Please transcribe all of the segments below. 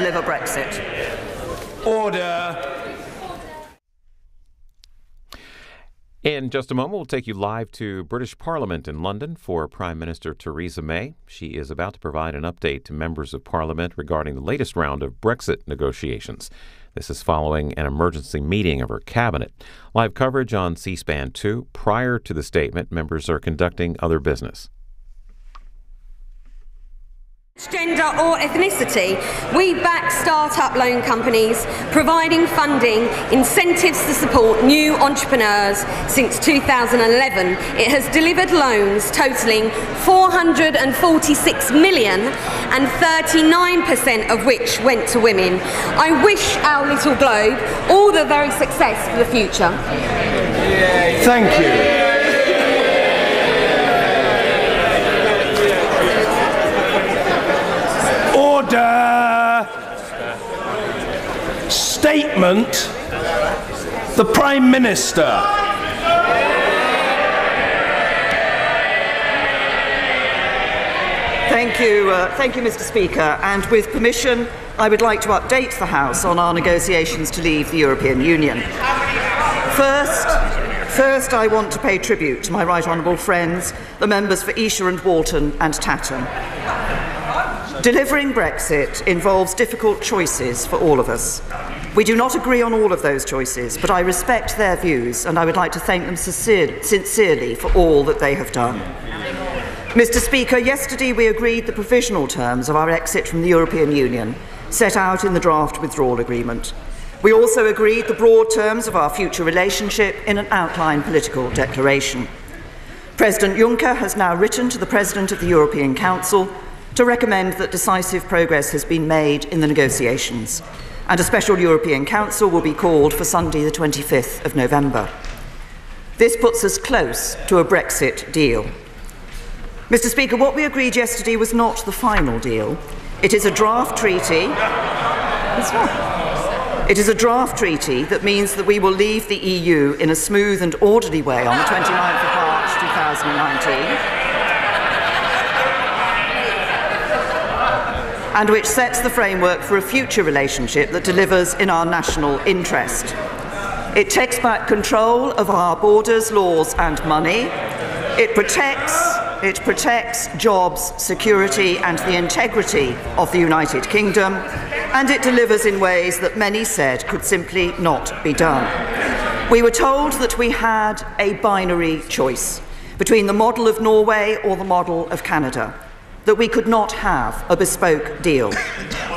deliver Brexit. Order. In just a moment, we'll take you live to British Parliament in London for Prime Minister Theresa May. She is about to provide an update to members of Parliament regarding the latest round of Brexit negotiations. This is following an emergency meeting of her cabinet. Live coverage on C-SPAN 2. Prior to the statement, members are conducting other business. Gender or ethnicity, we back start-up loan companies, providing funding, incentives to support new entrepreneurs. Since 2011, it has delivered loans totalling $446 million, and 39% of which went to women. I wish our little globe all the very success for the future. Thank you. Order. Statement. The Prime Minister. Thank you, Mr. Speaker. And with permission, I would like to update the House on our negotiations to leave the European Union. First, I want to pay tribute to my right honourable friends, the members for Esher and Walton and Tatton. Delivering Brexit involves difficult choices for all of us. We do not agree on all of those choices, but I respect their views, and I would like to thank them sincerely for all that they have done. Mr. Speaker, yesterday we agreed the provisional terms of our exit from the European Union, set out in the draft withdrawal agreement. We also agreed the broad terms of our future relationship in an outline political declaration. President Juncker has now written to the President of the European Council to recommend that decisive progress has been made in the negotiations, and a special European Council will be called for Sunday the 25th of November. This puts us close to a Brexit deal. Mr. Speaker, what we agreed yesterday was not the final deal. It is a draft treaty. It is a draft treaty that means that we will leave the EU in a smooth and orderly way on the 29th of March 2019. And which sets the framework for a future relationship that delivers in our national interest. It takes back control of our borders, laws and money. It protects jobs, security and the integrity of the United Kingdom, and it delivers in ways that many said could simply not be done. We were told that we had a binary choice between the model of Norway or the model of Canada, that we could not have a bespoke deal.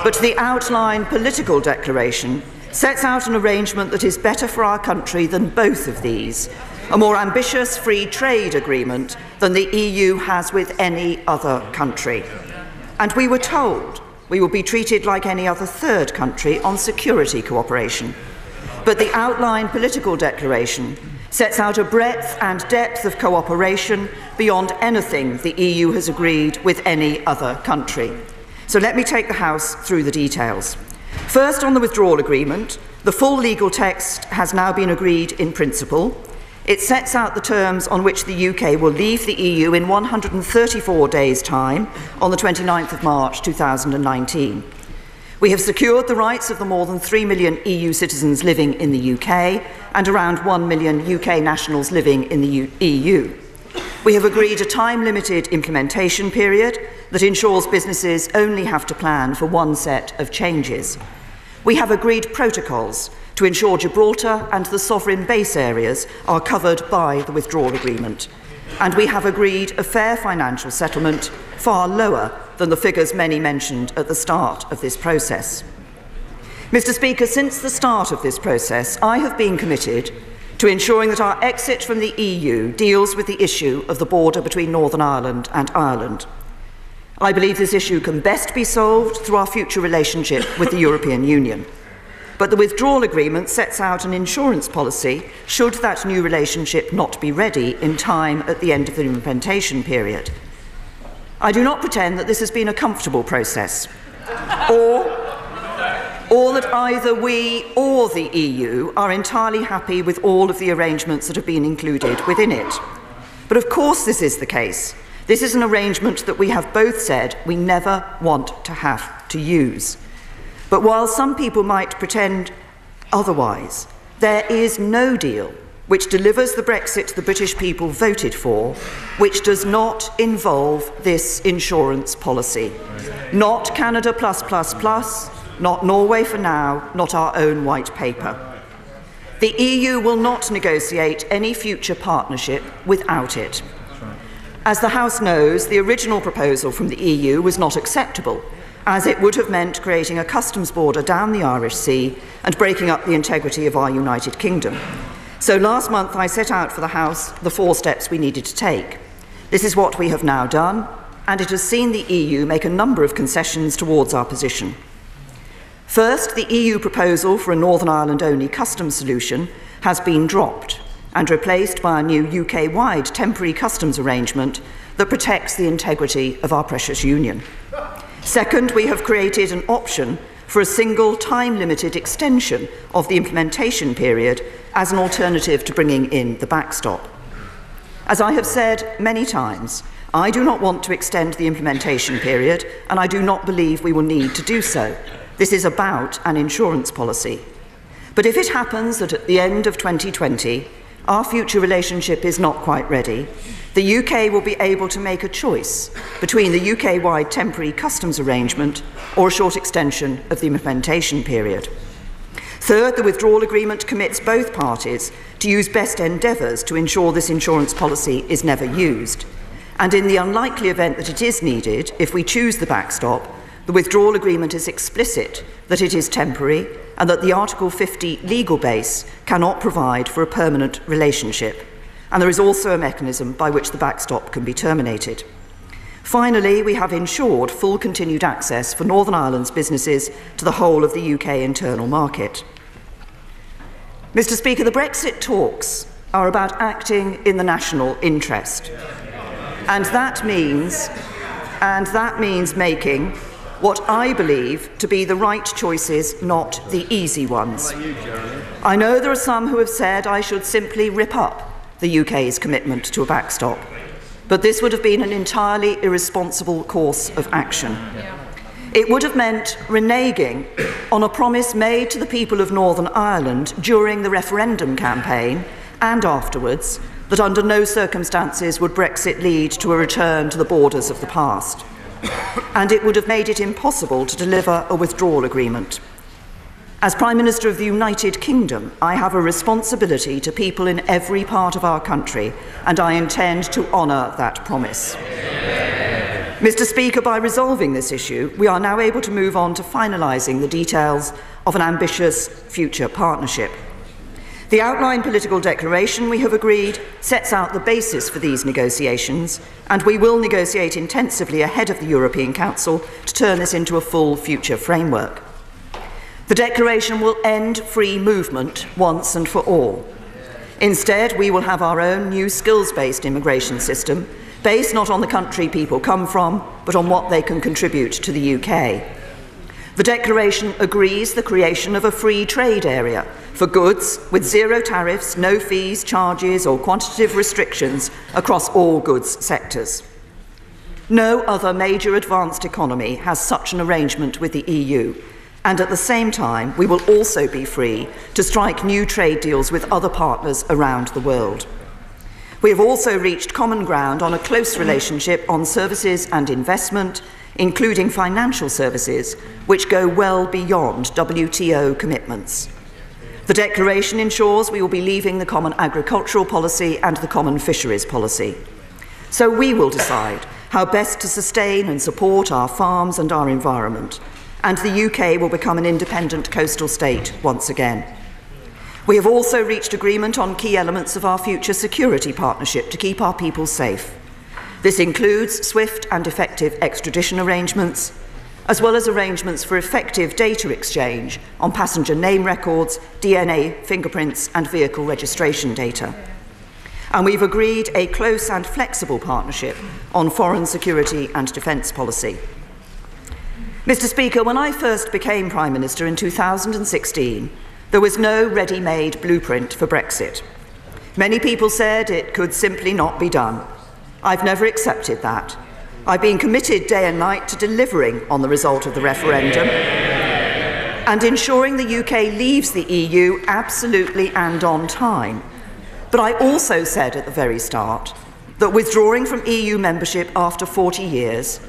But the outline political declaration sets out an arrangement that is better for our country than both of these, a more ambitious free trade agreement than the EU has with any other country. And we were told we will be treated like any other third country on security cooperation. But the outline political declaration sets out a breadth and depth of cooperation beyond anything the EU has agreed with any other country. So let me take the House through the details. First, on the withdrawal agreement, the full legal text has now been agreed in principle. It sets out the terms on which the UK will leave the EU in 134 days' time on the 29th of March 2019. We have secured the rights of the more than 3 million EU citizens living in the UK and around 1 million UK nationals living in the EU. We have agreed a time-limited implementation period that ensures businesses only have to plan for one set of changes. We have agreed protocols to ensure Gibraltar and the sovereign base areas are covered by the withdrawal agreement. And we have agreed a fair financial settlement far lower than the figures many mentioned at the start of this process. Mr. Speaker, since the start of this process, I have been committed to ensuring that our exit from the EU deals with the issue of the border between Northern Ireland and Ireland. I believe this issue can best be solved through our future relationship with the European Union. But the withdrawal agreement sets out an insurance policy should that new relationship not be ready in time at the end of the implementation period. I do not pretend that this has been a comfortable process, or that either we or the EU are entirely happy with all of the arrangements that have been included within it. But of course this is the case. This is an arrangement that we have both said we never want to have to use. But while some people might pretend otherwise, there is no deal which delivers the Brexit the British people voted for, which does not involve this insurance policy. Not Canada plus plus plus, not Norway for now, not our own white paper. The EU will not negotiate any future partnership without it. As the House knows, the original proposal from the EU was not acceptable, as it would have meant creating a customs border down the Irish Sea and breaking up the integrity of our United Kingdom. So last month I set out for the House the 4 steps we needed to take. This is what we have now done, and it has seen the EU make a number of concessions towards our position. First, the EU proposal for a Northern Ireland-only customs solution has been dropped and replaced by a new UK-wide temporary customs arrangement that protects the integrity of our precious union. Second, we have created an option for a single time-limited extension of the implementation period as an alternative to bringing in the backstop. As I have said many times, I do not want to extend the implementation period, and I do not believe we will need to do so. This is about an insurance policy. But if it happens that at the end of 2020, our future relationship is not quite ready, the UK will be able to make a choice between the UK-wide temporary customs arrangement or a short extension of the implementation period. Third, the withdrawal agreement commits both parties to use best endeavours to ensure this insurance policy is never used. And in the unlikely event that it is needed, if we choose the backstop, the withdrawal agreement is explicit that it is temporary and that the Article 50 legal base cannot provide for a permanent relationship. And there is also a mechanism by which the backstop can be terminated. Finally, we have ensured full continued access for Northern Ireland's businesses to the whole of the UK internal market. Mr. Speaker, the Brexit talks are about acting in the national interest. And that means making what I believe to be the right choices, not the easy ones. I know there are some who have said I should simply rip up the UK's commitment to a backstop, but this would have been an entirely irresponsible course of action. It would have meant reneging on a promise made to the people of Northern Ireland during the referendum campaign and afterwards that under no circumstances would Brexit lead to a return to the borders of the past. And it would have made it impossible to deliver a withdrawal agreement. As Prime Minister of the United Kingdom, I have a responsibility to people in every part of our country, and I intend to honour that promise. Mr. Speaker, by resolving this issue, we are now able to move on to finalising the details of an ambitious future partnership. The outline political declaration we have agreed sets out the basis for these negotiations, and we will negotiate intensively ahead of the European Council to turn this into a full future framework. The declaration will end free movement once and for all. Instead, we will have our own new skills-based immigration system, based not on the country people come from, but on what they can contribute to the UK. The declaration agrees the creation of a free trade area for goods with zero tariffs, no fees, charges or quantitative restrictions across all goods sectors. No other major advanced economy has such an arrangement with the EU, and at the same time we will also be free to strike new trade deals with other partners around the world. We have also reached common ground on a close relationship on services and investment, including financial services, which go well beyond WTO commitments. The declaration ensures we will be leaving the common agricultural policy and the common fisheries policy. So we will decide how best to sustain and support our farms and our environment, and the UK will become an independent coastal state once again. We have also reached agreement on key elements of our future security partnership to keep our people safe. This includes swift and effective extradition arrangements, as well as arrangements for effective data exchange on passenger name records, DNA, fingerprints and vehicle registration data. And we've agreed a close and flexible partnership on foreign security and defence policy. Mr. Speaker, when I first became Prime Minister in 2016, there was no ready-made blueprint for Brexit. Many people said it could simply not be done. I've never accepted that. I've been committed day and night to delivering on the result of the referendum. and ensuring the UK leaves the EU absolutely and on time. But I also said at the very start that withdrawing from EU membership after 40 years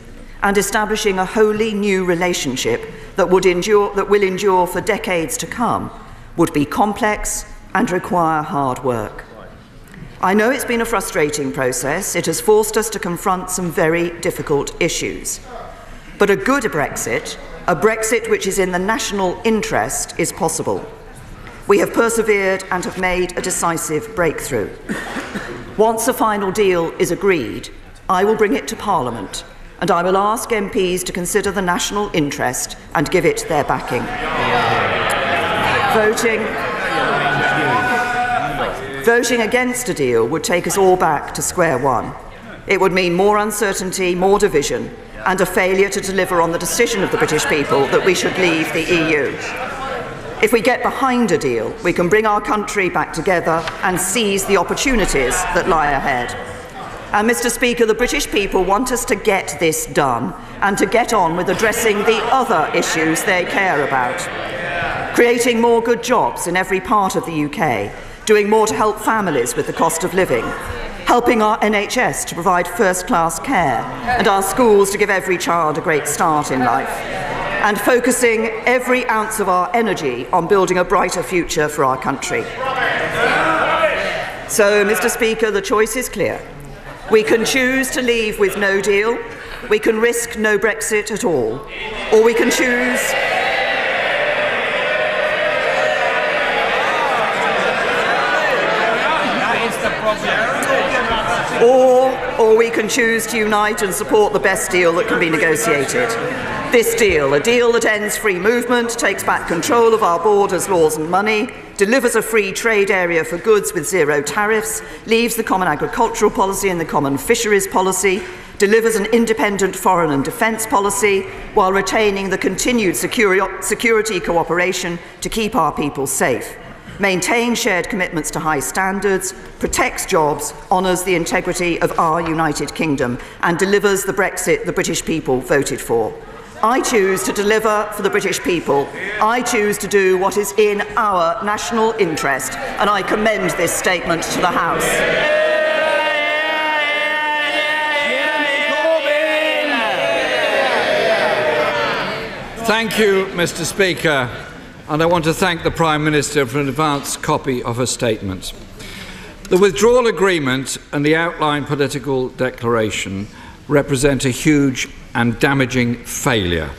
and establishing a wholly new relationship that will endure for decades to come would be complex and require hard work. I know it's been a frustrating process. It has forced us to confront some very difficult issues. But a good Brexit, a Brexit which is in the national interest, is possible. We have persevered and have made a decisive breakthrough. Once a final deal is agreed, I will bring it to Parliament, and I will ask MPs to consider the national interest and give it their backing. Voting against a deal would take us all back to square one. It would mean more uncertainty, more division, and a failure to deliver on the decision of the British people that we should leave the EU. If we get behind a deal, we can bring our country back together and seize the opportunities that lie ahead. And, Mr. Speaker, the British people want us to get this done and to get on with addressing the other issues they care about. Creating more good jobs in every part of the UK, doing more to help families with the cost of living, helping our NHS to provide first-class care and our schools to give every child a great start in life, and focusing every ounce of our energy on building a brighter future for our country. So, Mr. Speaker, the choice is clear. We can choose to leave with no deal, we can risk no Brexit at all, or we can choose to unite and support the best deal that can be negotiated. This deal, a deal that ends free movement, takes back control of our borders, laws and money, delivers a free trade area for goods with zero tariffs, leaves the common agricultural policy and the common fisheries policy, delivers an independent foreign and defence policy while retaining the continued security cooperation to keep our people safe, maintains shared commitments to high standards, protects jobs, honours the integrity of our United Kingdom and delivers the Brexit the British people voted for. I choose to deliver for the British people. I choose to do what is in our national interest, and I commend this statement to the House. Thank you, Mr. Speaker, and I want to thank the Prime Minister for an advance copy of her statement. The withdrawal agreement and the outline political declaration represent a huge and damaging failure.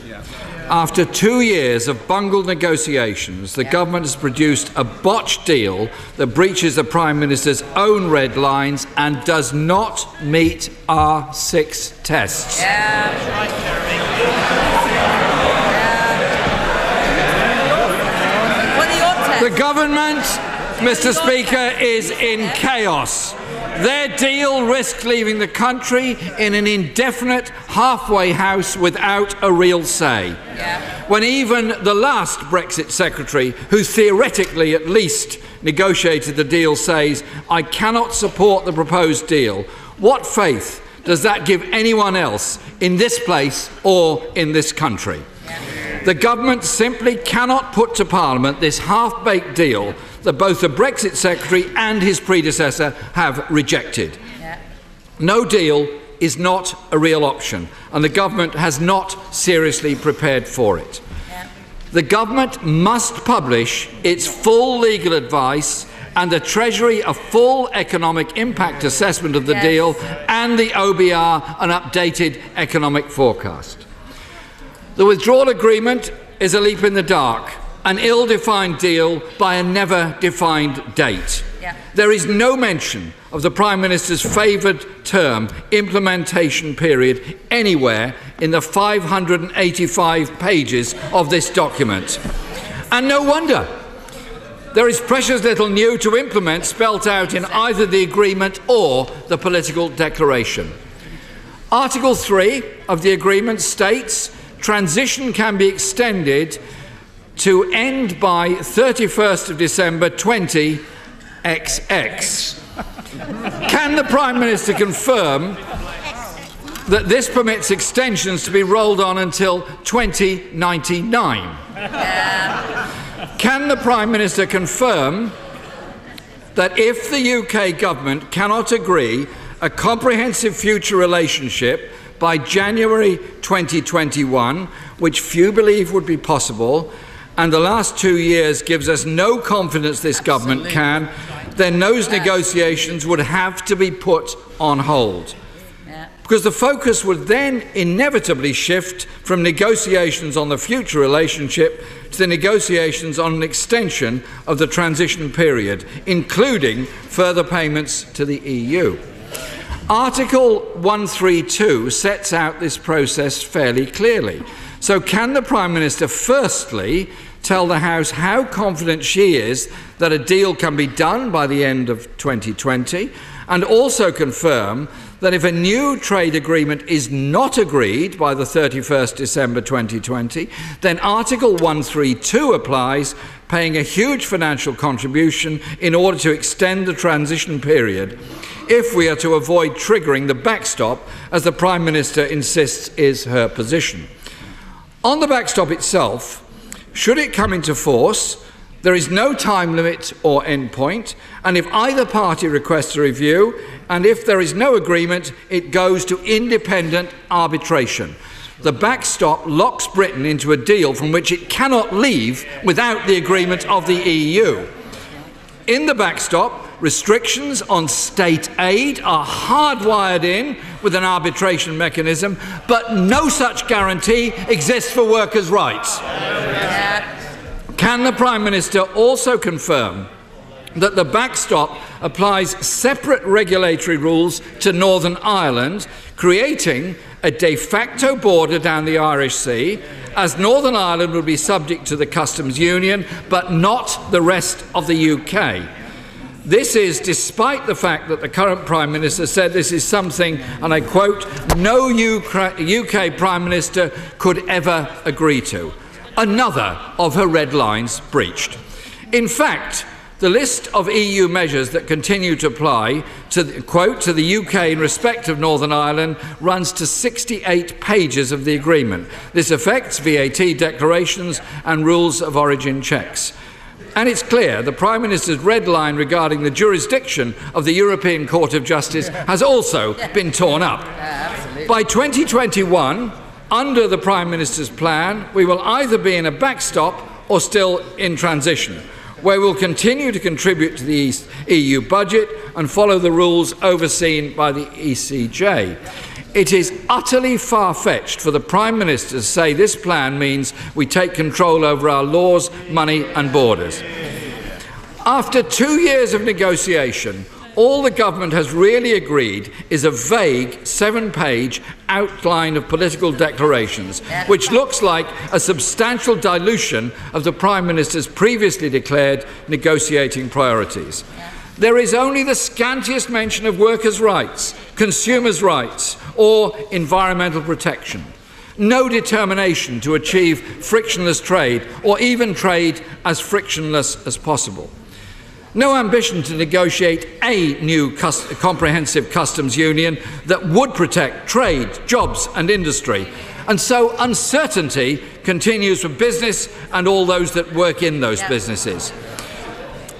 After 2 years of bungled negotiations, the government has produced a botched deal that breaches the Prime Minister's own red lines and does not meet our 6 tests. The government, Mr. Speaker, is in chaos. Their deal risked leaving the country in an indefinite halfway house without a real say. When even the last Brexit secretary, who theoretically at least negotiated the deal, says, "I cannot support the proposed deal," what faith does that give anyone else in this place or in this country? The government simply cannot put to Parliament this half-baked deal that both the Brexit Secretary and his predecessor have rejected. No deal is not a real option, and the government has not seriously prepared for it. The government must publish its full legal advice and the Treasury a full economic impact assessment of the deal and the OBR an updated economic forecast. The withdrawal agreement is a leap in the dark, an ill-defined deal by a never-defined date. There is no mention of the Prime Minister's favoured term, implementation period, anywhere in the 585 pages of this document. And no wonder. There is precious little new to implement spelt out in either the agreement or the political declaration. Article 3 of the agreement states transition can be extended to end by 31st of December 20XX. Can the Prime Minister confirm that this permits extensions to be rolled on until 2099? Can the Prime Minister confirm that if the UK government cannot agree a comprehensive future relationship by January 2021, which few believe would be possible, and the last 2 years gives us no confidence this government can, then those negotiations would have to be put on hold? Because the focus would then inevitably shift from negotiations on the future relationship to the negotiations on an extension of the transition period, including further payments to the EU. Article 132 sets out this process fairly clearly. So can the Prime Minister firstly tell the House how confident she is that a deal can be done by the end of 2020, and also confirm that if a new trade agreement is not agreed by the 31st December 2020, then Article 132 applies, paying a huge financial contribution in order to extend the transition period if we are to avoid triggering the backstop, as the Prime Minister insists is her position. On the backstop itself, should it come into force, there is no time limit or end point, and if either party requests a review, and if there is no agreement, it goes to independent arbitration. The backstop locks Britain into a deal from which it cannot leave without the agreement of the EU. In the backstop, restrictions on state aid are hardwired in with an arbitration mechanism, but no such guarantee exists for workers' rights. Can the Prime Minister also confirm that the backstop applies separate regulatory rules to Northern Ireland, creating a de facto border down the Irish Sea, as Northern Ireland would be subject to the customs union, but not the rest of the UK? This is despite the fact that the current Prime Minister said this is something, and I quote, no UK Prime Minister could ever agree to. Another of her red lines breached. In fact, the list of EU measures that continue to apply to, quote, to the UK in respect of Northern Ireland runs to 68 pages of the agreement. This affects VAT declarations and rules of origin checks. And it's clear the Prime Minister's red line regarding the jurisdiction of the European Court of Justice has also been torn up. By 2021, under the Prime Minister's plan, we will either be in a backstop or still in transition, where we'll continue to contribute to the EU budget and follow the rules overseen by the ECJ. It is utterly far-fetched for the Prime Minister to say this plan means we take control over our laws, money and borders. After 2 years of negotiation, all the government has really agreed is a vague 7-page outline of political declarations, which looks like a substantial dilution of the Prime Minister's previously declared negotiating priorities. There is only the scantiest mention of workers' rights, consumers' rights, or environmental protection. No determination to achieve frictionless trade, or even trade as frictionless as possible. No ambition to negotiate a new comprehensive customs union that would protect trade, jobs and industry. And so uncertainty continues for business and all those that work in those businesses.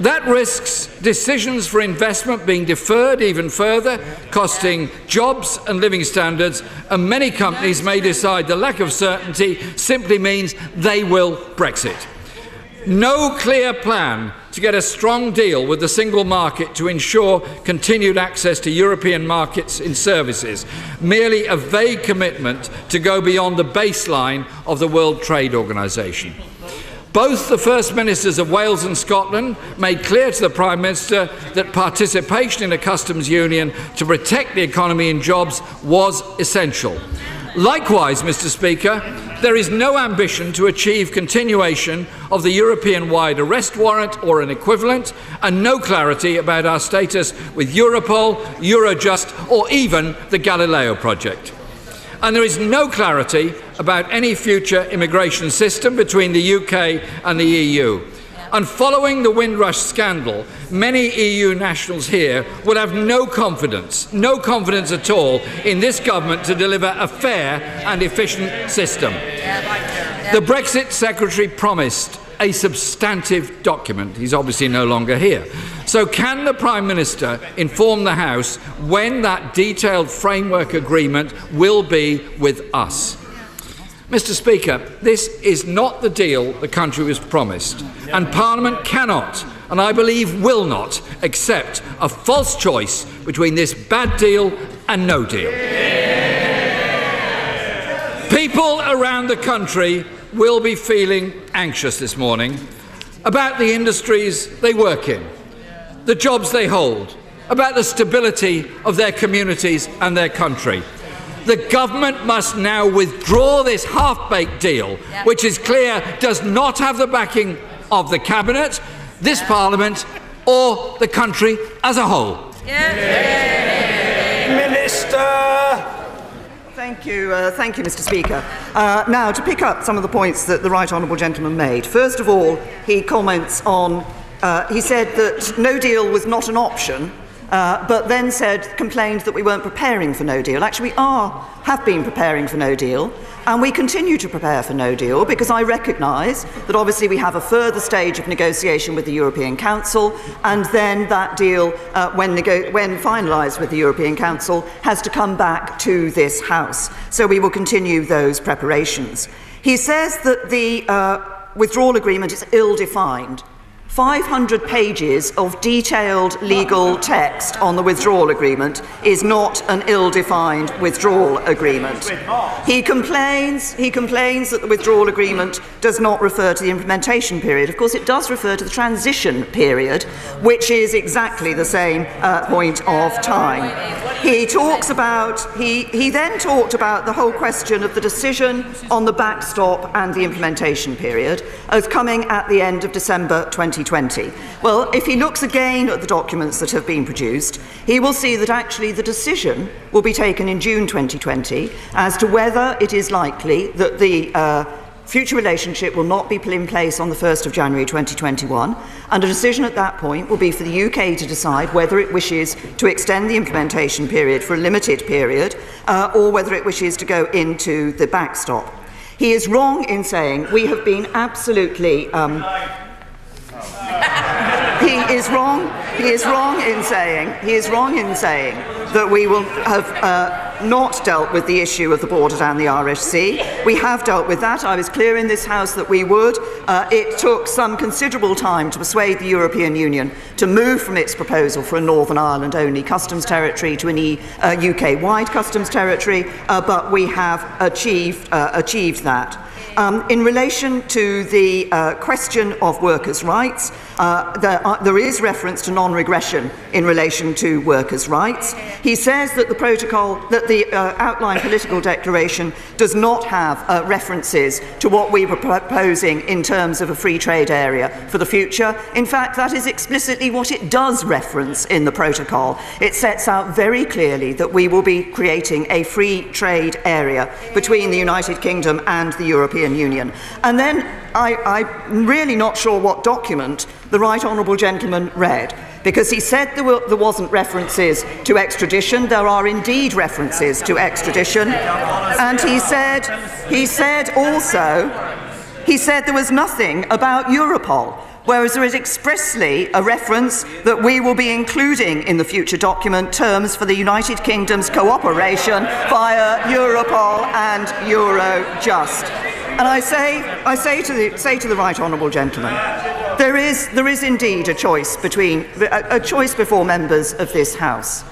That risks decisions for investment being deferred even further, costing jobs and living standards, and many companies may decide the lack of certainty simply means they will Brexit. No clear plan to get a strong deal with the single market to ensure continued access to European markets in services, merely a vague commitment to go beyond the baseline of the World Trade Organization. Both the First Ministers of Wales and Scotland made clear to the Prime Minister that participation in a customs union to protect the economy and jobs was essential. Likewise, Mr. Speaker, there is no ambition to achieve continuation of the European-wide arrest warrant or an equivalent, and no clarity about our status with Europol, Eurojust, or even the Galileo project. And there is no clarity about any future immigration system between the UK and the EU. And following the Windrush scandal, many EU nationals here will have no confidence at all in this government to deliver a fair and efficient system. The Brexit Secretary promised a substantive document. He's obviously no longer here. So can the Prime Minister inform the House when that detailed framework agreement will be with us? Mr. Speaker, this is not the deal the country was promised, and Parliament cannot, and I believe will not, accept a false choice between this bad deal and no deal. People around the country will be feeling anxious this morning about the industries they work in, the jobs they hold, about the stability of their communities and their country. The government must now withdraw this half-baked deal, which is clear does not have the backing of the Cabinet, this Parliament or the country as a whole. Minister! Thank you, Mr. Speaker. Now, to pick up some of the points that the right honourable gentleman made. Have he comments on, he said that no deal was not an option, but then complained that we weren't preparing for no deal. Actually, we have been preparing for no deal, and we continue to prepare for no deal because I recognise that obviously we have a further stage of negotiation with the European Council, and then that deal, when finalised with the European Council, has to come back to this House. So we will continue those preparations. He says that the withdrawal agreement is ill-defined. 500 pages of detailed legal text on the withdrawal agreement is not an ill-defined withdrawal agreement. He complains that the withdrawal agreement does not refer to the implementation period. Of course, it does refer to the transition period, which is exactly the same point of time. He then talked about the whole question of the decision on the backstop and the implementation period as coming at the end of December 2020. Well, if he looks again at the documents that have been produced, he will see that actually the decision will be taken in June 2020 as to whether it is likely that the future relationship will not be in place on the 1st of January 2021, and a decision at that point will be for the UK to decide whether it wishes to extend the implementation period for a limited period or whether it wishes to go into the backstop. He is wrong in saying we have been absolutely He is wrong in saying that we will have not dealt with the issue of the borders and the RSC. We have dealt with that. I was clear in this House that we would. It took some considerable time to persuade the European Union to move from its proposal for a Northern Ireland-only customs territory to an UK-wide customs territory, but we have achieved that. In relation to the question of workers' rights, there is reference to non-regression in relation to workers' rights. He says that the protocol, that the outline political declaration does not have references to what we were proposing in terms of a free trade area for the future. In fact, that is explicitly what it does reference in the protocol. It sets out very clearly that we will be creating a free trade area between the United Kingdom and the European Union. And then I'm really not sure what document the right honourable gentleman read, because he said there wasn't references to extradition. There are indeed references to extradition, and he said there was nothing about Europol, whereas there is expressly a reference that we will be including in the future document terms for the United Kingdom's cooperation via Europol and Eurojust. And I say to the right honourable gentleman, there is indeed a choice before members of this House.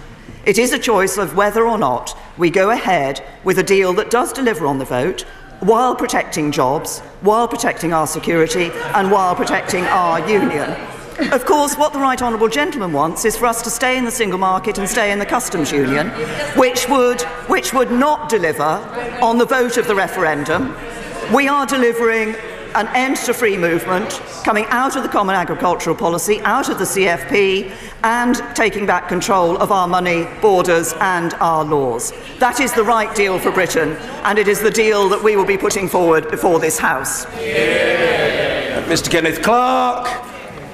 It is a choice of whether or not we go ahead with a deal that does deliver on the vote, while protecting jobs, while protecting our security, and while protecting our union. Of course, what the right honourable gentleman wants is for us to stay in the single market and stay in the customs union, which would not deliver on the vote of the referendum. We are delivering an end to free movement, coming out of the Common Agricultural Policy, out of the CFP, and taking back control of our money, borders and our laws. That is the right deal for Britain, and it is the deal that we will be putting forward before this House. Mr. Kenneth Clarke.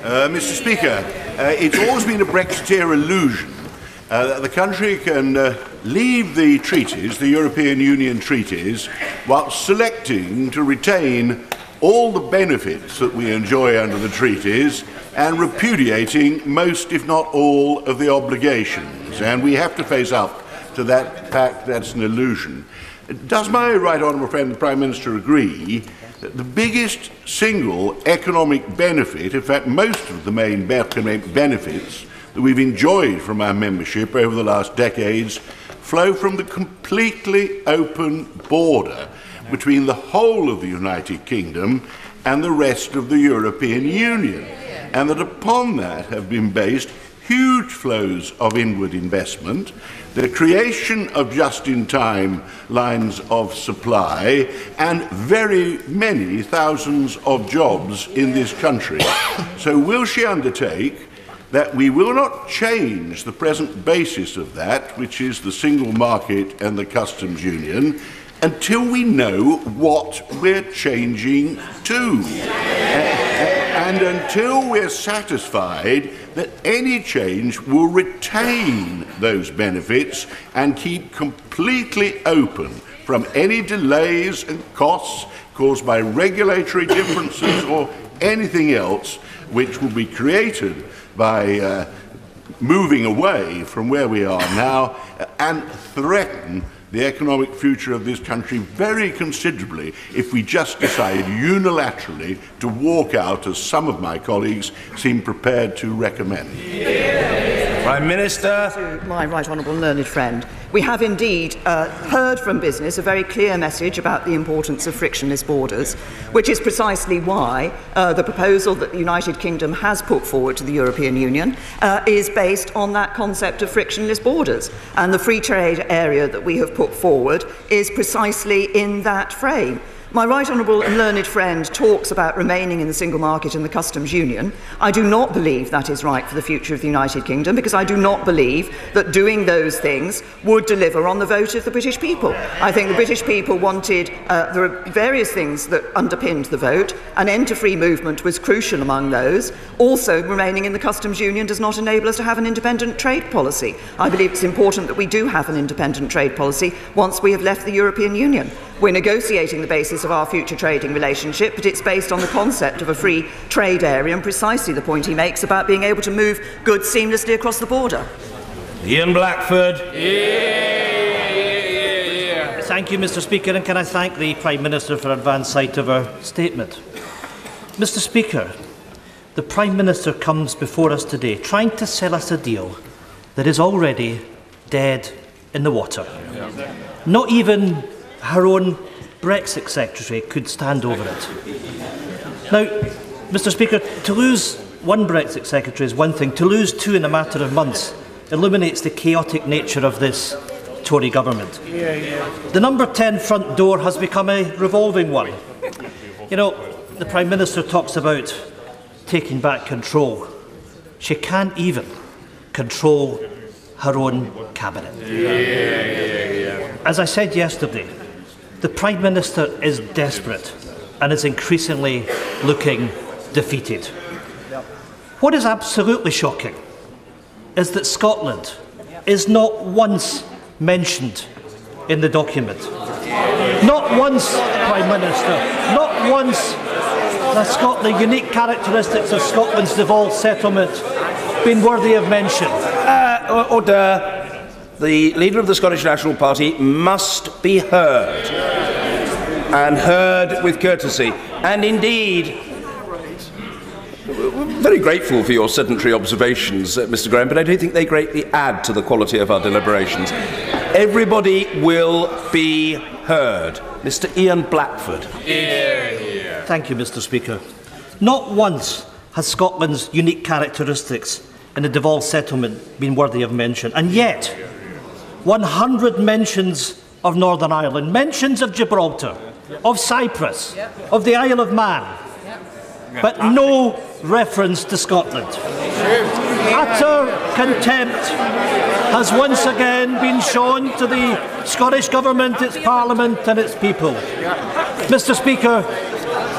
Mr. Speaker, it's always been a Brexiteer illusion that the country can leave the treaties, the European Union treaties, while selecting to retain all the benefits that we enjoy under the treaties and repudiating most, if not all, of the obligations. And we have to face up to that fact. That's an illusion. Does my right honourable friend the Prime Minister agree that the biggest single economic benefit, in fact most of the main economic benefits that we've enjoyed from our membership over the last decades flow from the completely open border between the whole of the United Kingdom and the rest of the European Union, and that upon that have been based huge flows of inward investment, the creation of just-in-time lines of supply, and very many thousands of jobs in this country. So will she undertake that we will not change the present basis of that, which is the single market and the customs union, until we know what we're changing to? And until we're satisfied that any change will retain those benefits and keep completely open from any delays and costs caused by regulatory differences or anything else which will be created by moving away from where we are now and threaten the economic future of this country very considerably if we just decide unilaterally to walk out, as some of my colleagues seem prepared to recommend. Prime Minister. To my right honourable and learned friend, we have indeed heard from business a very clear message about the importance of frictionless borders, which is precisely why the proposal that the United Kingdom has put forward to the European Union is based on that concept of frictionless borders. And the free trade area that we have put forward is precisely in that frame. My right honourable and learned friend talks about remaining in the single market and the customs union. I do not believe that is right for the future of the United Kingdom, because I do not believe that doing those things would deliver on the vote of the British people. I think the British people wanted, there are various things that underpinned the vote. An end to free movement was crucial among those. Also, remaining in the customs union does not enable us to have an independent trade policy. I believe it's important that we do have an independent trade policy once we have left the European Union. We're negotiating the basis of our future trading relationship, but it's based on the concept of a free trade area and precisely the point he makes about being able to move goods seamlessly across the border. Ian Blackford. Thank you, Mr. Speaker, and can I thank the Prime Minister for advance sight of her statement. Mr. Speaker, the Prime Minister comes before us today trying to sell us a deal that is already dead in the water. Not even her own Brexit Secretary could stand over it. Now, Mr. Speaker, to lose one Brexit Secretary is one thing. To lose two in a matter of months illuminates the chaotic nature of this Tory government. The number 10 front door has become a revolving one. You know, the Prime Minister talks about taking back control. She can't even control her own cabinet. As I said yesterday, the Prime Minister is desperate and is increasingly looking defeated. What is absolutely shocking is that Scotland is not once mentioned in the document. Not once, Prime Minister, not once has the unique characteristics of Scotland's devolved settlement been worthy of mention. Order. The leader of the Scottish National Party must be heard, and heard with courtesy. And indeed, we're very grateful for your sedentary observations, Mr. Graham, but I don't think they greatly add to the quality of our deliberations. Everybody will be heard. Mr. Ian Blackford. Thank you, Mr. Speaker. Not once has Scotland's unique characteristics in the devolved settlement been worthy of mention, and yet 100 mentions of Northern Ireland, mentions of Gibraltar, of Cyprus, of the Isle of Man, but no reference to Scotland. Utter contempt has once again been shown to the Scottish Government, its Parliament and its people. Mr. Speaker,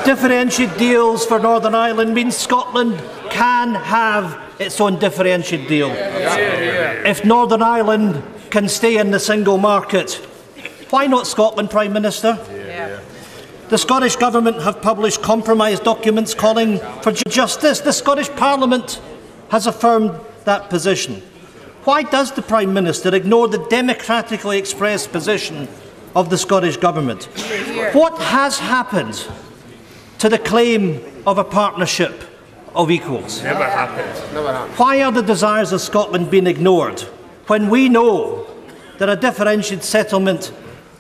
differentiated deals for Northern Ireland means Scotland can have its own differentiated deal. If Northern Ireland can stay in the single market, why not Scotland, Prime Minister? The Scottish Government have published compromise documents calling for justice. The Scottish Parliament has affirmed that position. Why does the Prime Minister ignore the democratically expressed position of the Scottish Government? What has happened to the claim of a partnership of equals? Never happened. Why are the desires of Scotland being ignored when we know that a differentiated settlement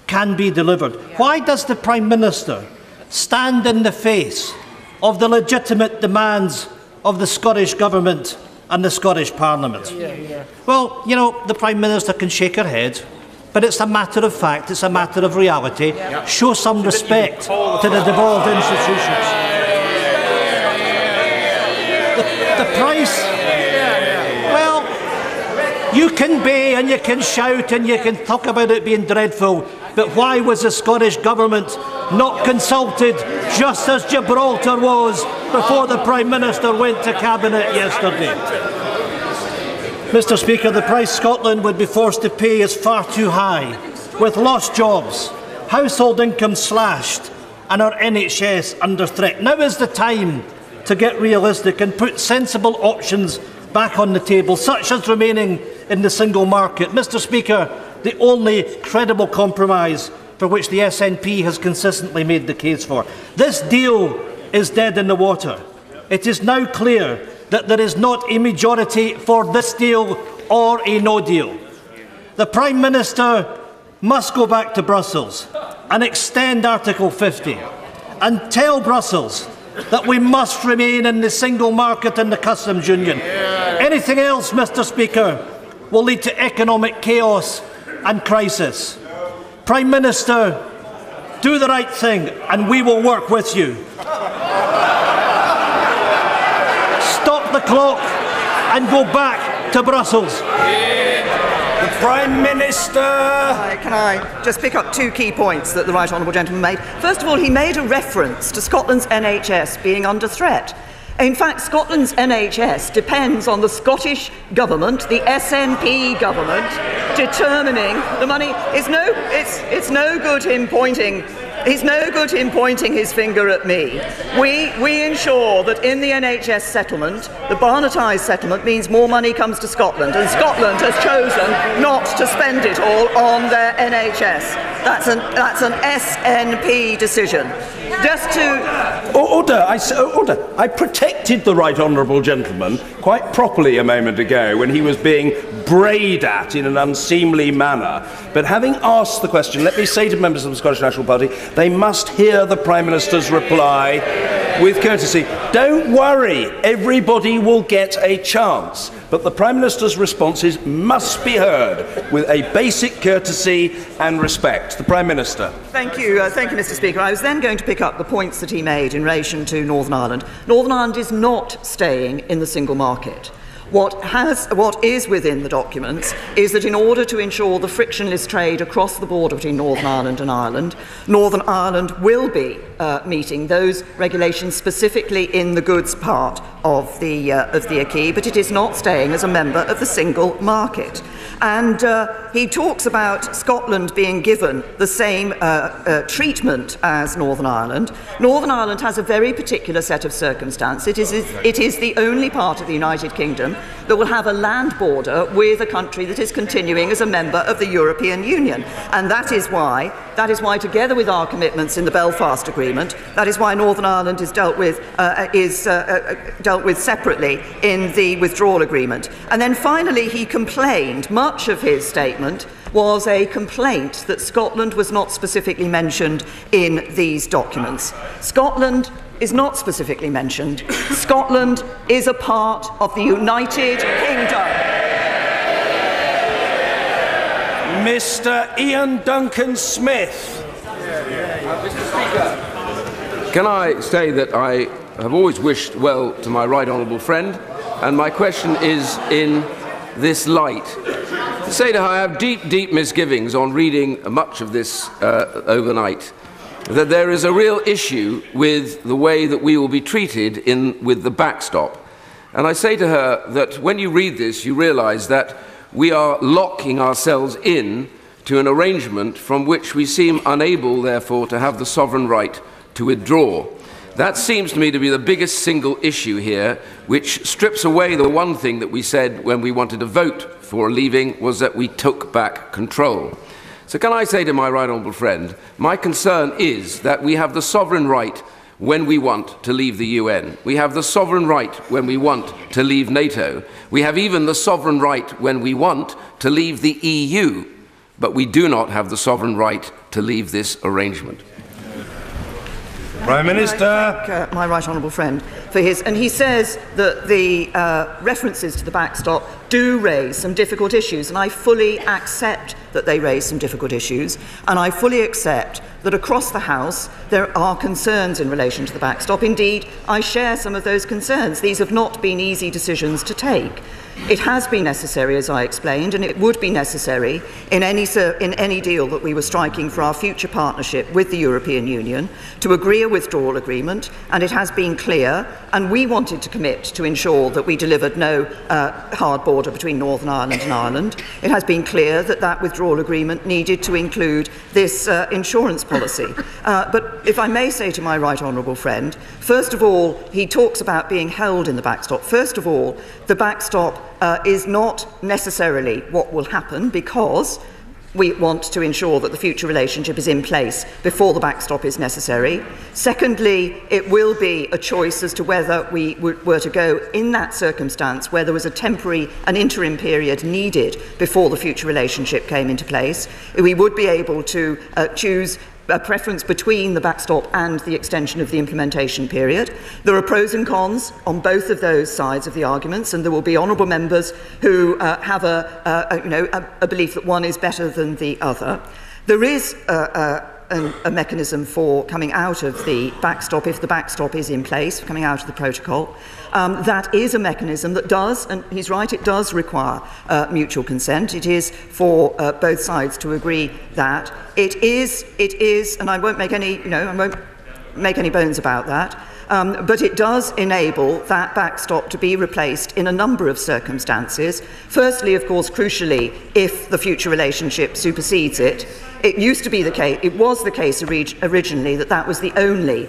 can be delivered? Why does the Prime Minister stand in the face of the legitimate demands of the Scottish Government and the Scottish Parliament? Well, you know, the Prime Minister can shake her head, but it's a matter of fact, it's a matter of reality. Show some respect to the devolved institutions. The price, well, you can bay and you can shout and you can talk about it being dreadful, but why was the Scottish Government not consulted just as Gibraltar was before the Prime Minister went to Cabinet yesterday? Mr. Speaker, the price Scotland would be forced to pay is far too high, with lost jobs, household income slashed and our NHS under threat. Now is the time to get realistic and put sensible options back on the table, such as remaining in the single market. Mr. Speaker, the only credible compromise for which the SNP has consistently made the case for. This deal is dead in the water. It is now clear that there is not a majority for this deal or a no deal. The Prime Minister must go back to Brussels and extend Article 50 and tell Brussels that we must remain in the single market and the customs union. Anything else, Mr. Speaker, will lead to economic chaos and crisis. Prime Minister, do the right thing and we will work with you. Stop the clock and go back to Brussels. The Prime Minister. Can I just pick up two key points that the right honourable gentleman made? First of all, he made a reference to Scotland's NHS being under threat. In fact, Scotland's NHS depends on the Scottish Government, the SNP government, determining the money. It's no good him pointing. He's no good him pointing his finger at me. We ensure that in the NHS settlement, the Barnetized settlement means more money comes to Scotland, and Scotland has chosen not to spend it all on their NHS. That's an SNP decision. Just to order. I protected the right honourable gentleman quite properly a moment ago when he was being brayed at in an unseemly manner. But having asked the question, let me say to members of the Scottish National Party, they must hear the Prime Minister's reply with courtesy. Don't worry, everybody will get a chance. But the Prime Minister's responses must be heard with a basic courtesy and respect. The Prime Minister. Thank you, Mr. Speaker. I was then going to pick up the points that he made in relation to Northern Ireland. Northern Ireland is not staying in the single market. What is within the documents is that in order to ensure the frictionless trade across the border between Northern Ireland and Ireland, Northern Ireland will be meeting those regulations specifically in the goods part of the acquis, but it is not staying as a member of the single market. And he talks about Scotland being given the same treatment as Northern Ireland. Northern Ireland has a very particular set of circumstances. It is the only part of the United Kingdom that will have a land border with a country that is continuing as a member of the European Union. And that is why, together with our commitments in the Belfast Agreement, that is why Northern Ireland is dealt with separately in the withdrawal agreement. And then finally, he complained. Much of his statement was a complaint that Scotland was not specifically mentioned in these documents. Scotland is not specifically mentioned. Scotland is a part of the United Kingdom. Mr. Ian Duncan Smith. Mr. Speaker, can I say that I have always wished well to my right honourable friend, and my question is in this light. To say to her, I have deep, deep misgivings on reading much of this overnight, that there is a real issue with the way that we will be treated with the backstop. And I say to her that when you read this, you realise that we are locking ourselves in to an arrangement from which we seem unable, therefore, to have the sovereign right to withdraw. That seems to me to be the biggest single issue here, which strips away the one thing that we said when we wanted to vote for leaving, was that we took back control. So can I say to my right honourable friend, my concern is that we have the sovereign right when we want to leave the UN. We have the sovereign right when we want to leave NATO. We have even the sovereign right when we want to leave the EU. But we do not have the sovereign right to leave this arrangement. Prime Minister. I thank my right honourable friend for his, and he says that the references to the backstop do raise some difficult issues, and I fully accept that they raise some difficult issues, and I fully accept that across the House there are concerns in relation to the backstop. Indeed, I share some of those concerns. These have not been easy decisions to take. It has been necessary, as I explained, and it would be necessary in any deal that we were striking for our future partnership with the European Union to agree a withdrawal agreement, and it has been clear, and we wanted to commit to ensure that we delivered no hard border between Northern Ireland and Ireland. It has been clear that that withdrawal agreement needed to include this insurance policy. But if I may say to my right honourable friend, first of all, he talks about being held in the backstop. First of all, the backstop is not necessarily what will happen, because we want to ensure that the future relationship is in place before the backstop is necessary. Secondly, it will be a choice as to whether we were to go in that circumstance where there was an interim period needed before the future relationship came into place. We would be able to choose a preference between the backstop and the extension of the implementation period. There are pros and cons on both of those sides of the arguments, and there will be honourable members who have a belief that one is better than the other. There is a mechanism for coming out of the backstop if the backstop is in place, coming out of the protocol. That is a mechanism that does, and he's right, it does require mutual consent. It is for both sides to agree that. It is, and I won't make any, bones about that. But it does enable that backstop to be replaced in a number of circumstances. Firstly, of course, crucially, if the future relationship supersedes it. It used to be the case, it was the case originally that was the only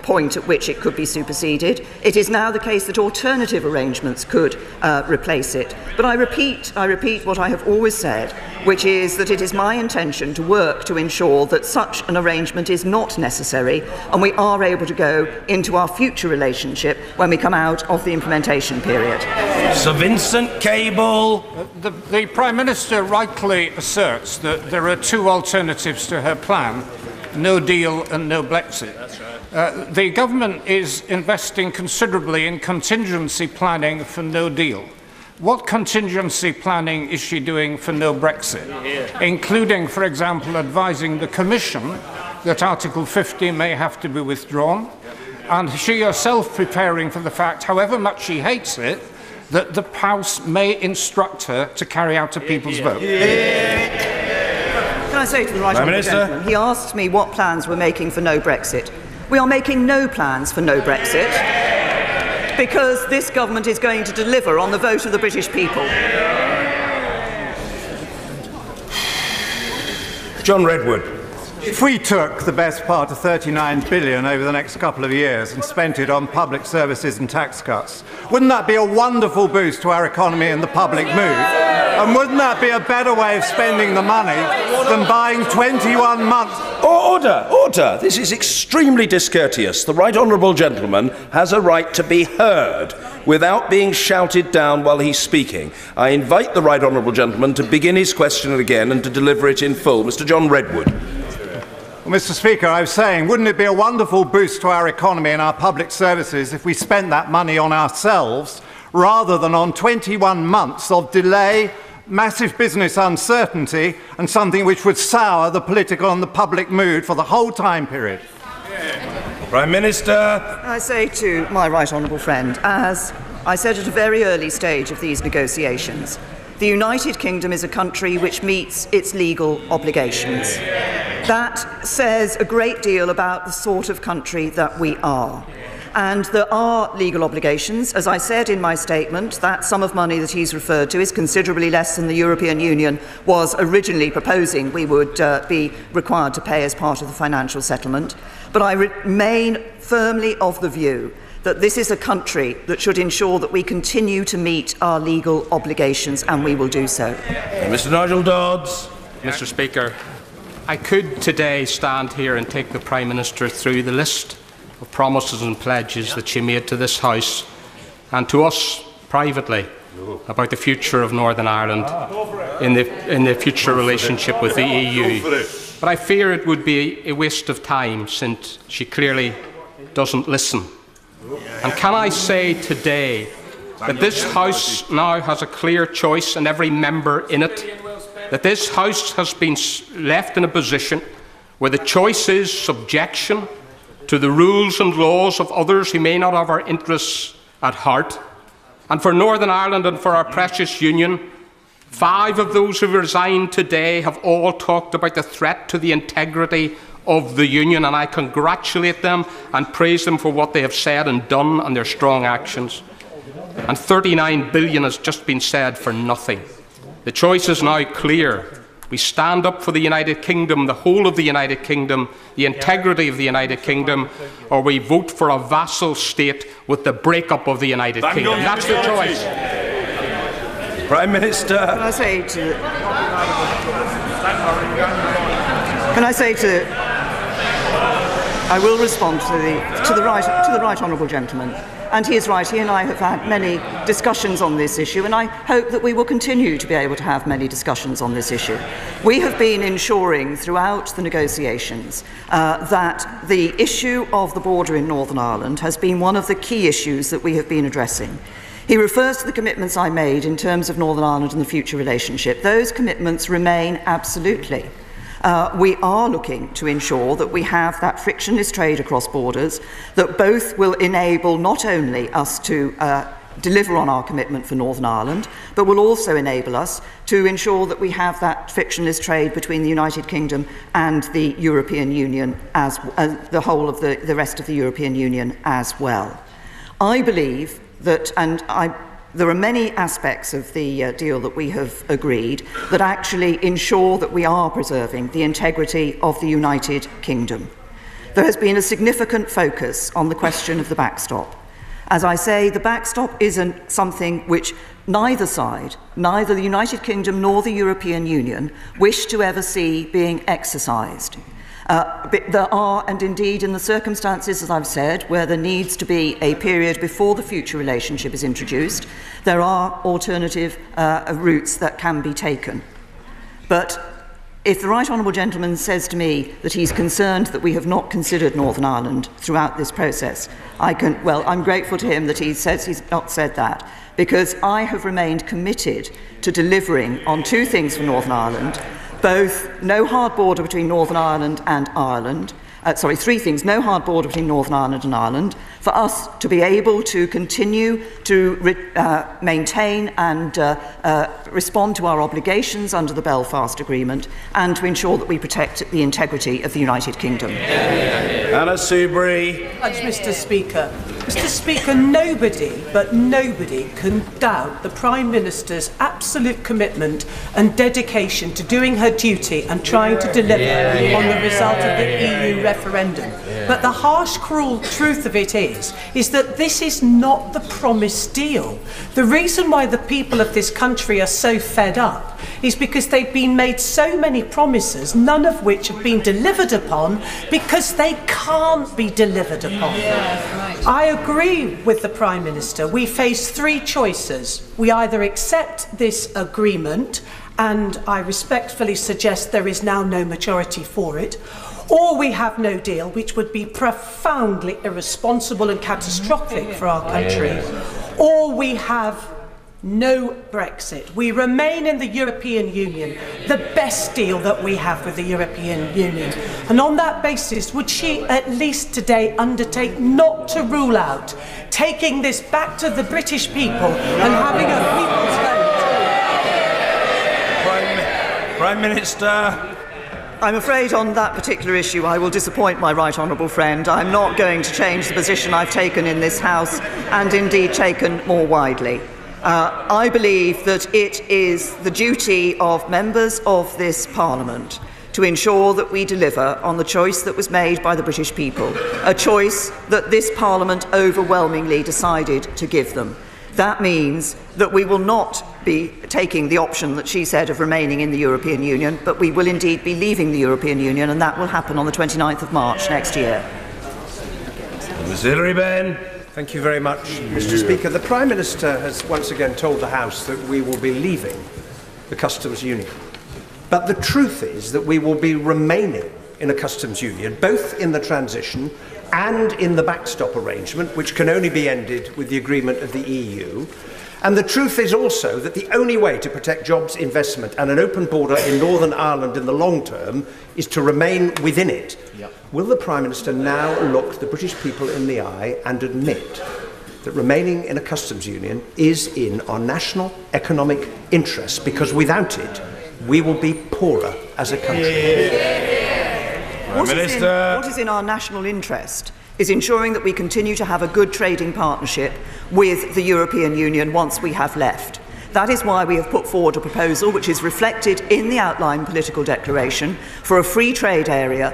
point at which it could be superseded. It is now the case that alternative arrangements could replace it. But I repeat what I have always said, which is that it is my intention to work to ensure that such an arrangement is not necessary, and we are able to go into our future relationship when we come out of the implementation period. Sir Vincent Cable. The Prime Minister rightly asserts that there are two alternatives to her plan: no deal and no Brexit. That's right. The government is investing considerably in contingency planning for no deal. What contingency planning is she doing for no Brexit? Including, for example, advising the Commission that Article 50 may have to be withdrawn, and she herself preparing for the fact, however much she hates it, that the House may instruct her to carry out a people's vote. Can I say to the right honourable gentleman, he asked me what plans we're making for no Brexit. We are making no plans for no Brexit, because this government is going to deliver on the vote of the British people. John Redwood. If we took the best part of £39 billion over the next couple of years and spent it on public services and tax cuts, wouldn't that be a wonderful boost to our economy and the public mood? And wouldn't that be a better way of spending the money than buying 21 months? Order! Order! This is extremely discourteous. The right honourable gentleman has a right to be heard without being shouted down while he's speaking. I invite the right honourable gentleman to begin his question again and to deliver it in full. Mr. John Redwood. Well, Mr. Speaker, I was saying, wouldn't it be a wonderful boost to our economy and our public services if we spent that money on ourselves rather than on 21 months of delay, massive business uncertainty, and something which would sour the political and the public mood for the whole time period? Prime Minister. I say to my right honourable friend, as I said at a very early stage of these negotiations, the United Kingdom is a country which meets its legal obligations. That says a great deal about the sort of country that we are. And there are legal obligations. As I said in my statement, that sum of money that he's referred to is considerably less than the European Union was originally proposing we would be required to pay as part of the financial settlement. But I remain firmly of the view that this is a country that should ensure that we continue to meet our legal obligations, and we will do so. Mr. Nigel Dodds. Mr. Speaker, I could today stand here and take the Prime Minister through the list of promises and pledges that she made to this House and to us privately about the future of Northern Ireland in the future relationship with the EU. But I fear it would be a waste of time, since she clearly doesn't listen. And can I say today that this House now has a clear choice, and every member in it, that this House has been left in a position where the choice is subjection to the rules and laws of others who may not have our interests at heart. And for Northern Ireland and for our precious Union, 5 of those who resigned today have all talked about the threat to the integrity of the Union, and I congratulate them and praise them for what they have said and done and their strong actions. And 39 billion has just been said for nothing. The choice is now clear. We stand up for the United Kingdom, the whole of the United Kingdom, the integrity of the United Kingdom, or we vote for a vassal state with the breakup of the United Kingdom. That's the choice. Prime Minister. Can I say to I will respond to the right honourable gentleman. And he is right. He and I have had many discussions on this issue, and I hope that we will continue to be able to have many discussions on this issue. We have been ensuring throughout the negotiations that the issue of the border in Northern Ireland has been one of the key issues that we have been addressing. He refers to the commitments I made in terms of Northern Ireland and the future relationship. Those commitments remain absolutely. We are looking to ensure that we have that frictionless trade across borders, that both will enable not only us to deliver on our commitment for Northern Ireland, but will also enable us to ensure that we have that frictionless trade between the United Kingdom and the European Union, as the whole of the rest of the European Union as well. I believe that, there are many aspects of the deal that we have agreed that actually ensure that we are preserving the integrity of the United Kingdom. There has been a significant focus on the question of the backstop. As I say, the backstop isn't something which neither side, neither the United Kingdom nor the European Union, wish to ever see being exercised. But there are, and indeed in the circumstances, as I've said, where there needs to be a period before the future relationship is introduced, there are alternative routes that can be taken. But if the right honourable gentleman says to me that he's concerned that we have not considered Northern Ireland throughout this process, I'm grateful to him that he says he's not said that, because I have remained committed to delivering on 2 things for Northern Ireland. Both no hard border between Northern Ireland and Ireland, 3 things: no hard border between Northern Ireland and Ireland, for us to be able to continue to maintain and respond to our obligations under the Belfast Agreement, and to ensure that we protect the integrity of the United Kingdom. Anna Soubry. Mr. Speaker. Mr. Speaker, nobody can doubt the Prime Minister's absolute commitment and dedication to doing her duty and trying to deliver on the result of the EU referendum. But the harsh, cruel truth of it is that this is not the promised deal. The reason why the people of this country are so fed up is because they've been made so many promises, none of which have been delivered upon, because they can't be delivered upon. I agree with the Prime Minister. We face 3 choices. We either accept this agreement, and I respectfully suggest there is now no majority for it, or we have no deal, which would be profoundly irresponsible and catastrophic for our country, or we have no Brexit. We remain in the European Union, the best deal that we have with the European Union. And on that basis, would she at least today undertake not to rule out taking this back to the British people and having a people's vote? Prime Minister. I'm afraid on that particular issue I will disappoint my right honourable friend. I'm not going to change the position I've taken in this House and indeed taken more widely. I believe that it is the duty of members of this Parliament to ensure that we deliver on the choice that was made by the British people, a choice that this Parliament overwhelmingly decided to give them. That means that we will not be taking the option that she said of remaining in the European Union, but we will indeed be leaving the European Union, and that will happen on the 29th of March next year. Ms. Hilary Benn. Thank you very much, Mr. Speaker. The Prime Minister has once again told the House that we will be leaving the customs union. But the truth is that we will be remaining in a customs union, both in the transition and in the backstop arrangement, which can only be ended with the agreement of the EU. And the truth is also that the only way to protect jobs, investment and an open border in Northern Ireland in the long term is to remain within it. Yep. Will the Prime Minister now look the British people in the eye and admit that remaining in a customs union is in our national economic interests, because without it, we will be poorer as a country? What is in our national interest is ensuring that we continue to have a good trading partnership with the European Union once we have left. That is why we have put forward a proposal which is reflected in the outline political declaration for a free trade area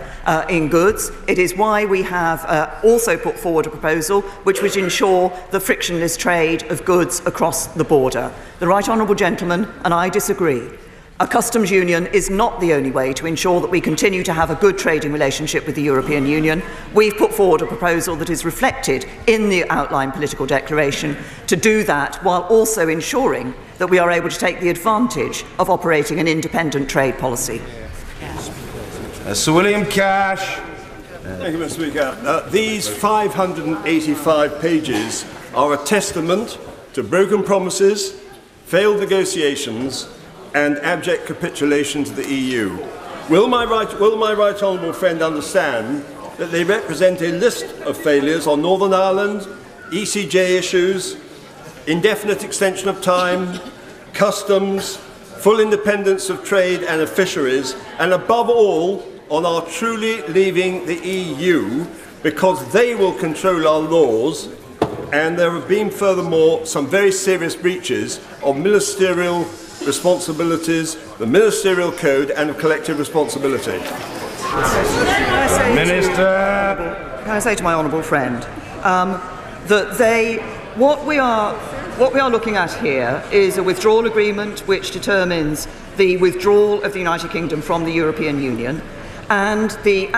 in goods. It is why we have also put forward a proposal which would ensure the frictionless trade of goods across the border. The Right Honourable Gentleman and I disagree. A customs union is not the only way to ensure that we continue to have a good trading relationship with the European Union. We've put forward a proposal that is reflected in the outline political declaration to do that while also ensuring that we are able to take the advantage of operating an independent trade policy. Sir William Cash. Thank you, Mr. Speaker. These 585 pages are a testament to broken promises, failed negotiations and abject capitulation to the EU. Will my right honourable friend understand that they represent a list of failures on Northern Ireland, ECJ issues, indefinite extension of time, customs, full independence of trade and of fisheries, and above all, on our truly leaving the EU, because they will control our laws, and there have been furthermore some very serious breaches of ministerial responsibilities, the ministerial code and of collective responsibility. Minister. Can I say to my honourable friend that what we are looking at here is a withdrawal agreement which determines the withdrawal of the United Kingdom from the European Union, and the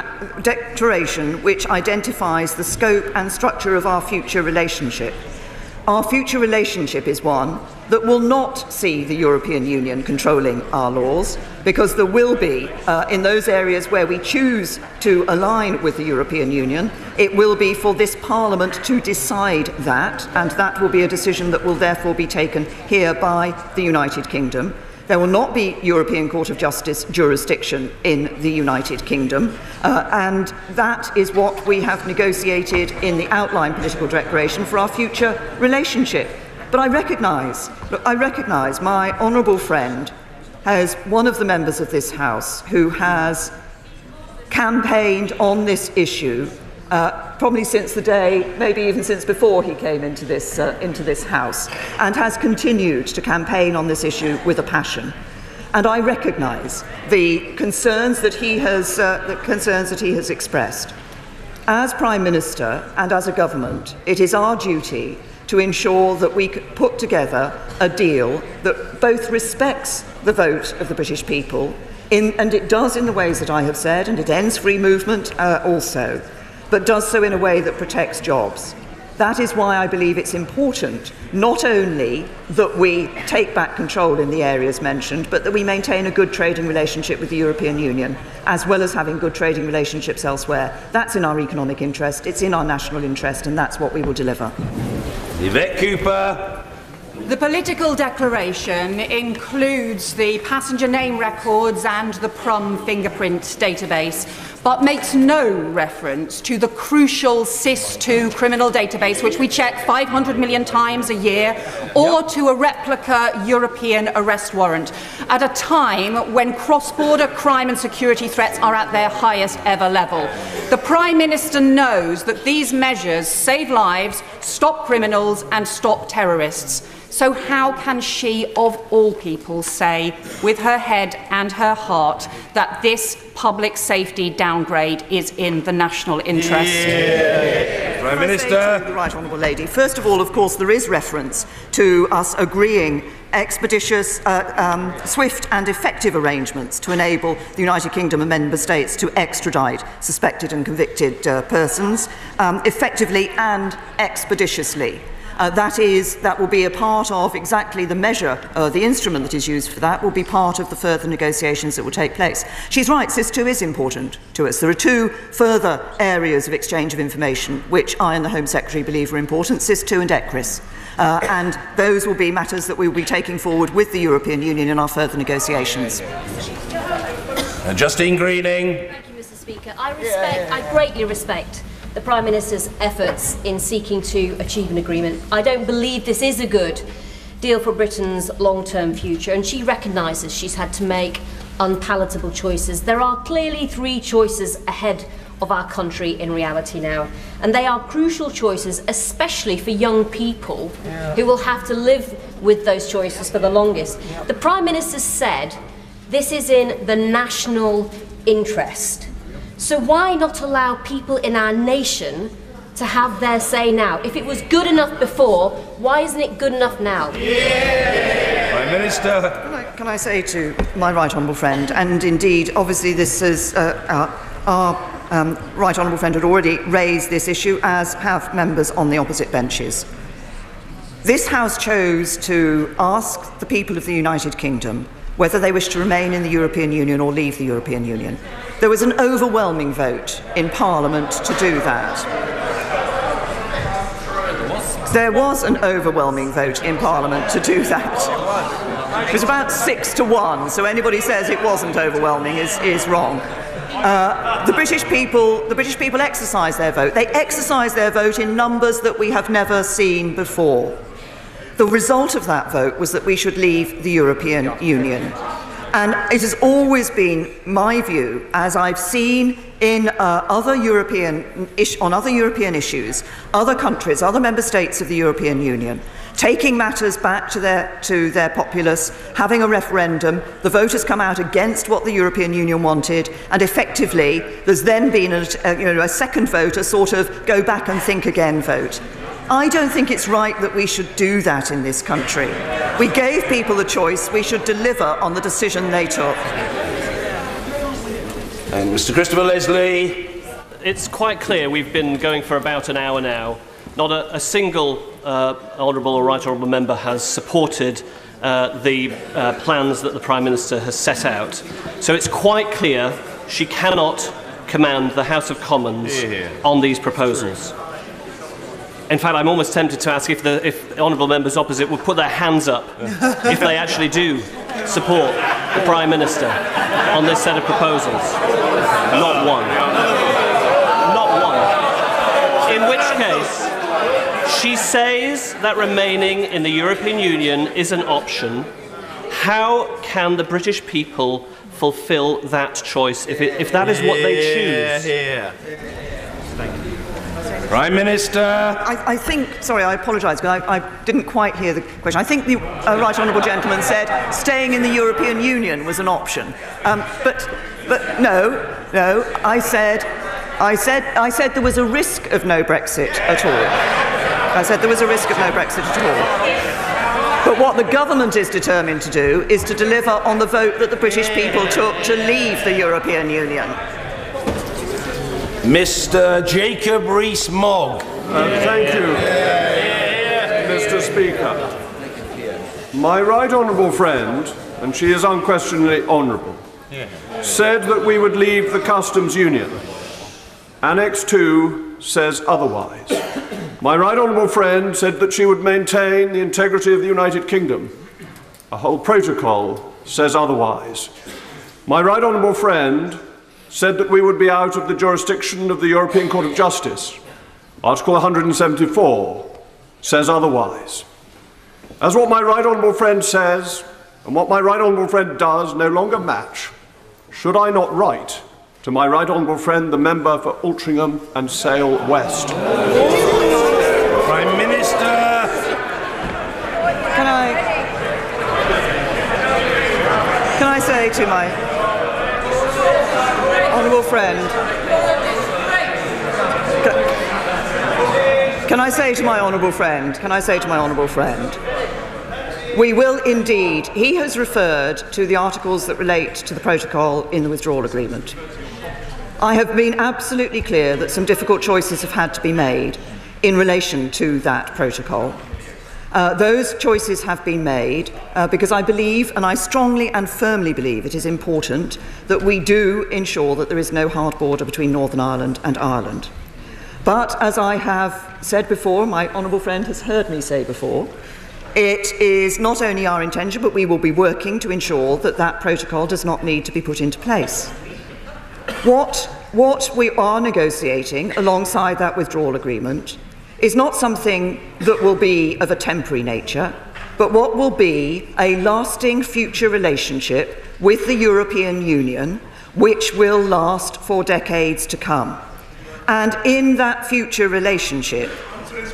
declaration which identifies the scope and structure of our future relationship. Our future relationship is one that will not see the European Union controlling our laws, because there will be, in those areas where we choose to align with the European Union, it will be for this Parliament to decide that, and that will be a decision that will therefore be taken here by the United Kingdom. There will not be European Court of Justice jurisdiction in the United Kingdom, and that is what we have negotiated in the outline political declaration for our future relationship. But I recognise my honourable friend as one of the members of this House who has campaigned on this issue probably since the day, maybe even since before he came into this House, and has continued to campaign on this issue with a passion. And I recognise the concerns that he has expressed. As Prime Minister and as a government, it is our duty to ensure that we put together a deal that both respects the vote of the British people, and it does in the ways that I have said, and it ends free movement also, but does so in a way that protects jobs. That is why I believe it's important not only that we take back control in the areas mentioned, but that we maintain a good trading relationship with the European Union, as well as having good trading relationships elsewhere. That's in our economic interest, it's in our national interest, and that's what we will deliver. Yvette Cooper. The political declaration includes the passenger name records and the PRUM fingerprint database, but makes no reference to the crucial SIS2 criminal database, which we check 500 million times a year, or to a replica European arrest warrant, at a time when cross-border crime and security threats are at their highest ever level. The Prime Minister knows that these measures save lives, stop criminals and stop terrorists. So how can she, of all people, say, with her head and her heart, that this public safety downgrade is in the national interest? Prime Minister. The Right Honourable Lady. First of all, of course, there is reference to us agreeing expeditious, swift and effective arrangements to enable the United Kingdom and member states to extradite suspected and convicted persons effectively and expeditiously. That will be a part of exactly the measure, the instrument that is used for that will be part of the further negotiations that will take place. She's right, SIS2 is important to us. There are two further areas of exchange of information which I and the Home Secretary believe are important, SIS2 and ECRIS. And those will be matters that we will be taking forward with the European Union in our further negotiations. Justine Greening. Thank you, Mr. Speaker. I greatly respect the Prime Minister's efforts in seeking to achieve an agreement. I don't believe this is a good deal for Britain's long-term future, and she recognises she's had to make unpalatable choices. There are clearly three choices ahead of our country in reality now, and they are crucial choices, especially for young people who will have to live with those choices for the longest. The Prime Minister said this is in the national interest. So why not allow people in our nation to have their say now? If it was good enough before, why isn't it good enough now? Prime Minister. Can I say to my right honourable friend, and indeed, obviously this is our right honourable friend had already raised this issue, as have members on the opposite benches. This House chose to ask the people of the United Kingdom whether they wish to remain in the European Union or leave the European Union. There was an overwhelming vote in Parliament to do that. There was an overwhelming vote in Parliament to do that. It was about 6-1, so anybody says it wasn't overwhelming is wrong. The British people exercised their vote. They exercised their vote in numbers that we have never seen before. The result of that vote was that we should leave the European Union. And it has always been my view, as I've seen in on other European issues, other countries, other member states of the European Union, taking matters back to their populace, having a referendum, the vote has come out against what the European Union wanted, and effectively there's then been a second vote, a sort of go back and think again vote. I don't think it's right that we should do that in this country. We gave people the choice. We should deliver on the decision they took. And Mr. Christopher Leslie. It's quite clear we've been going for about an hour now. Not a single honourable or right honourable member has supported the plans that the Prime Minister has set out. So it's quite clear she cannot command the House of Commons on these proposals. In fact, I'm almost tempted to ask if honourable members opposite would put their hands up if they actually do support the Prime Minister on this set of proposals. Not one. Not one. In which case, she says that remaining in the European Union is an option. How can the British people fulfil that choice if that is what they choose? Prime Minister. I think, sorry, I apologise, but I didn't quite hear the question. I think the right honourable gentleman said staying in the European Union was an option. But no, I said there was a risk of no Brexit at all. I said there was a risk of no Brexit at all. But what the government is determined to do is to deliver on the vote that the British people took to leave the European Union. Mr. Jacob Rees-Mogg. Thank you, Mr. Speaker. My right honourable friend, and she is unquestionably honourable, said that we would leave the customs union. Annex 2 says otherwise. My right honourable friend said that she would maintain the integrity of the United Kingdom. A whole protocol says otherwise. My right honourable friend said that we would be out of the jurisdiction of the European Court of Justice. Article 174 says otherwise. As what my right honourable friend says and what my right honourable friend does no longer match, should I not write to my right honourable friend, the member for Altrincham and Sale West? Prime Minister! Can I say to my honourable friend, can I say to my honourable friend, we will indeed, he has referred to the articles that relate to the protocol in the withdrawal agreement. I have been absolutely clear that some difficult choices have had to be made in relation to that protocol. Those choices have been made because I believe, and I strongly and firmly believe, it is important that we do ensure that there is no hard border between Northern Ireland and Ireland. But as I have said before, my honourable friend has heard me say before, it is not only our intention, but we will be working to ensure that that protocol does not need to be put into place. What we are negotiating alongside that withdrawal agreement is not something that will be of a temporary nature, but what will be a lasting future relationship with the European Union, which will last for decades to come. And in that future relationship,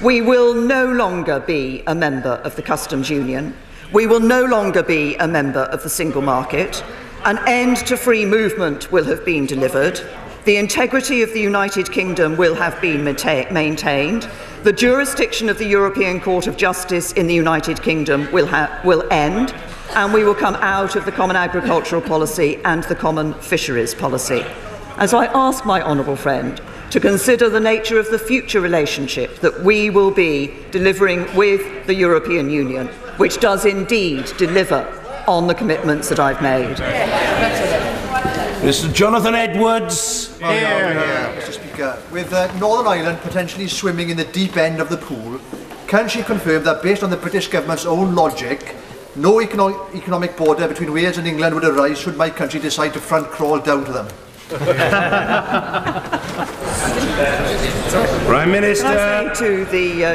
we will no longer be a member of the customs union. We will no longer be a member of the single market. An end to free movement will have been delivered. The integrity of the United Kingdom will have been maintained. The jurisdiction of the European Court of Justice in the United Kingdom will end, and we will come out of the Common Agricultural Policy and the Common Fisheries Policy. As I ask my honourable friend to consider the nature of the future relationship that we will be delivering with the European Union, which does indeed deliver on the commitments that I've made. Mr. Jonathan Edwards. Mr. Speaker, with Northern Ireland potentially swimming in the deep end of the pool, can she confirm that based on the British government's own logic, no economic border between Wales and England would arise should my country decide to front crawl down to them? Prime Minister.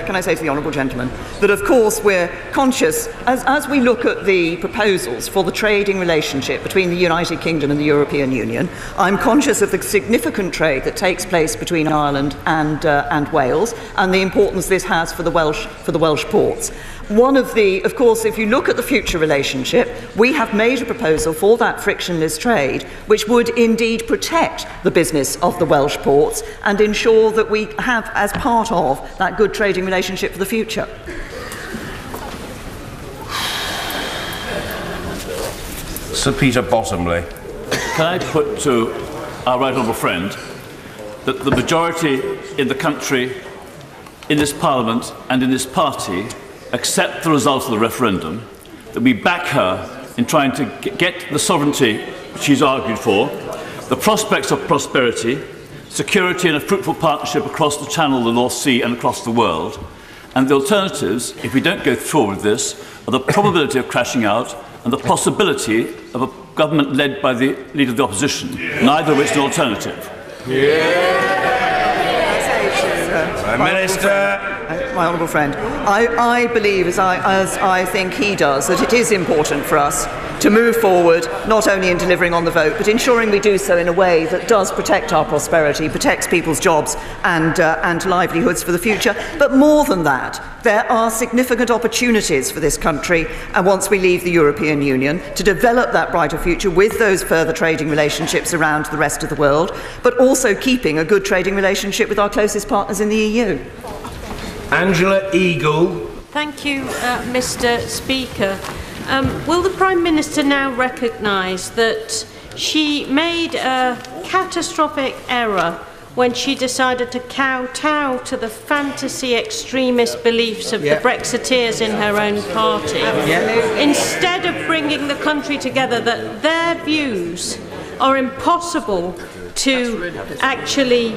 Can I say to the honourable gentleman that, of course, we're conscious, as we look at the proposals for the trading relationship between the United Kingdom and the European Union, I'm conscious of the significant trade that takes place between Ireland and Wales, and the importance this has for the Welsh ports. Of course, if you look at the future relationship, we have made a proposal for that frictionless trade, which would indeed protect the business of the Welsh ports and ensure that we have, as part of that good trading relationship for the future. Sir Peter Bottomley. Can I put to our right honourable friend that the majority in the country, in this Parliament and in this party accept the result of the referendum, that we back her in trying to get the sovereignty she's argued for, the prospects of prosperity, security and a fruitful partnership across the Channel, the North Sea and across the world, and the alternatives, if we don't go forward with this, are the probability of crashing out and the possibility of a government led by the Leader of the Opposition, neither of which is an alternative. Prime Minister. My honourable friend, I believe, as I think he does, that it is important for us to move forward, not only in delivering on the vote, but ensuring we do so in a way that does protect our prosperity, protects people's jobs and livelihoods for the future. But more than that, there are significant opportunities for this country, and once we leave the European Union, to develop that brighter future with those further trading relationships around the rest of the world, but also keeping a good trading relationship with our closest partners in the EU. Angela Eagle. Thank you, Mr. Speaker. Will the Prime Minister now recognise that she made a catastrophic error when she decided to kowtow to the fantasy extremist beliefs of the Brexiteers in her own party, instead of bringing the country together, that their views are impossible to actually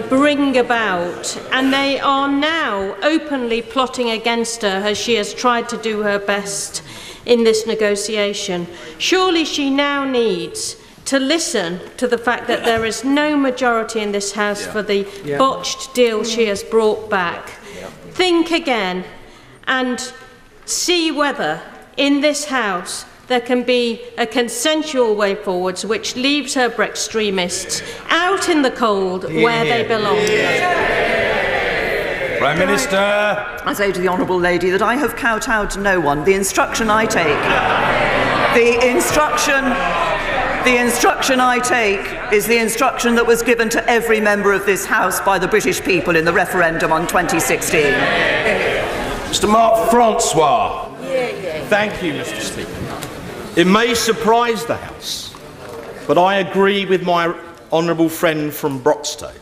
bring about, and they are now openly plotting against her as she has tried to do her best in this negotiation. Surely she now needs to listen to the fact that there is no majority in this House for the botched deal she has brought back. Think again and see whether in this House there can be a consensual way forwards which leaves her extremists out in the cold where they belong. Prime Minister. I say to the honourable lady that I have kowtowed to no one. The instruction I take, the instruction I take is the instruction that was given to every member of this House by the British people in the referendum on 2016. Mr. Mark Francois. Thank you, Mr. Speaker. It may surprise the House, but I agree with my honourable friend from Broxtowe.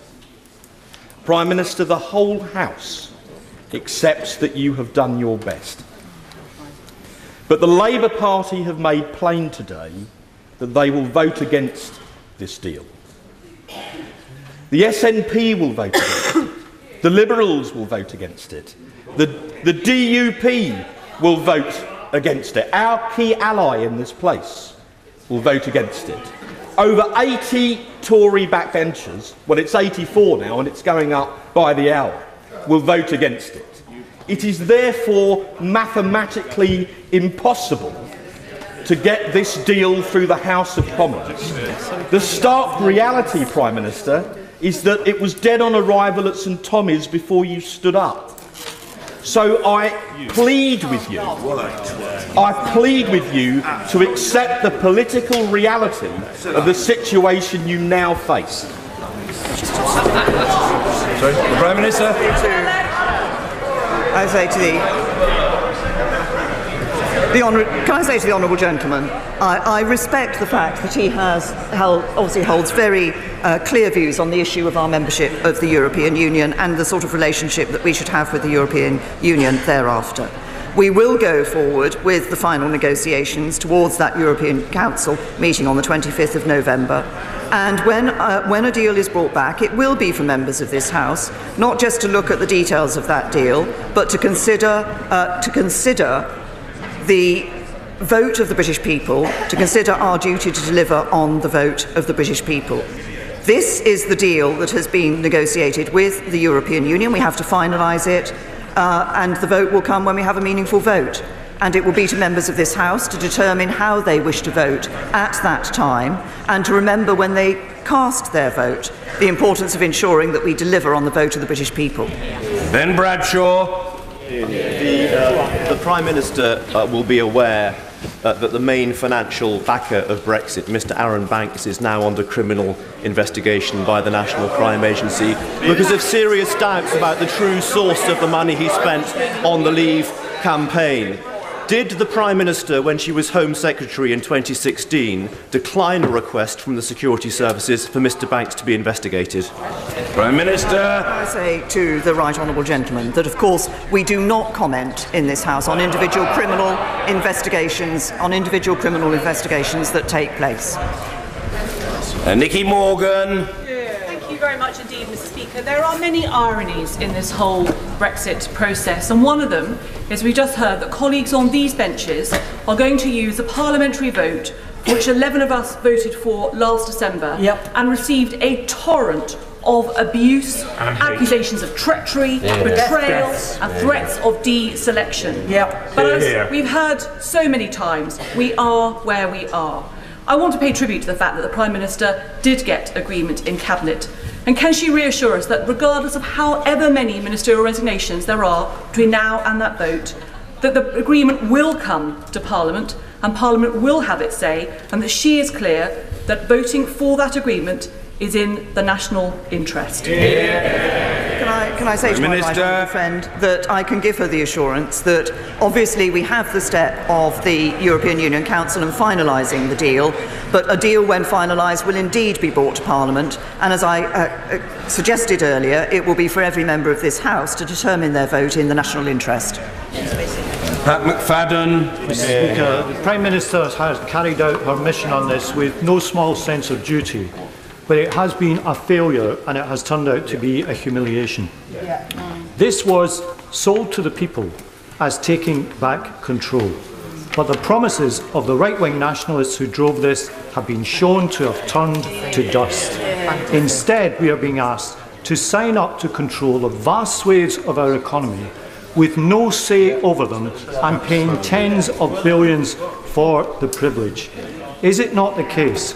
Prime Minister, the whole House accepts that you have done your best. But the Labour Party have made plain today that they will vote against this deal. The SNP will vote against it. The Liberals will vote against it. The DUP will vote against it. Our key ally in this place will vote against it. Over 80 Tory backbenchers, well, it's 84 now and it's going up by the hour, will vote against it. It is therefore mathematically impossible to get this deal through the House of Commons. The stark reality, Prime Minister, is that it was dead on arrival at St Tommy's before you stood up. So I plead with you to accept the political reality of the situation you now face. Sorry, the Prime Minister. I say to the honourable gentleman, I respect the fact that he obviously holds very clear views on the issue of our membership of the European Union and the sort of relationship that we should have with the European Union thereafter. We will go forward with the final negotiations towards that European Council meeting on the 25th of November. And when a deal is brought back, it will be for members of this House, not just to look at the details of that deal, but to consider the vote of the British people, to consider our duty to deliver on the vote of the British people. This is the deal that has been negotiated with the European Union. We have to finalise it, and the vote will come when we have a meaningful vote. And it will be to members of this House to determine how they wish to vote at that time, and to remember when they cast their vote the importance of ensuring that we deliver on the vote of the British people. Ben Bradshaw. The Prime Minister will be aware that the main financial backer of Brexit, Mr Aaron Banks, is now under criminal investigation by the National Crime Agency because of serious doubts about the true source of the money he spent on the Leave campaign. Did the Prime Minister, when she was Home Secretary in 2016, decline a request from the security services for Mr Banks to be investigated? Prime Minister. I say to the right honourable gentleman that, of course, we do not comment in this House on individual criminal investigations that take place. Nicky Morgan. Thank you very much indeed, Mr Speaker. There are many ironies in this whole Brexit process, and one of them is we just heard that colleagues on these benches are going to use a parliamentary vote, which 11 of us voted for last December, and received a torrent of abuse, accusations of treachery, betrayal, and threats of deselection. But as we've heard so many times, we are where we are. I want to pay tribute to the fact that the Prime Minister did get agreement in Cabinet. And can she reassure us that regardless of however many ministerial resignations there are between now and that vote, that the agreement will come to Parliament and Parliament will have its say, and that she is clear that voting for that agreement is in the national interest? Can I say to my right honourable friend that I can give her the assurance that obviously we have the step of the European Union Council and finalising the deal, but a deal when finalised will indeed be brought to Parliament, and as I suggested earlier, it will be for every member of this House to determine their vote in the national interest. Pat McFadden. Mr. Speaker, the Prime Minister has carried out her mission on this with no small sense of duty. But it has been a failure and it has turned out to be a humiliation. This was sold to the people as taking back control. But the promises of the right-wing nationalists who drove this have been shown to have turned to dust. Instead, we are being asked to sign up to control of vast swathes of our economy with no say over them and paying tens of billions for the privilege. Is it not the case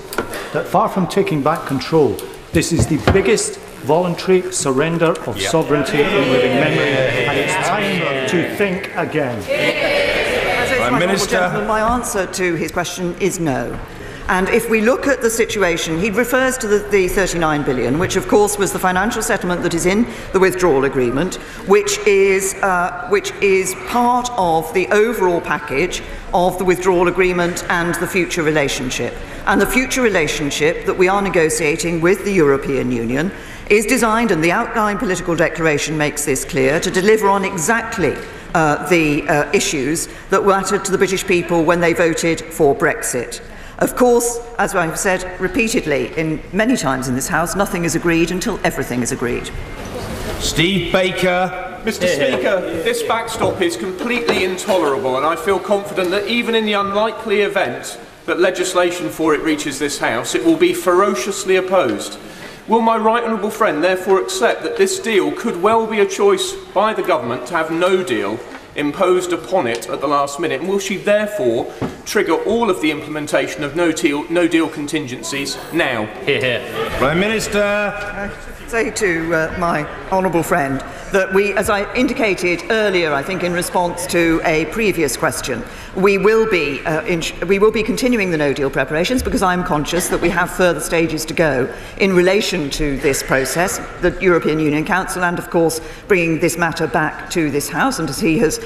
that far from taking back control, this is the biggest voluntary surrender of sovereignty in living memory, and it's time to think again? Prime Minister. My answer to his question is no. And if we look at the situation, he refers to the 39 billion, which of course was the financial settlement that is in the withdrawal agreement, which is part of the overall package of the withdrawal agreement and the future relationship. And the future relationship that we are negotiating with the European Union is designed, and the outline political declaration makes this clear, to deliver on exactly the issues that mattered to the British people when they voted for Brexit. Of course, as I've said repeatedly many times in this House, nothing is agreed until everything is agreed. Steve Baker. Mr. Speaker, this backstop is completely intolerable, and I feel confident that even in the unlikely event that legislation for it reaches this House, it will be ferociously opposed. Will my right honourable friend therefore accept that this deal could well be a choice by the government to have no deal imposed upon it at the last minute, and will she therefore trigger all of the implementation of no deal contingencies now? Prime Minister. Say to my honourable friend that we, as I indicated earlier, I think in response to a previous question, we will be continuing the no deal preparations, because I'm conscious that we have further stages to go in relation to this process, the European Union Council, and of course bringing this matter back to this House. And as he has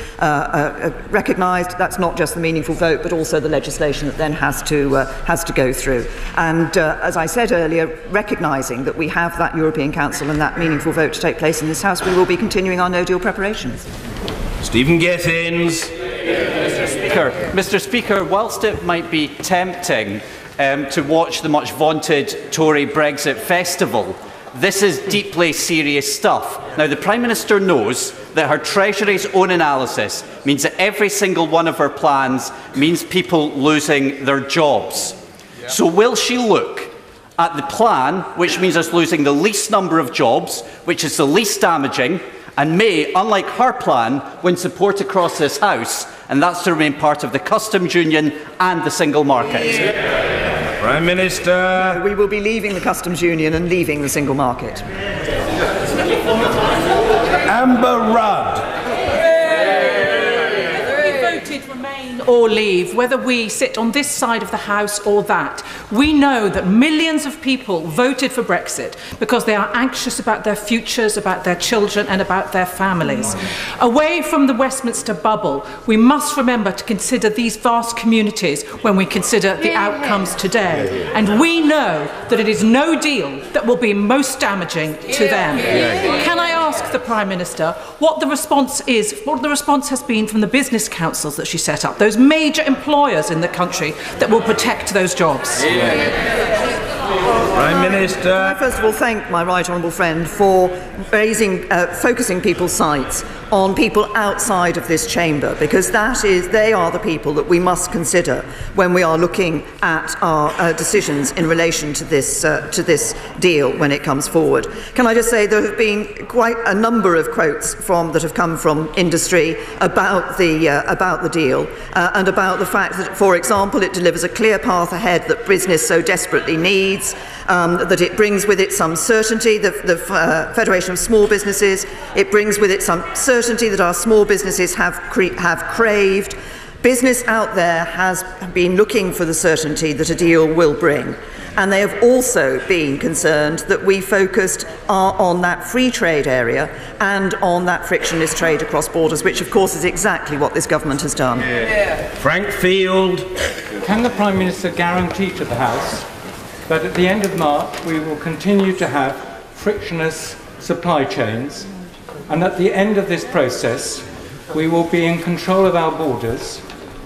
recognised, that's not just the meaningful vote, but also the legislation that then has to go through. And as I said earlier, recognising that we have that European Council and that meaningful vote to take place in this House, we will be continuing our no deal preparations. Stephen Gittins. Mr. Speaker, whilst it might be tempting to watch the much vaunted Tory Brexit festival, this is deeply serious stuff. Now, the Prime Minister knows that her Treasury's own analysis means that every single one of her plans means people losing their jobs. So will she look at the plan, which means us losing the least number of jobs, which is the least damaging, and may, unlike her plan, win support across this House, and that's to remain part of the customs union and the single market? Prime Minister. We will be leaving the customs union and leaving the single market. Amber Rudd. Remain or leave, whether we sit on this side of the House or that, we know that millions of people voted for Brexit because they are anxious about their futures, about their children and about their families. Away from the Westminster bubble, we must remember to consider these vast communities when we consider the outcomes today. And we know that it is no deal that will be most damaging to them. Can I ask the Prime Minister what the response is, what the response has been from the business councils that she set up, those major employers in the country that will protect those jobs? Prime Minister. I first of all thank my right honourable friend for focusing people's sights on people outside of this chamber, because they are the people that we must consider when we are looking at our decisions in relation to this deal when it comes forward. Can I just say there have been quite a number of quotes that have come from industry about the deal and about the fact that, for example, it delivers a clear path ahead that business so desperately needs, that it brings with it some certainty, the Federation of Small Businesses, it brings with it some certainty that our small businesses have craved. Business out there has been looking for the certainty that a deal will bring. And they have also been concerned that we focused on that free trade area and on that frictionless trade across borders, which of course is exactly what this government has done. Frank Field. Can the Prime Minister guarantee to the House that at the end of March we will continue to have frictionless supply chains, and at the end of this process we will be in control of our borders,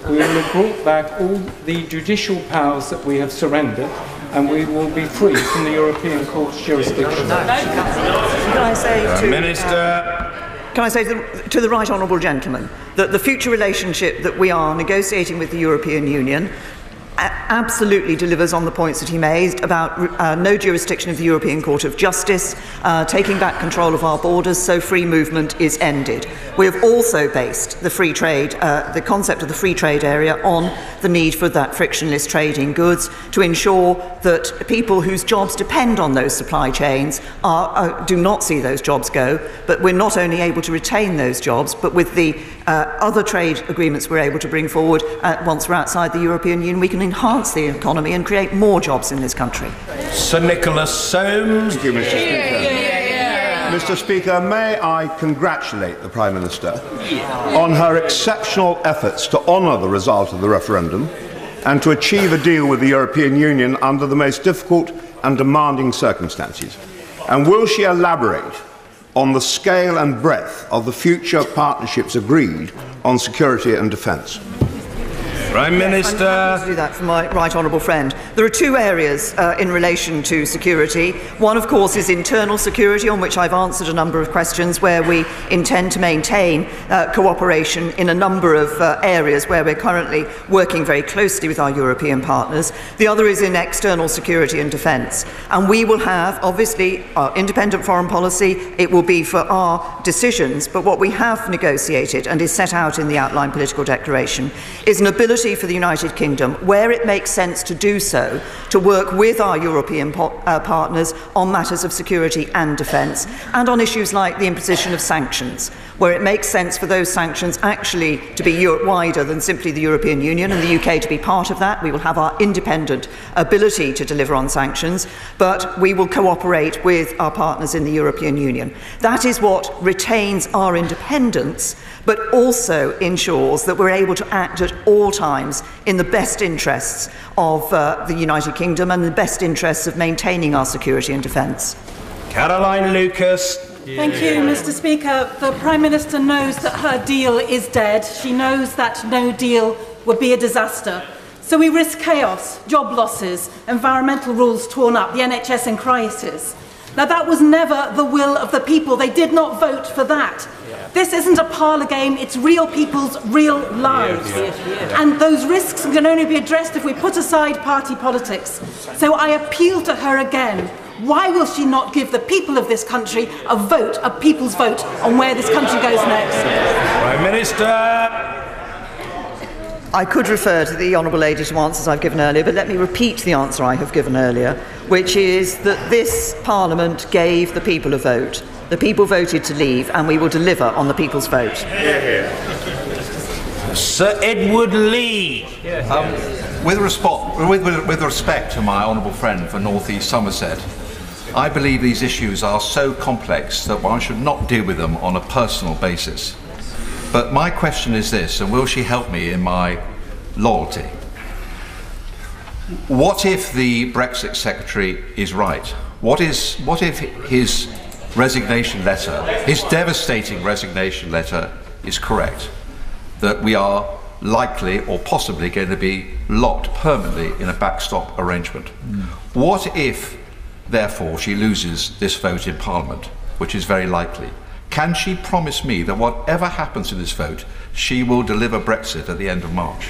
we will have brought back all the judicial powers that we have surrendered, and we will be free from the European Court's jurisdiction? Can I say to Minister. can I say to the right honourable gentleman that the future relationship that we are negotiating with the European Union absolutely delivers on the points that he made about no jurisdiction of the European Court of Justice, taking back control of our borders so free movement is ended. We have also based the free trade, the concept of the free trade area on the need for that frictionless trade in goods to ensure that people whose jobs depend on those supply chains do not see those jobs go, but we're not only able to retain those jobs, but with the other trade agreements we're able to bring forward once we're outside the European Union, we can enhance the economy and create more jobs in this country. Sir Nicholas Soames. Thank you, Mr. Speaker. Mr. Speaker, may I congratulate the Prime Minister on her exceptional efforts to honour the result of the referendum and to achieve a deal with the European Union under the most difficult and demanding circumstances. And will she elaborate on the scale and breadth of the future partnerships agreed on security and defence? Prime Minister. I'm happy to do that for my right honourable friend. There are two areas in relation to security. One, of course, is internal security, on which I've answered a number of questions, where we intend to maintain cooperation in a number of areas where we're currently working very closely with our European partners. The other is in external security and defence. And we will have, obviously, our independent foreign policy. It will be for our decisions. But what we have negotiated and is set out in the outline political declaration is an ability for the United Kingdom, where it makes sense to do so, to work with our European partners on matters of security and defence, and on issues like the imposition of sanctions, where it makes sense for those sanctions actually to be wider than simply the European Union, and the UK to be part of that. We will have our independent ability to deliver on sanctions, but we will cooperate with our partners in the European Union. That is what retains our independence, but also ensures that we're able to act at all times in the best interests of the United Kingdom and the best interests of maintaining our security and defence. Caroline Lucas. Thank you, Mr. Speaker. The Prime Minister knows that her deal is dead. She knows that no deal would be a disaster. So we risk chaos, job losses, environmental rules torn up, the NHS in crisis. Now, that was never the will of the people. They did not vote for that. This isn't a parlour game, it's real people's real lives. And those risks can only be addressed if we put aside party politics. So I appeal to her again. Why will she not give the people of this country a vote, a people's vote, on where this country goes next? Prime Minister. I could refer to the Honourable Lady to answers I've given earlier, but let me repeat the answer I have given earlier, which is that this Parliament gave the people a vote. The people voted to leave, and we will deliver on the people's vote. Sir Edward Lee. With respect to my honourable friend for North East Somerset, I believe these issues are so complex that one should not deal with them on a personal basis. But my question is this, and will she help me in my loyalty? What if the Brexit Secretary is right? What if his resignation letter, his devastating resignation letter, is correct? That we are likely or possibly going to be locked permanently in a backstop arrangement. What if, therefore, she loses this vote in Parliament, which is very likely? Can she promise me that whatever happens in this vote, she will deliver Brexit at the end of March?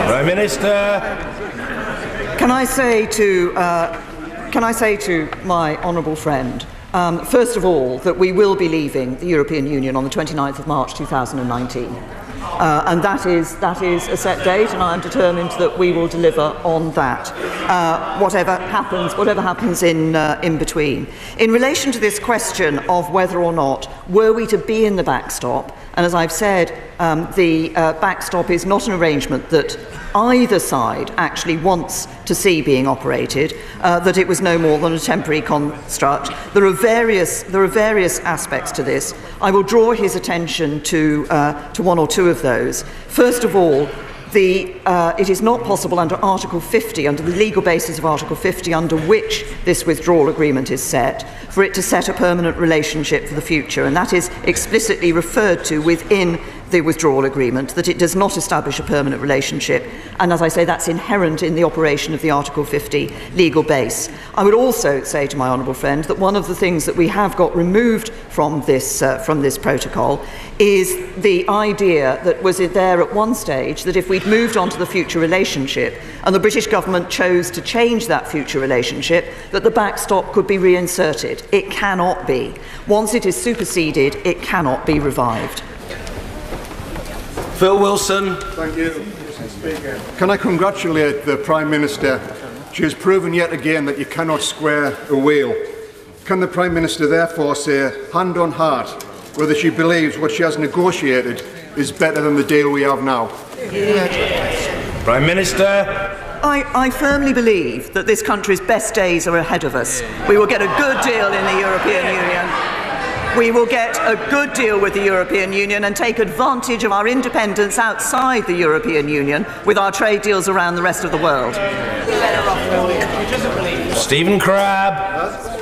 Prime Minister. Can I say to my honourable friend, first of all, that we will be leaving the European Union on the 29th of March 2019. And that is a set date, and I am determined that we will deliver on that, whatever happens in between. In relation to this question of whether or not were we to be in the backstop, and as I've said, the backstop is not an arrangement that either side actually wants to see being operated, that it was no more than a temporary construct. There are various aspects to this. I will draw his attention to one or two of those. First of all, it is not possible under Article 50, under the legal basis of Article 50, under which this withdrawal agreement is set, for it to set a permanent relationship for the future, and that is explicitly referred to within the withdrawal agreement, that it does not establish a permanent relationship, and as I say, that's inherent in the operation of the Article 50 legal base. I would also say to my honourable friend that one of the things that we have got removed from this protocol is the idea that was there at one stage that if we'd moved on to the future relationship and the British government chose to change that future relationship, that the backstop could be reinserted. It cannot be. Once it is superseded, it cannot be revived. Phil Wilson. Thank you, Mr. Speaker. Can I congratulate the Prime Minister? She has proven yet again that you cannot square a wheel. Can the Prime Minister therefore say, hand on heart, whether she believes what she has negotiated is better than the deal we have now? Prime Minister. I firmly believe that this country's best days are ahead of us. We will get a good deal in the European Union. We will get a good deal with the European Union and take advantage of our independence outside the European Union with our trade deals around the rest of the world. Stephen Crabb.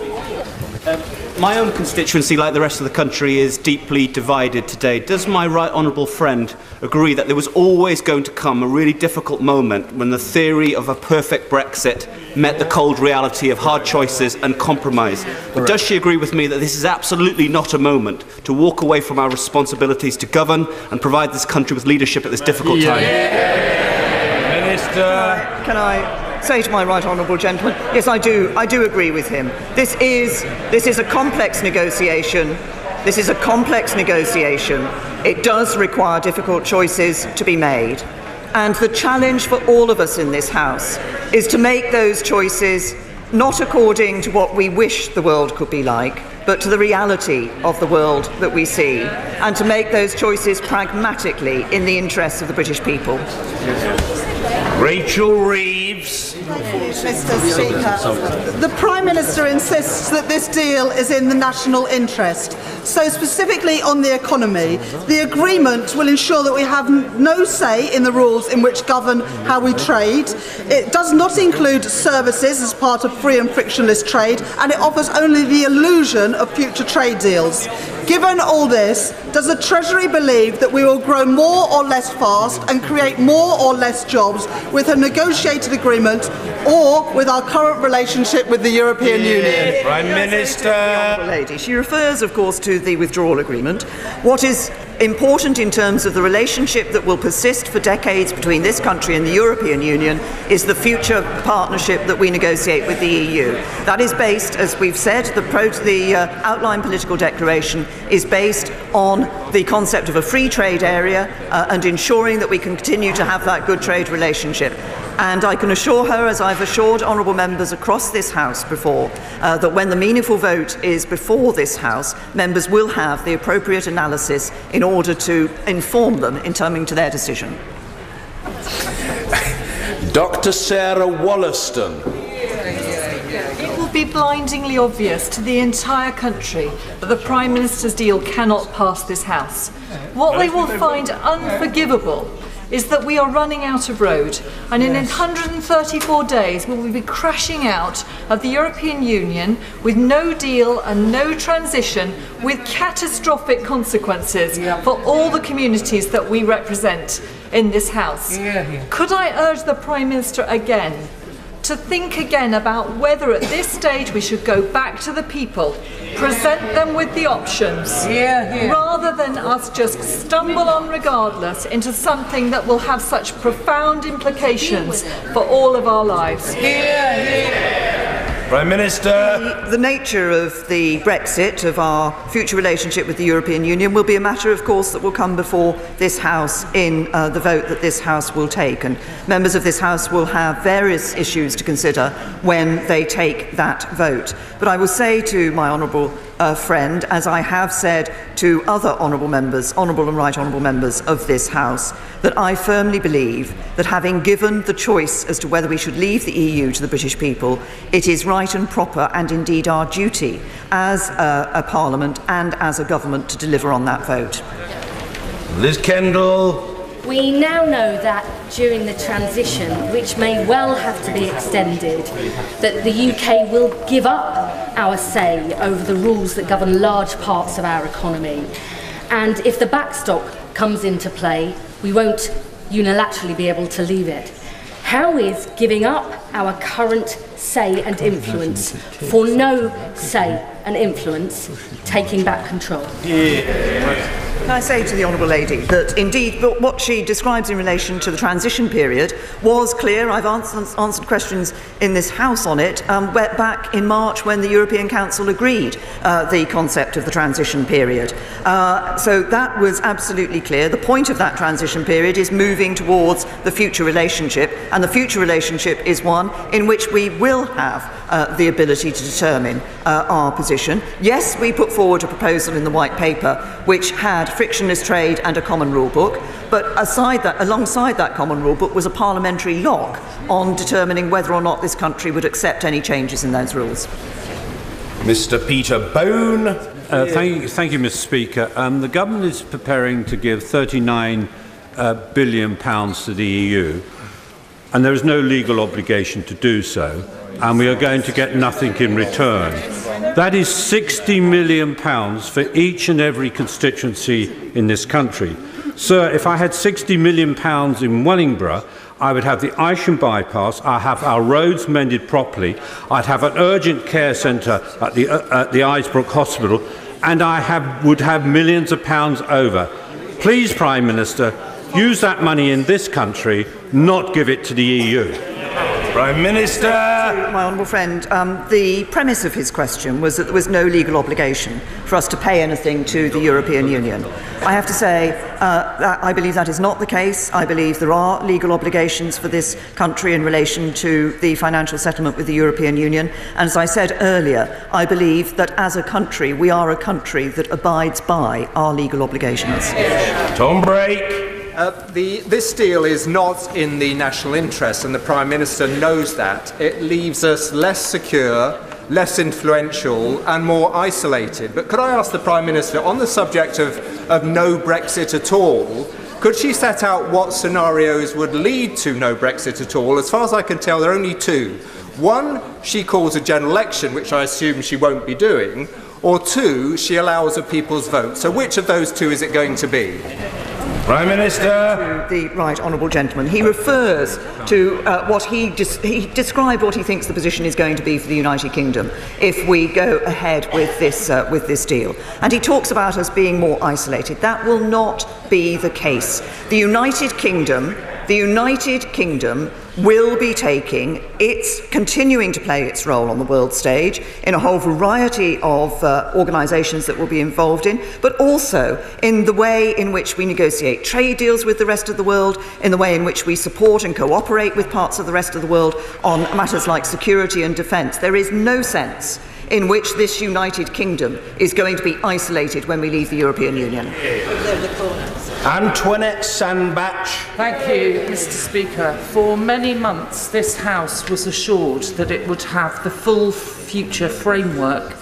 My own constituency, like the rest of the country, is deeply divided today. Does my right honourable friend agree that there was always going to come a really difficult moment when the theory of a perfect Brexit met the cold reality of hard choices and compromise? But does she agree with me that this is absolutely not a moment to walk away from our responsibilities to govern and provide this country with leadership at this difficult time? Minister. Can I say to my right honourable gentleman, yes, I do agree with him. This is a complex negotiation. This is a complex negotiation. It does require difficult choices to be made. And the challenge for all of us in this House is to make those choices not according to what we wish the world could be like, but to the reality of the world that we see, and to make those choices pragmatically in the interests of the British people. Rachel Reeves. Mr. Speaker, the Prime Minister insists that this deal is in the national interest. So specifically on the economy, the agreement will ensure that we have no say in the rules in which govern how we trade. It does not include services as part of free and frictionless trade, and it offers only the illusion of future trade deals. Given all this, does the Treasury believe that we will grow more or less fast and create more or less jobs with a negotiated agreement or with our current relationship with the European Union? Prime Minister. Lady. She refers, of course, to the withdrawal agreement. What is important in terms of the relationship that will persist for decades between this country and the European Union is the future partnership that we negotiate with the EU. That is based, as we've said, the outline political declaration is based on the concept of a free trade area and ensuring that we can continue to have that good trade relationship. And I can assure her, as I've assured honourable members across this House before, that when the meaningful vote is before this House, members will have the appropriate analysis in order to inform them in coming to their decision. Dr. Sarah Wollaston. It will be blindingly obvious to the entire country that the Prime Minister's deal cannot pass this House. What they will find unforgivable is that we are running out of road, and in 134 days we will be crashing out of the European Union with no deal and no transition, with catastrophic consequences for all the communities that we represent in this House. Could I urge the Prime Minister again to think again about whether at this stage we should go back to the people, present them with the options, rather than us just stumble on regardless into something that will have such profound implications for all of our lives. Prime Minister. The nature of the Brexit, of our future relationship with the European Union, will be a matter, of course, that will come before this House in the vote that this House will take. And members of this House will have various issues to consider when they take that vote. But I will say to my honourable friend, as I have said to other honourable members, honourable and right honourable members of this House, that I firmly believe that having given the choice as to whether we should leave the EU to the British people, it is right and proper and indeed our duty as a Parliament and as a government to deliver on that vote. Liz Kendall. We now know that during the transition, which may well have to be extended, that the UK will give up our say over the rules that govern large parts of our economy. And if the backstop comes into play, we won't unilaterally be able to leave it. How is giving up our current say and influence for no say and influence taking back control? Can I say to the Honourable Lady that indeed what she describes in relation to the transition period was clear. I've answered questions in this House on it back in March when the European Council agreed the concept of the transition period. So that was absolutely clear. The point of that transition period is moving towards the future relationship, and the future relationship is one in which we will have the ability to determine our position. Yes, we put forward a proposal in the White Paper which had frictionless trade and a common rule book, but alongside that common rule book was a parliamentary lock on determining whether or not this country would accept any changes in those rules. Mr. Peter Bone. Thank you, Mr. Speaker. The government is preparing to give £39 billion to the EU, and there is no legal obligation to do so, and we are going to get nothing in return. That is £60 million for each and every constituency in this country. Sir, if I had £60 million in Wellingborough, I would have the Isham bypass, I'd have our roads mended properly, I'd have an urgent care centre at the Isbrook Hospital, and I would have millions of pounds over. Please, Prime Minister, use that money in this country, not give it to the EU. Prime Minister. My honourable friend, the premise of his question was that there was no legal obligation for us to pay anything to the European Union. I have to say that I believe that is not the case. I believe there are legal obligations for this country in relation to the financial settlement with the European Union. And as I said earlier, I believe that as a country, we are a country that abides by our legal obligations. Tom Brake. This deal is not in the national interest, and the Prime Minister knows that. It leaves us less secure, less influential and more isolated. But could I ask the Prime Minister, on the subject of no Brexit at all, could she set out what scenarios would lead to no Brexit at all? As far as I can tell, there are only two. One, she calls a general election, which I assume she won't be doing, or two, she allows a people's vote. So which of those two is it going to be? Prime Minister. The right honourable gentleman. He refers to he described what he thinks the position is going to be for the United Kingdom if we go ahead with this deal, and he talks about us being more isolated. That will not be the case. The United Kingdom will be continuing to play its role on the world stage in a whole variety of organisations that will be involved in, but also in the way in which we negotiate trade deals with the rest of the world, in the way in which we support and cooperate with parts of the rest of the world on matters like security and defence. There is no sense in which this United Kingdom is going to be isolated when we leave the European Union. Antoinette Sandbach. Thank you, Mr. Speaker. For many months, this House was assured that it would have the full future framework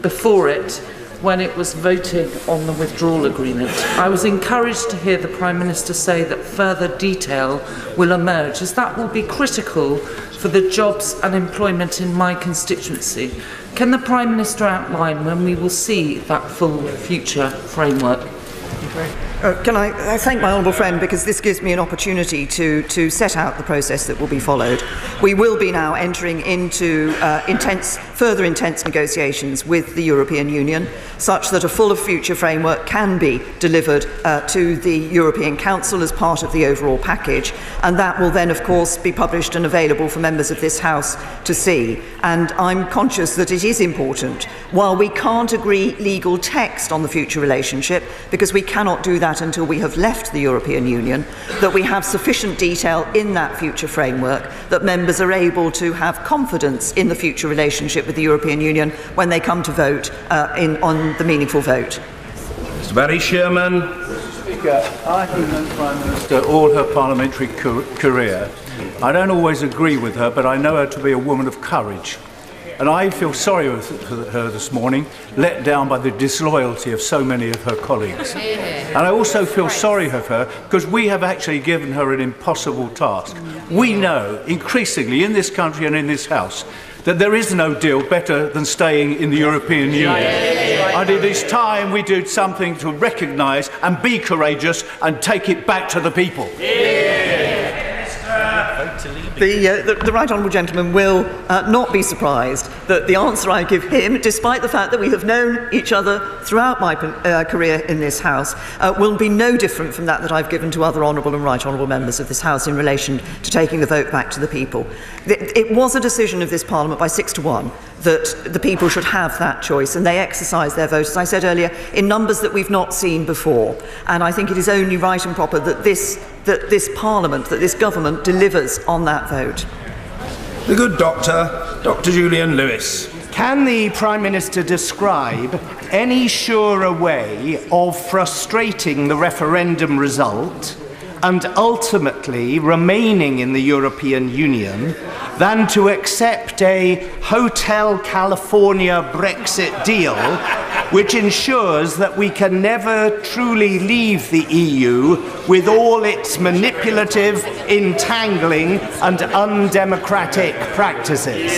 before it when it was voting on the withdrawal agreement. I was encouraged to hear the Prime Minister say that further detail will emerge, as that will be critical for the jobs and employment in my constituency. Can the Prime Minister outline when we will see that full future framework? Can I thank my honourable friend, because this gives me an opportunity to set out the process that will be followed. We will be now entering into further intense negotiations with the European Union, such that a full future framework can be delivered to the European Council as part of the overall package, and that will then of course be published and available for members of this House to see. And I'm conscious that it is important, while we can't agree legal text on the future relationship, because we cannot do that until we have left the European Union, that we have sufficient detail in that future framework that members are able to have confidence in the future relationship with the European Union when they come to vote on the meaningful vote. Mr. Barry Sherman. Speaker, I have known Prime Minister all her parliamentary career. I don't always agree with her, but I know her to be a woman of courage. And I feel sorry for her this morning, let down by the disloyalty of so many of her colleagues. And I also feel sorry for her because we have actually given her an impossible task. We know increasingly in this country and in this House that there is no deal better than staying in the European Union. And it is time we did something to recognise and be courageous and take it back to the people. The Right Honourable Gentleman will not be surprised that the answer I give him, despite the fact that we have known each other throughout my career in this House, will be no different from that I've given to other Honourable and Right Honourable members of this House in relation to taking the vote back to the people. It was a decision of this Parliament by 6 to 1 that the people should have that choice, and they exercised their vote, as I said earlier, in numbers that we've not seen before. And I think it is only right and proper that this Parliament, that this government delivers on that vote. The good doctor, Dr. Julian Lewis. Can the Prime Minister describe any surer way of frustrating the referendum result and ultimately remaining in the European Union than to accept a Hotel California Brexit deal which ensures that we can never truly leave the EU with all its manipulative, entangling and undemocratic practices?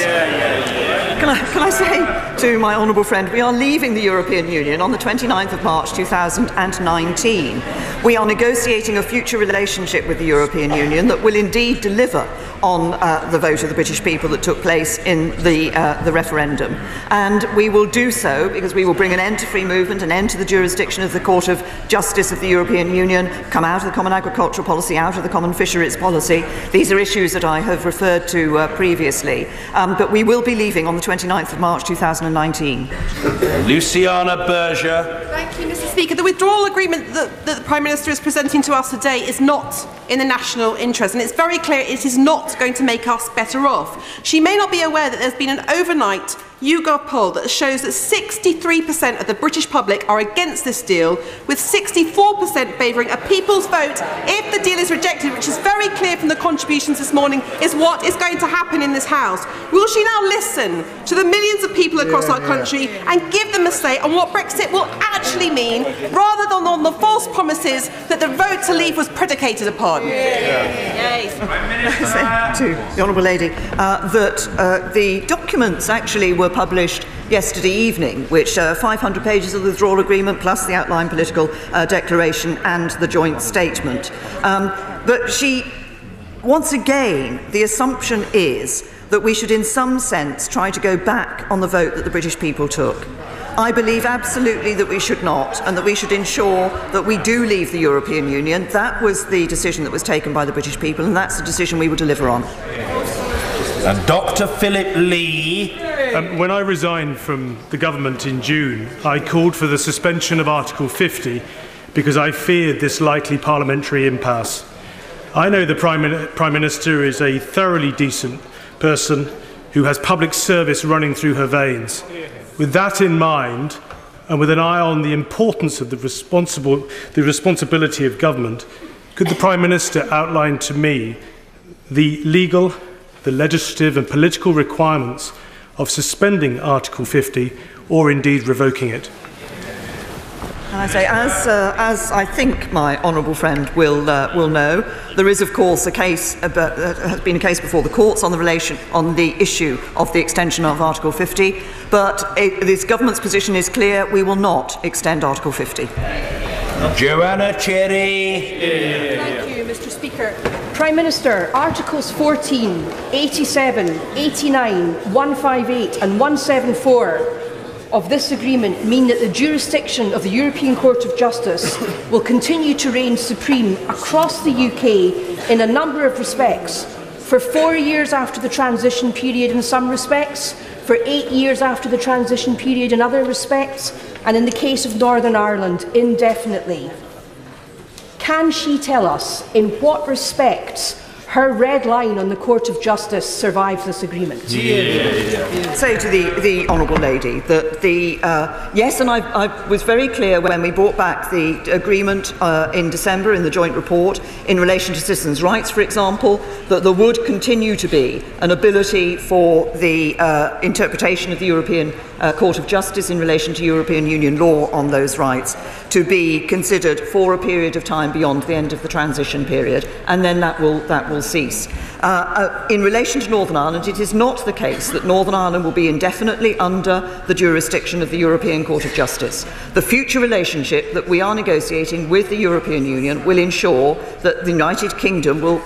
Can I say to my honourable friend, we are leaving the European Union on the 29th of March 2019. We are negotiating a future relationship with the European Union that will indeed deliver on the vote of the British people that took place in the referendum. And we will do so because we will bring an end to free movement, an end to the jurisdiction of the Court of Justice of the European Union, come out of the Common Agricultural Policy, out of the Common Fisheries Policy. These are issues that I have referred to previously. But we will be leaving on the 29th of March 2019. Luciana Berger. Thank you, Mr. Speaker. The withdrawal agreement that the Prime Minister is presenting to us today is not in the national interest, and it's very clear it is not going to make us better off. She may not be aware that there's been an overnight YouGov poll that shows that 63% of the British public are against this deal, with 64% favouring a people's vote if the deal is rejected, which is very clear from the contributions this morning is what is going to happen in this House. Will she now listen to the millions of people across our country and give them a say on what Brexit will actually mean, rather than on the false promises that the vote to leave was predicated upon? To the Honourable Lady, that the documents actually were published yesterday evening, which 500 pages of the withdrawal agreement plus the outline political declaration and the joint statement. But once again, the assumption is that we should in some sense try to go back on the vote that the British people took. I believe absolutely that we should not, and that we should ensure that we do leave the European Union. That was the decision that was taken by the British people, and that's the decision we will deliver on. And Dr. Philip Lee. When I resigned from the government in June, I called for the suspension of Article 50 because I feared this likely parliamentary impasse. I know the Prime Minister is a thoroughly decent person who has public service running through her veins. With that in mind, and with an eye on the importance of the responsibility of government, could the Prime Minister outline to me the legal, the legislative and political requirements of suspending Article 50 or indeed revoking it? And I say, as I think my honourable friend will know, there is of course a case, has been a case before the courts on the issue of the extension of Article 50. But this government's position is clear: we will not extend Article 50. Joanna Cherry. Thank you, Mr. Speaker. Prime Minister, Articles 14, 87, 89, 158 and 174 of this agreement mean that the jurisdiction of the European Court of Justice will continue to reign supreme across the UK in a number of respects, for 4 years after the transition period in some respects, for 8 years after the transition period in other respects, and in the case of Northern Ireland, indefinitely. Can she tell us in what respects her red line on the Court of Justice survives this agreement? Say to the honourable lady that yes, and I was very clear when we brought back the agreement in December in the joint report in relation to citizens' rights, for example, that there would continue to be an ability for the interpretation of the European Court of Justice in relation to European Union law on those rights to be considered for a period of time beyond the end of the transition period, and then that will will cease. In relation to Northern Ireland, it is not the case that Northern Ireland will be indefinitely under the jurisdiction of the European Court of Justice. The future relationship that we are negotiating with the European Union will ensure that the United Kingdom will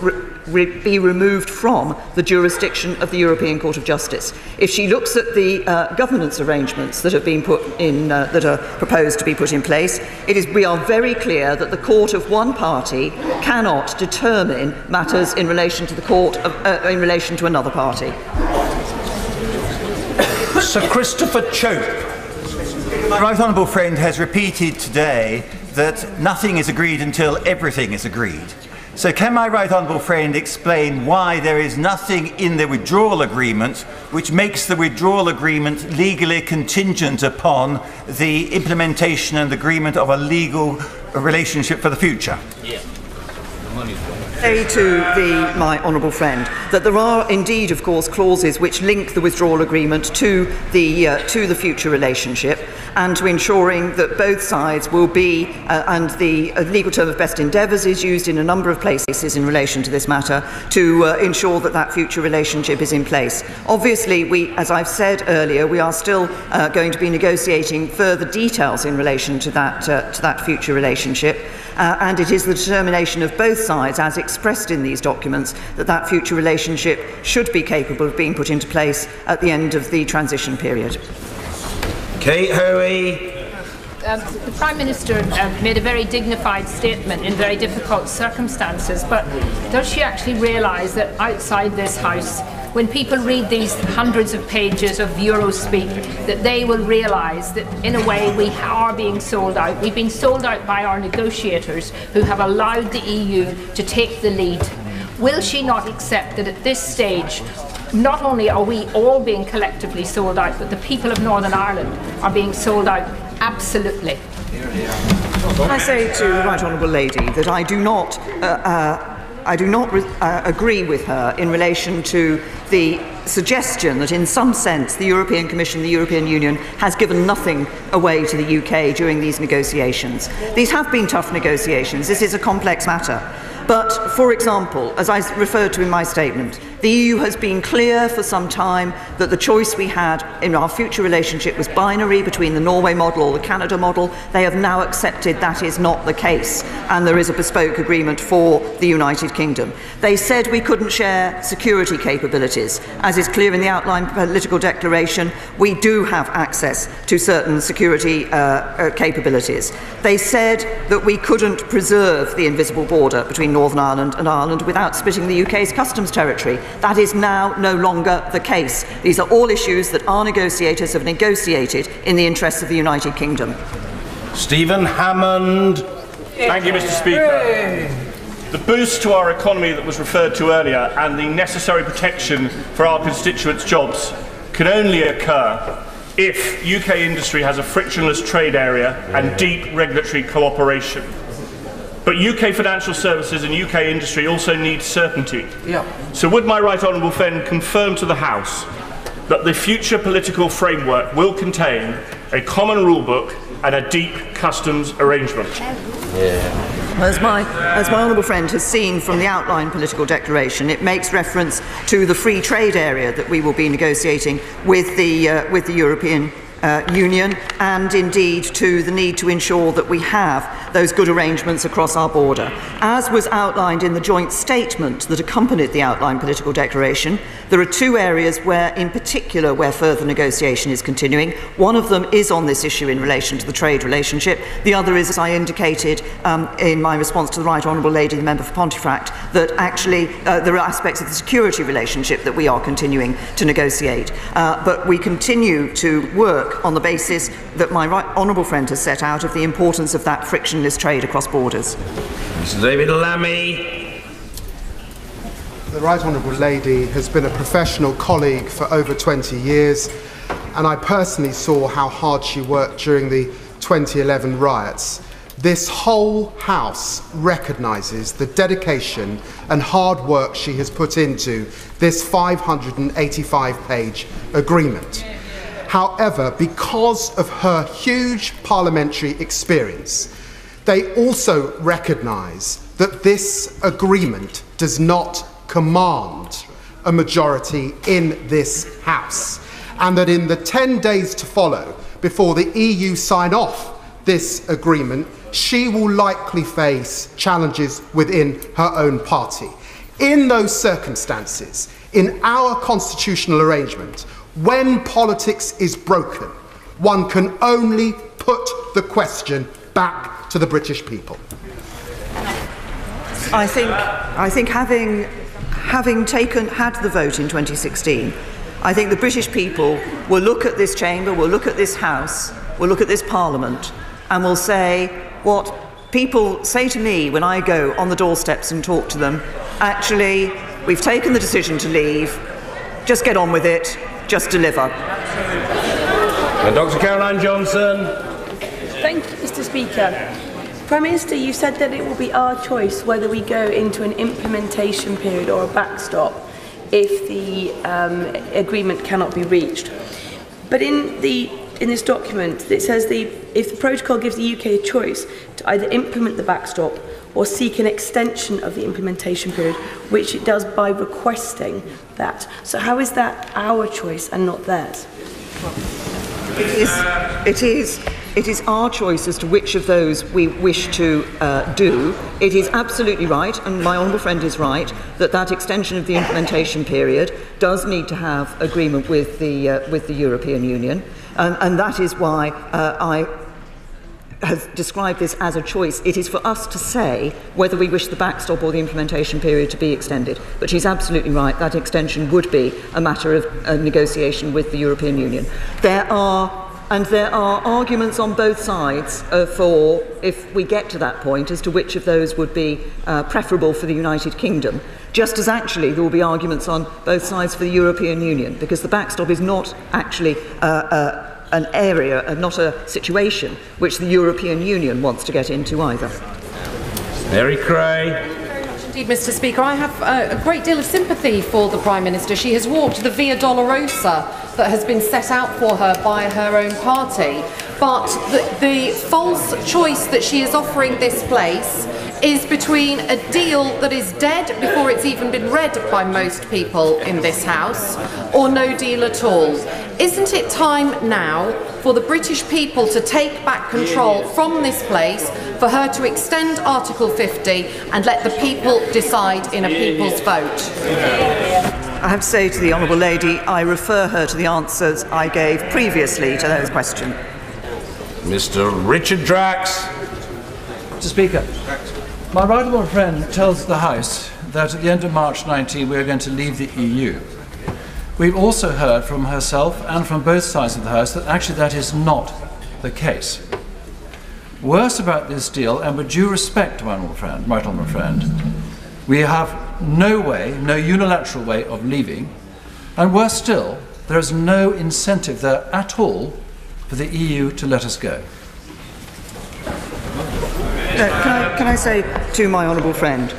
be removed from the jurisdiction of the European Court of Justice. If she looks at the governance arrangements that have been put in, that are proposed to be put in place, we are very clear that the court of one party cannot determine matters in relation to the court in relation to another party. Sir Christopher Chope. My right honourable friend has repeated today that nothing is agreed until everything is agreed. So can my right honourable friend explain why there is nothing in the withdrawal agreement which makes the withdrawal agreement legally contingent upon the implementation and agreement of a legal relationship for the future? Yeah. Say to my honourable friend that there are indeed, of course, clauses which link the withdrawal agreement to the future relationship, and to ensuring that both sides will be, and the legal term of best endeavours is used in a number of places in relation to this matter, to ensure that that future relationship is in place. Obviously, as I've said earlier, we are still going to be negotiating further details in relation to that future relationship. And it is the determination of both sides, as expressed in these documents, that that future relationship should be capable of being put into place at the end of the transition period. Kate Hoey. The Prime Minister made a very dignified statement in very difficult circumstances, but does she actually realise that outside this House, when people read these hundreds of pages of Eurospeak, that they will realise that in a way we are being sold out. We've been sold out by our negotiators who have allowed the EU to take the lead. Will she not accept that at this stage, not only are we all being collectively sold out, but the people of Northern Ireland are being sold out absolutely? Can I say to the Right Honourable Lady that I do not agree with her in relation to the suggestion that in some sense the European Commission, the European Union has given nothing away to the UK during these negotiations. These have been tough negotiations. This is a complex matter. But, for example, as I referred to in my statement, the EU has been clear for some time that the choice we had in our future relationship was binary between the Norway model or the Canada model. They have now accepted that is not the case, and there is a bespoke agreement for the United Kingdom. They said we couldn't share security capabilities. As is clear in the outline political declaration, we do have access to certain security capabilities. They said that we couldn't preserve the invisible border between Northern Ireland and Ireland without splitting the UK's customs territory. That is now no longer the case. These are all issues that our negotiators have negotiated in the interests of the United Kingdom. Stephen Hammond. Thank you, Mr. Speaker. The boost to our economy that was referred to earlier and the necessary protection for our constituents' jobs can only occur if UK industry has a frictionless trade area and deep regulatory cooperation. But UK financial services and UK industry also need certainty. So would my right honourable friend confirm to the House that the future political framework will contain a common rulebook and a deep customs arrangement? As my honourable friend has seen from the outline political declaration, it makes reference to the free trade area that we will be negotiating with the European Union, and indeed to the need to ensure that we have those good arrangements across our border. As was outlined in the joint statement that accompanied the outline political declaration, there are two areas where, in particular, where further negotiation is continuing. One of them is on this issue in relation to the trade relationship. The other is, as I indicated in my response to the Right Honourable Lady, the Member for Pontefract, that actually there are aspects of the security relationship that we are continuing to negotiate. But we continue to work on the basis that my right honourable friend has set out of the importance of that frictionless trade across borders. Mr. David Lammy. The Right Honourable Lady has been a professional colleague for over 20 years, and I personally saw how hard she worked during the 2011 riots. This whole House recognises the dedication and hard work she has put into this 585-page agreement. However, because of her huge parliamentary experience, they also recognise that this agreement does not command a majority in this House, and that in the 10 days to follow before the EU sign off this agreement, she will likely face challenges within her own party. In those circumstances, in our constitutional arrangement, when politics is broken, one can only put the question back to the British people. I think having had the vote in 2016, I think the British people will look at this chamber, will look at this House, will look at this Parliament, and will say what people say to me when I go on the doorsteps and talk to them: actually, we've taken the decision to leave, just get on with it, just deliver. And Dr. Caroline Johnson. Thank you, Mr. Speaker. Prime Minister, you said that it will be our choice whether we go into an implementation period or a backstop if the agreement cannot be reached. But in this document, it says if the protocol gives the UK a choice to either implement the backstop or seek an extension of the implementation period, which it does by requesting that. So how is that our choice and not theirs? It is our choice as to which of those we wish to do. It is absolutely right, and my honourable friend is right, that extension of the implementation period does need to have agreement with the European Union, and that is why I have described this as a choice. It is for us to say whether we wish the backstop or the implementation period to be extended. But she's absolutely right, that extension would be a matter of negotiation with the European Union. There are arguments on both sides for, if we get to that point, as to which of those would be preferable for the United Kingdom, just as actually there will be arguments on both sides for the European Union, because the backstop is not actually an area, not a situation which the European Union wants to get into either. Mary Cray. Indeed, Mr. Speaker, I have a great deal of sympathy for the Prime Minister. She has walked the Via Dolorosa that has been set out for her by her own party. But the false choice that she is offering this place is between a deal that is dead before it's even been read by most people in this House, or no deal at all. Isn't it time now for the British people to take back control from this place, for her to extend Article 50 and let the people decide in a people's vote? I have to say to the Honourable Lady, I refer her to the answers I gave previously to those questions. Mr. Richard Drax. Mr. Speaker, my right honourable friend tells the House that at the end of March 19 we are going to leave the EU. We've also heard from herself and from both sides of the House that actually that is not the case. Worse about this deal, and with due respect to my right honourable friend, we have no unilateral way of leaving, and worse still, there is no incentive there at all for the EU to let us go. Can I say to my honourable friend,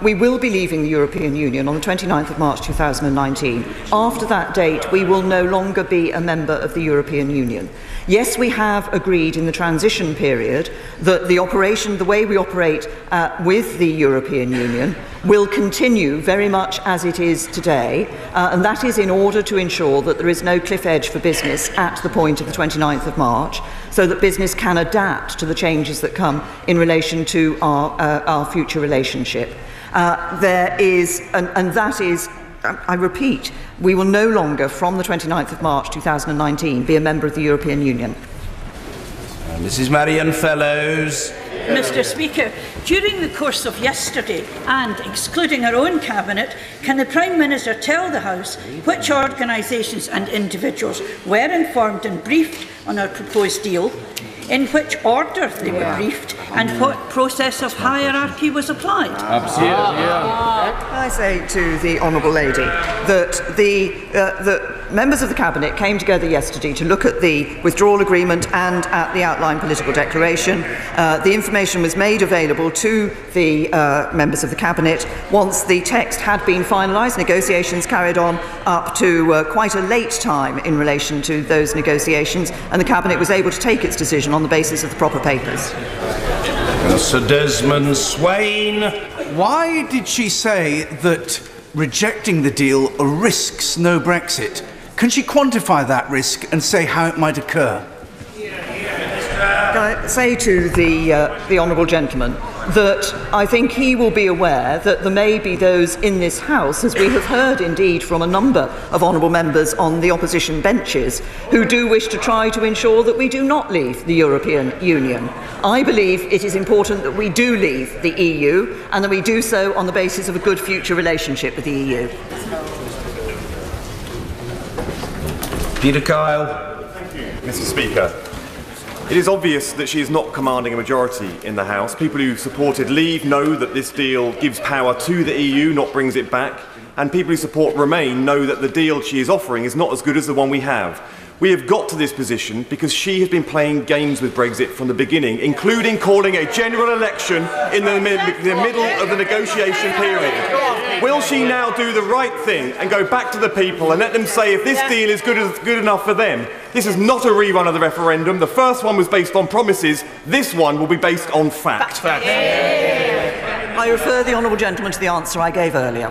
we will be leaving the European Union on the 29th of March 2019. After that date, we will no longer be a member of the European Union. Yes, we have agreed in the transition period that the way we operate with the European Union will continue very much as it is today, and that is in order to ensure that there is no cliff edge for business at the point of the 29th of March, so that business can adapt to the changes that come in relation to our future relationship. There is, and that is, I repeat, we will no longer, from the 29th of March 2019, be a member of the European Union. Mrs. Marianne Fellows. Mr. Speaker, during the course of yesterday, and excluding our own Cabinet, can the Prime Minister tell the House which organisations and individuals were informed and briefed on our proposed deal, in which order they were briefed, and what process of hierarchy was applied? Absolutely. I say to the Honourable Lady that the members of the Cabinet came together yesterday to look at the withdrawal agreement and at the outline political declaration. The information was made available to the members of the Cabinet once the text had been finalised. Negotiations carried on up to quite a late time in relation to those negotiations, and the Cabinet was able to take its decision on the basis of the proper papers. Sir Desmond Swain. why did she say that rejecting the deal risks no Brexit? Can she quantify that risk and say how it might occur? Can I say to the honourable gentleman that I think he will be aware that there may be those in this House, as we have heard indeed from a number of honourable members on the opposition benches, who do wish to try to ensure that we do not leave the European Union. I believe it is important that we do leave the EU and that we do so on the basis of a good future relationship with the EU. Peter Kyle. Thank you, Mr. Speaker. It is obvious that she is not commanding a majority in the House. People who supported Leave know that this deal gives power to the EU, not brings it back. And people who support Remain know that the deal she is offering is not as good as the one we have. We have got to this position because she has been playing games with Brexit from the beginning, including calling a general election in the middle of the negotiation period. Will she now do the right thing and go back to the people and let them say if this deal is good enough for them? This is not a rerun of the referendum. The first one was based on promises. This one will be based on fact. I refer the honourable gentleman to the answer I gave earlier.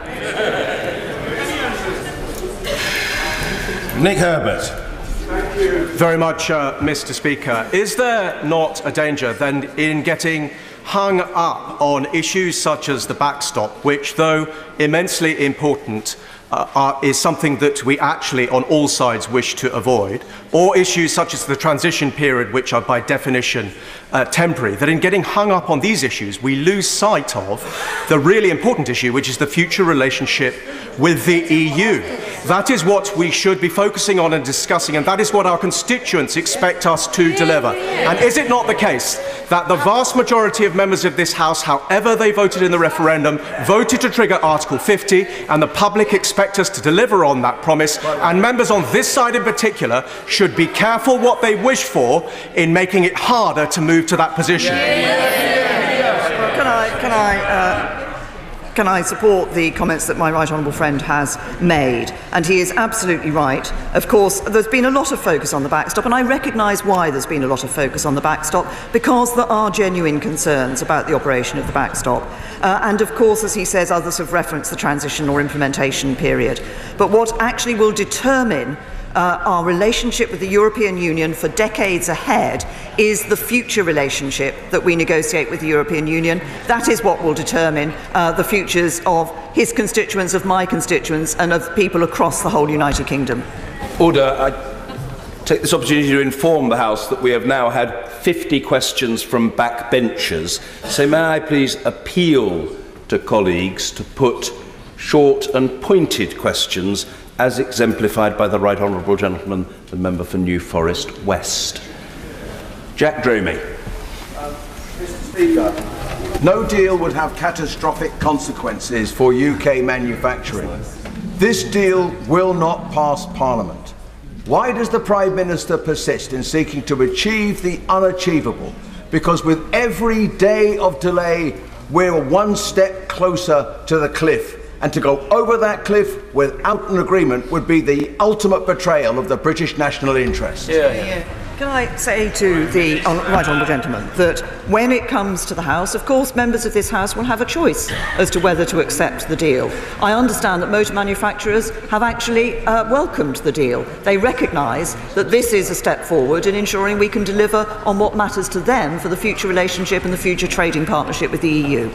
Nick Herbert. Thank you very much, Mr. Speaker. Is there not a danger then in getting hung up on issues such as the backstop, which, though immensely important, is something that we actually on all sides wish to avoid, or issues such as the transition period, which are by definition temporary, that in getting hung up on these issues we lose sight of the really important issue, which is the future relationship with the EU. That is what we should be focusing on and discussing, and that is what our constituents expect us to deliver. And is it not the case that the vast majority of members of this House, however they voted in the referendum, voted to trigger Article 50, and the public expect us to deliver on that promise, and members on this side in particular should be careful what they wish for in making it harder to move to that position? Can I support the comments that my right honourable friend has made? And he is absolutely right. Of course, there's been a lot of focus on the backstop, and I recognise why there's been a lot of focus on the backstop, because there are genuine concerns about the operation of the backstop. And of course, as he says, others have referenced the transition or implementation period. But what actually will determine our relationship with the European Union for decades ahead is the future relationship that we negotiate with the European Union. That is what will determine the futures of his constituents, of my constituents, and of people across the whole United Kingdom. Order. I take this opportunity to inform the House that we have now had 50 questions from backbenchers. So may I please appeal to colleagues to put short and pointed questions as exemplified by the right honourable gentleman, the member for New Forest West. Jack Dromey. Mr. Speaker, no deal would have catastrophic consequences for UK manufacturing. This deal will not pass Parliament. Why does the Prime Minister persist in seeking to achieve the unachievable? Because with every day of delay, we're one step closer to the cliff. And to go over that cliff without an agreement would be the ultimate betrayal of the British national interest. Can I say to the right honourable gentleman that when it comes to the House, of course, members of this House will have a choice as to whether to accept the deal. I understand that motor manufacturers have actually welcomed the deal. They recognise that this is a step forward in ensuring we can deliver on what matters to them for the future relationship and the future trading partnership with the EU.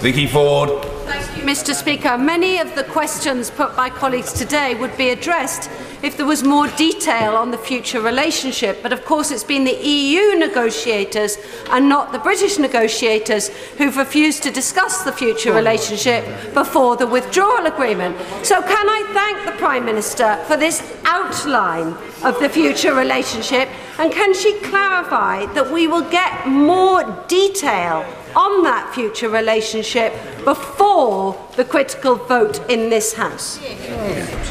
Vicky Ford. Thank you, Mr. Speaker. Many of the questions put by colleagues today would be addressed if there was more detail on the future relationship. But of course it's been the EU negotiators and not the British negotiators who've refused to discuss the future relationship before the withdrawal agreement. So can I thank the Prime Minister for this outline of the future relationship, and can she clarify that we will get more detail on that future relationship before the critical vote in this House?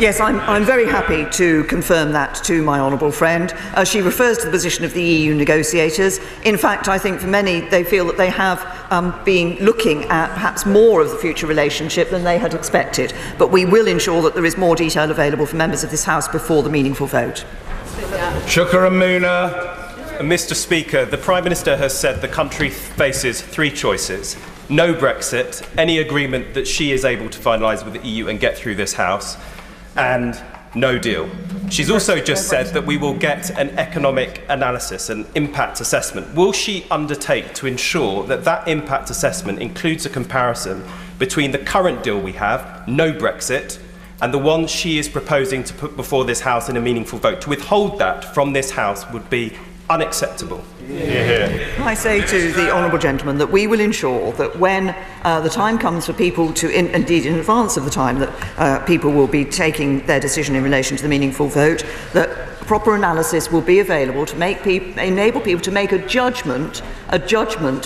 Yes, I'm very happy to confirm that to my honourable friend. She refers to the position of the EU negotiators. In fact, I think for many, they feel that they have been looking at perhaps more of the future relationship than they had expected. But we will ensure that there is more detail available for members of this House before the meaningful vote. Shukar Amuna. Mr. Speaker, the Prime Minister has said the country faces three choices: no Brexit, any agreement that she is able to finalise with the EU and get through this House, and no deal. She's also just said that we will get an economic analysis, an impact assessment. Will she undertake to ensure that that impact assessment includes a comparison between the current deal we have, no Brexit, and the one she is proposing to put before this House in a meaningful vote? To withhold that from this House would be unacceptable. I say to the honourable gentleman that we will ensure that when the time comes for people to, indeed in advance of the time that people will be taking their decision in relation to the meaningful vote, that proper analysis will be available to enable people to make a judgment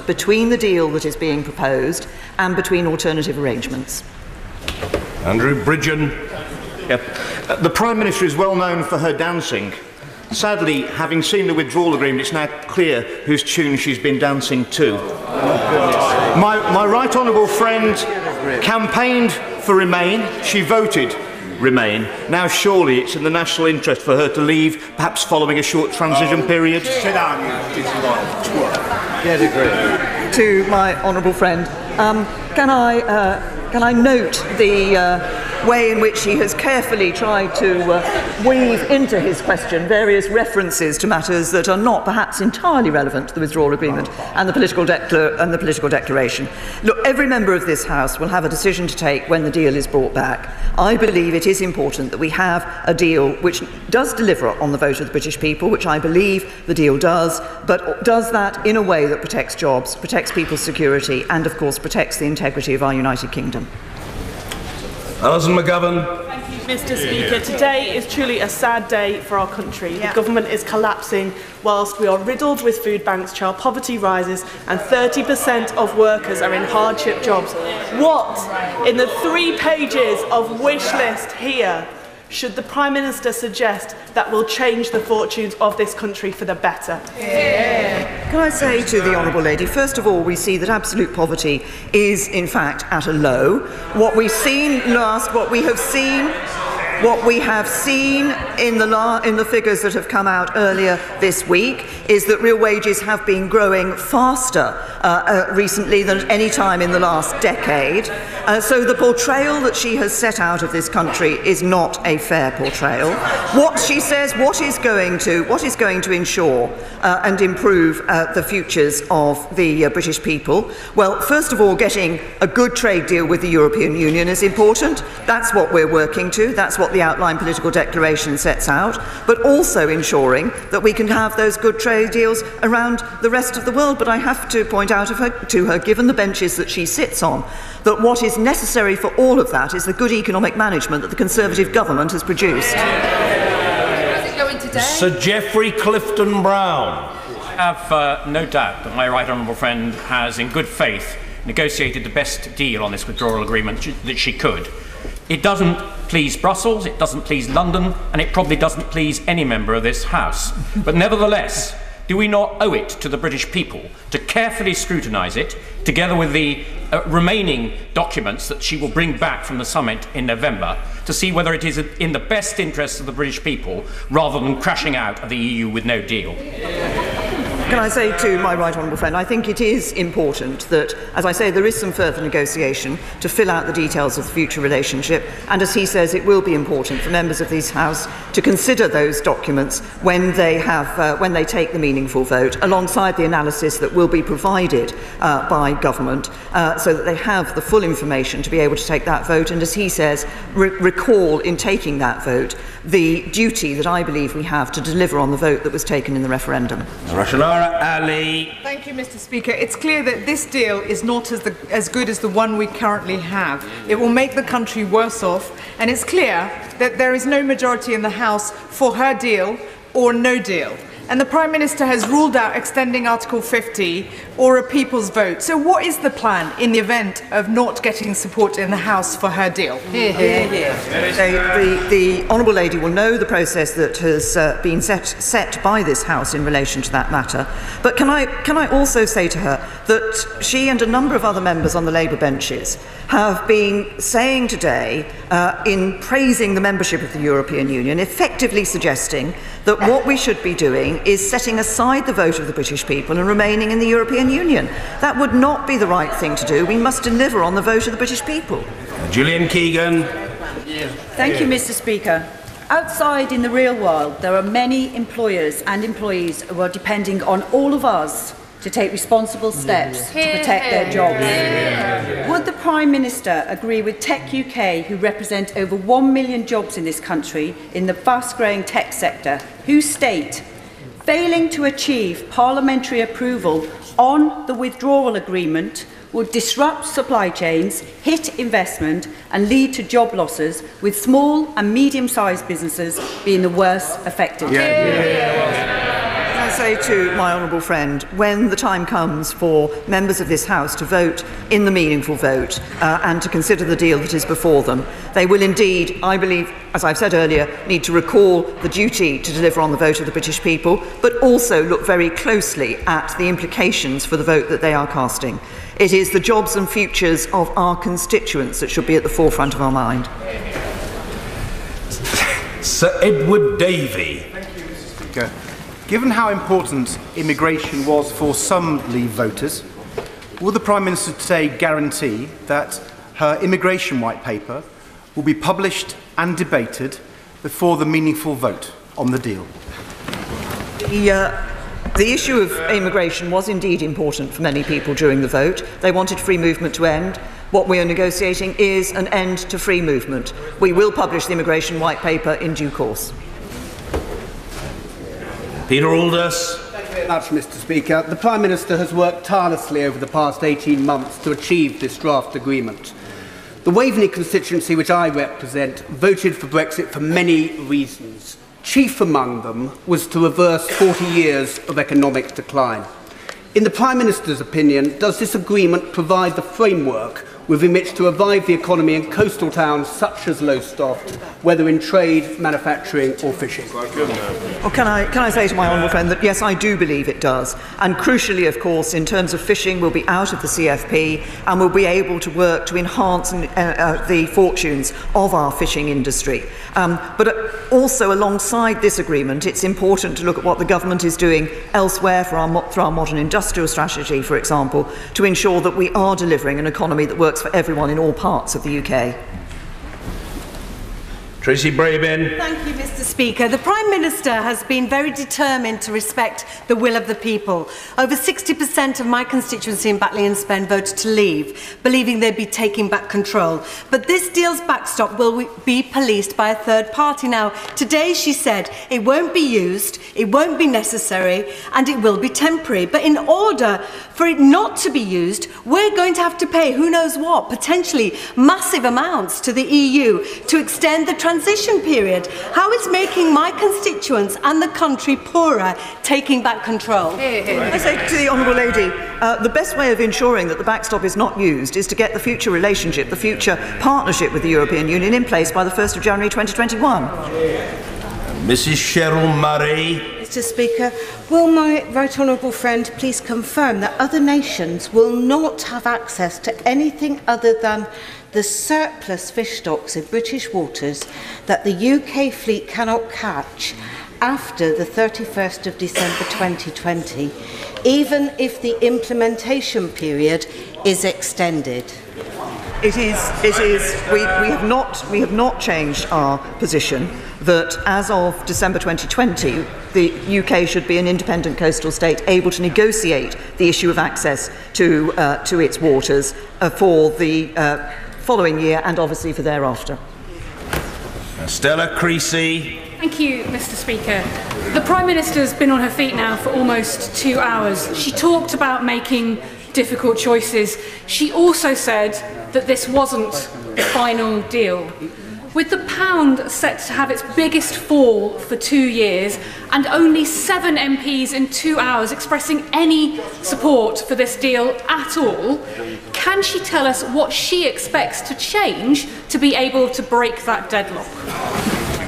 between the deal that is being proposed and between alternative arrangements. Andrew Bridgen. The Prime Minister is well known for her dancing. Sadly, having seen the withdrawal agreement, it's now clear whose tune she's been dancing to. My right honourable friend campaigned for Remain. She voted Remain. Now surely it's in the national interest for her to leave, perhaps following a short transition period. To my honourable friend, can I note the way in which he has carefully tried to weave into his question various references to matters that are not perhaps entirely relevant to the withdrawal agreement and the political declaration. Look, every member of this House will have a decision to take when the deal is brought back. I believe it is important that we have a deal which does deliver on the vote of the British people, which I believe the deal does, but does that in a way that protects jobs, protects people's security, and of course protects the integrity of our United Kingdom. Alison McGovern. Thank you, Mr. Speaker. Today is truly a sad day for our country. The government is collapsing whilst we are riddled with food banks, child poverty rises, and 30% of workers are in hardship jobs. What, in the 3 pages of wish list here, should the Prime Minister suggest that will change the fortunes of this country for the better? Can I say to the honourable lady, first of all, we see that absolute poverty is in fact at a low. What we have seen in the figures that have come out earlier this week is that real wages have been growing faster recently than any time in the last decade. So the portrayal that she has set out of this country is not a fair portrayal. What she says, what is going to ensure and improve the futures of the British people? Well, first of all, getting a good trade deal with the European Union is important. That's what we're working to. That's what the outline political declaration sets out. But also ensuring that we can have those good trade deals around the rest of the world. But I have to point out to her, given the benches that she sits on, that what is necessary for all of that is the good economic management that the Conservative government has produced. Sir Geoffrey Clifton Brown. I have no doubt that my right honourable friend has, in good faith, negotiated the best deal on this withdrawal agreement that she could. It doesn't please Brussels, it doesn't please London, and it probably doesn't please any member of this House. But nevertheless, do we not owe it to the British people to carefully scrutinise it, together with the remaining documents that she will bring back from the summit in November, to see whether it is in the best interests of the British people, rather than crashing out of the EU with no deal? Can I say to my right honourable friend, I think it is important that, as I say, there is some further negotiation to fill out the details of the future relationship, and as he says, it will be important for members of this House to consider those documents when they take the meaningful vote, alongside the analysis that will be provided by government, so that they have the full information to be able to take that vote, and as he says, recall in taking that vote the duty that I believe we have to deliver on the vote that was taken in the referendum. Thank you, Mr. Speaker. It's clear that this deal is not as good as the one we currently have. It will make the country worse off, and it's clear that there is no majority in the House for her deal or no deal. And the Prime Minister has ruled out extending Article 50 or a people's vote. So what is the plan in the event of not getting support in the House for her deal? The honourable lady will know the process that has been set by this House in relation to that matter. But can I also say to her that she and a number of other members on the Labour benches have been saying today, in praising the membership of the European Union, effectively suggesting that what we should be doing doing is setting aside the vote of the British people and remaining in the European Union. That would not be the right thing to do. We must deliver on the vote of the British people. Gillian Keegan. Thank you, Mr. Speaker. Outside in the real world, there are many employers and employees who are depending on all of us to take responsible steps to protect their jobs. Would the Prime Minister agree with Tech UK, who represent over 1 million jobs in this country in the fast-growing tech sector, who state, failing to achieve parliamentary approval on the withdrawal agreement would disrupt supply chains, hit investment and lead to job losses, with small and medium-sized businesses being the worst affected? I say to my honourable friend, when the time comes for members of this House to vote in the meaningful vote and to consider the deal that is before them, they will indeed, I believe, as I've said earlier, need to recall the duty to deliver on the vote of the British people, but also look very closely at the implications for the vote that they are casting. It is the jobs and futures of our constituents that should be at the forefront of our mind. Sir Edward Davey. Thank you, Mr. Speaker. Given how important immigration was for some Leave voters, will the Prime Minister today guarantee that her immigration white paper will be published and debated before the meaningful vote on the deal? The issue of immigration was indeed important for many people during the vote. They wanted free movement to end. What we are negotiating is an end to free movement. We will publish the immigration white paper in due course. Peter Aldous. Thank you very much, Mr. Speaker. The Prime Minister has worked tirelessly over the past 18 months to achieve this draft agreement. The Waveney constituency, which I represent, voted for Brexit for many reasons. Chief among them was to reverse 40 years of economic decline. In the Prime Minister's opinion, does this agreement provide the framework within which to revive the economy in coastal towns such as Lowestoft, whether in trade, manufacturing or fishing? Well, can I say to my honourable friend that yes, I do believe it does. And crucially, of course, in terms of fishing, we'll be out of the CFP and we'll be able to work to enhance the fortunes of our fishing industry. But also alongside this agreement, it's important to look at what the government is doing elsewhere through our modern industrial strategy, for example, to ensure that we are delivering an economy that works for everyone in all parts of the UK. Tracy Brabin. Thank you, Mr. Speaker. The Prime Minister has been very determined to respect the will of the people. Over 60% of my constituency in Batley and Spen voted to leave, believing they'd be taking back control. But this deal's backstop will be policed by a third party. Now, today she said it won't be used, it won't be necessary, and it will be temporary. But in order for it not to be used, we're going to have to pay who knows what, potentially massive amounts to the EU to extend the transition period. How is making my constituents and the country poorer taking back control? I say to the Honourable Lady, the best way of ensuring that the backstop is not used is to get the future relationship, the future partnership with the European Union in place by the 1st of January 2021. Mrs Cheryl Murray. Mr. Speaker, will my right honourable friend please confirm that other nations will not have access to anything other than the surplus fish stocks in British waters that the UK fleet cannot catch after the 31st of December 2020, even if the implementation period is extended? We have not changed our position that as of December 2020, the UK should be an independent coastal state able to negotiate the issue of access to its waters for the following year and obviously for thereafter. Stella Creasy. Thank you, Mr. Speaker. The Prime Minister's been on her feet now for almost 2 hours. She talked about making difficult choices. She also said that this wasn't the final deal. With the pound set to have its biggest fall for 2 years and only 7 MPs in 2 hours expressing any support for this deal at all, can she tell us what she expects to change to be able to break that deadlock?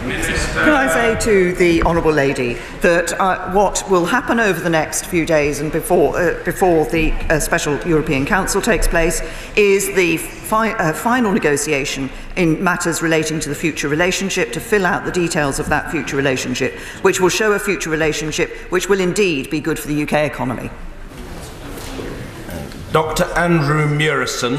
Can I say to the Honourable Lady that what will happen over the next few days and before the Special European Council takes place is the final negotiation in matters relating to the future relationship, to fill out the details of that future relationship, which will show a future relationship which will indeed be good for the UK economy. Dr. Andrew Murison.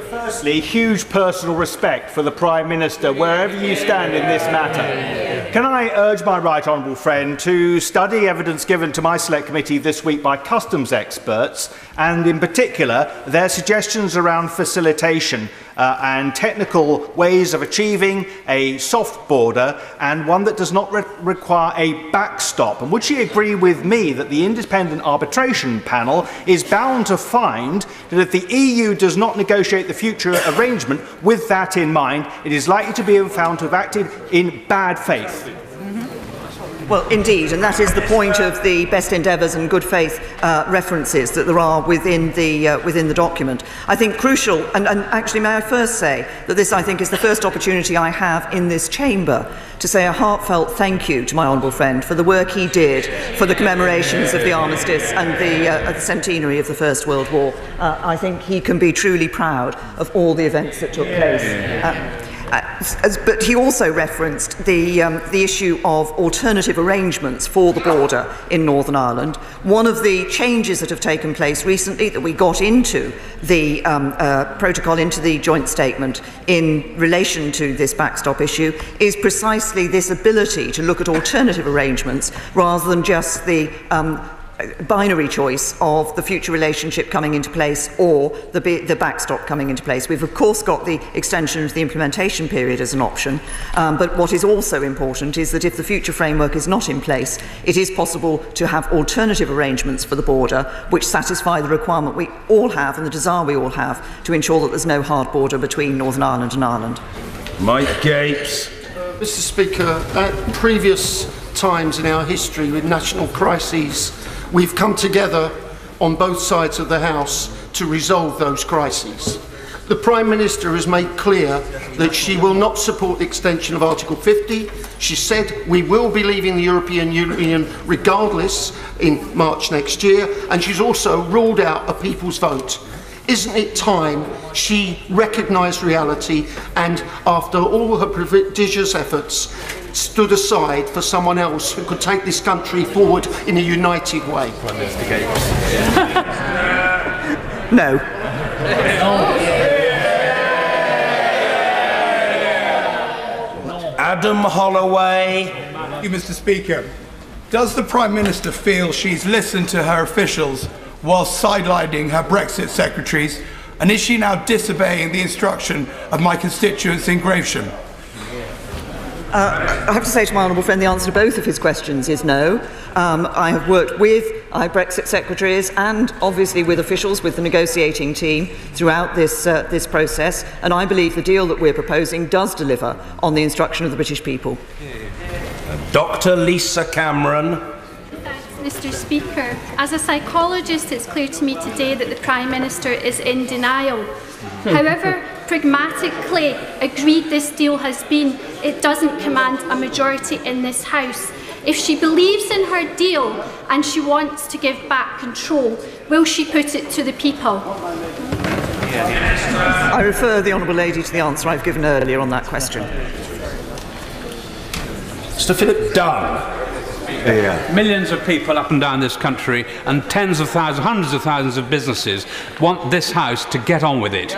Firstly, huge personal respect for the Prime Minister, wherever you stand in this matter. Can I urge my right honourable friend to study evidence given to my Select Committee this week by customs experts, and in particular their suggestions around facilitation and technical ways of achieving a soft border and one that does not require a backstop? And would she agree with me that the independent arbitration panel is bound to find that if the EU does not negotiate the future arrangement with that in mind, it is likely to be found to have acted in bad faith? Well, indeed, and that is the point of the best endeavours and good faith references that there are within the document. I think crucial, and actually may I first say that this, I think, is the first opportunity I have in this chamber to say a heartfelt thank you to my honourable friend for the work he did for the commemorations of the armistice and the centenary of the First World War. I think he can be truly proud of all the events that took place. But he also referenced the issue of alternative arrangements for the border in Northern Ireland. One of the changes that have taken place recently that we got into the protocol, into the joint statement in relation to this backstop issue, is precisely this ability to look at alternative arrangements rather than just the binary choice of the future relationship coming into place or the backstop coming into place. We've of course got the extension of the implementation period as an option, but what is also important is that if the future framework is not in place, it is possible to have alternative arrangements for the border which satisfy the requirement we all have and the desire we all have to ensure that there's no hard border between Northern Ireland and Ireland. Mike Gapes. Mr. Speaker, at previous times in our history with national crises, we've come together on both sides of the House to resolve those crises. The Prime Minister has made clear that she will not support the extension of Article 50. She said we will be leaving the European Union regardless in March next year, and she's also ruled out a people's vote. Isn't it time she recognised reality and, after all her prodigious efforts, stood aside for someone else who could take this country forward in a united way? No. Adam Holloway. Thank you, Mr. Speaker. Does the Prime Minister feel she's listened to her officials while sidelining her Brexit secretaries, and is she now disobeying the instruction of my constituents in Gravesham? I have to say to my honourable friend the answer to both of his questions is no. I have worked with Brexit secretaries and obviously with officials, with the negotiating team throughout this process, and I believe the deal that we're proposing does deliver on the instruction of the British people. Dr. Lisa Cameron. Mr. Speaker, as a psychologist, it's clear to me today that the Prime Minister is in denial. However pragmatically agreed this deal has been, it doesn't command a majority in this House. If she believes in her deal and she wants to give back control, will she put it to the people? I refer the Honourable Lady to the answer I've given earlier on that question. Mr. Philip Dunn. Millions of people up and down this country and tens of thousands, hundreds of thousands of businesses want this House to get on with it.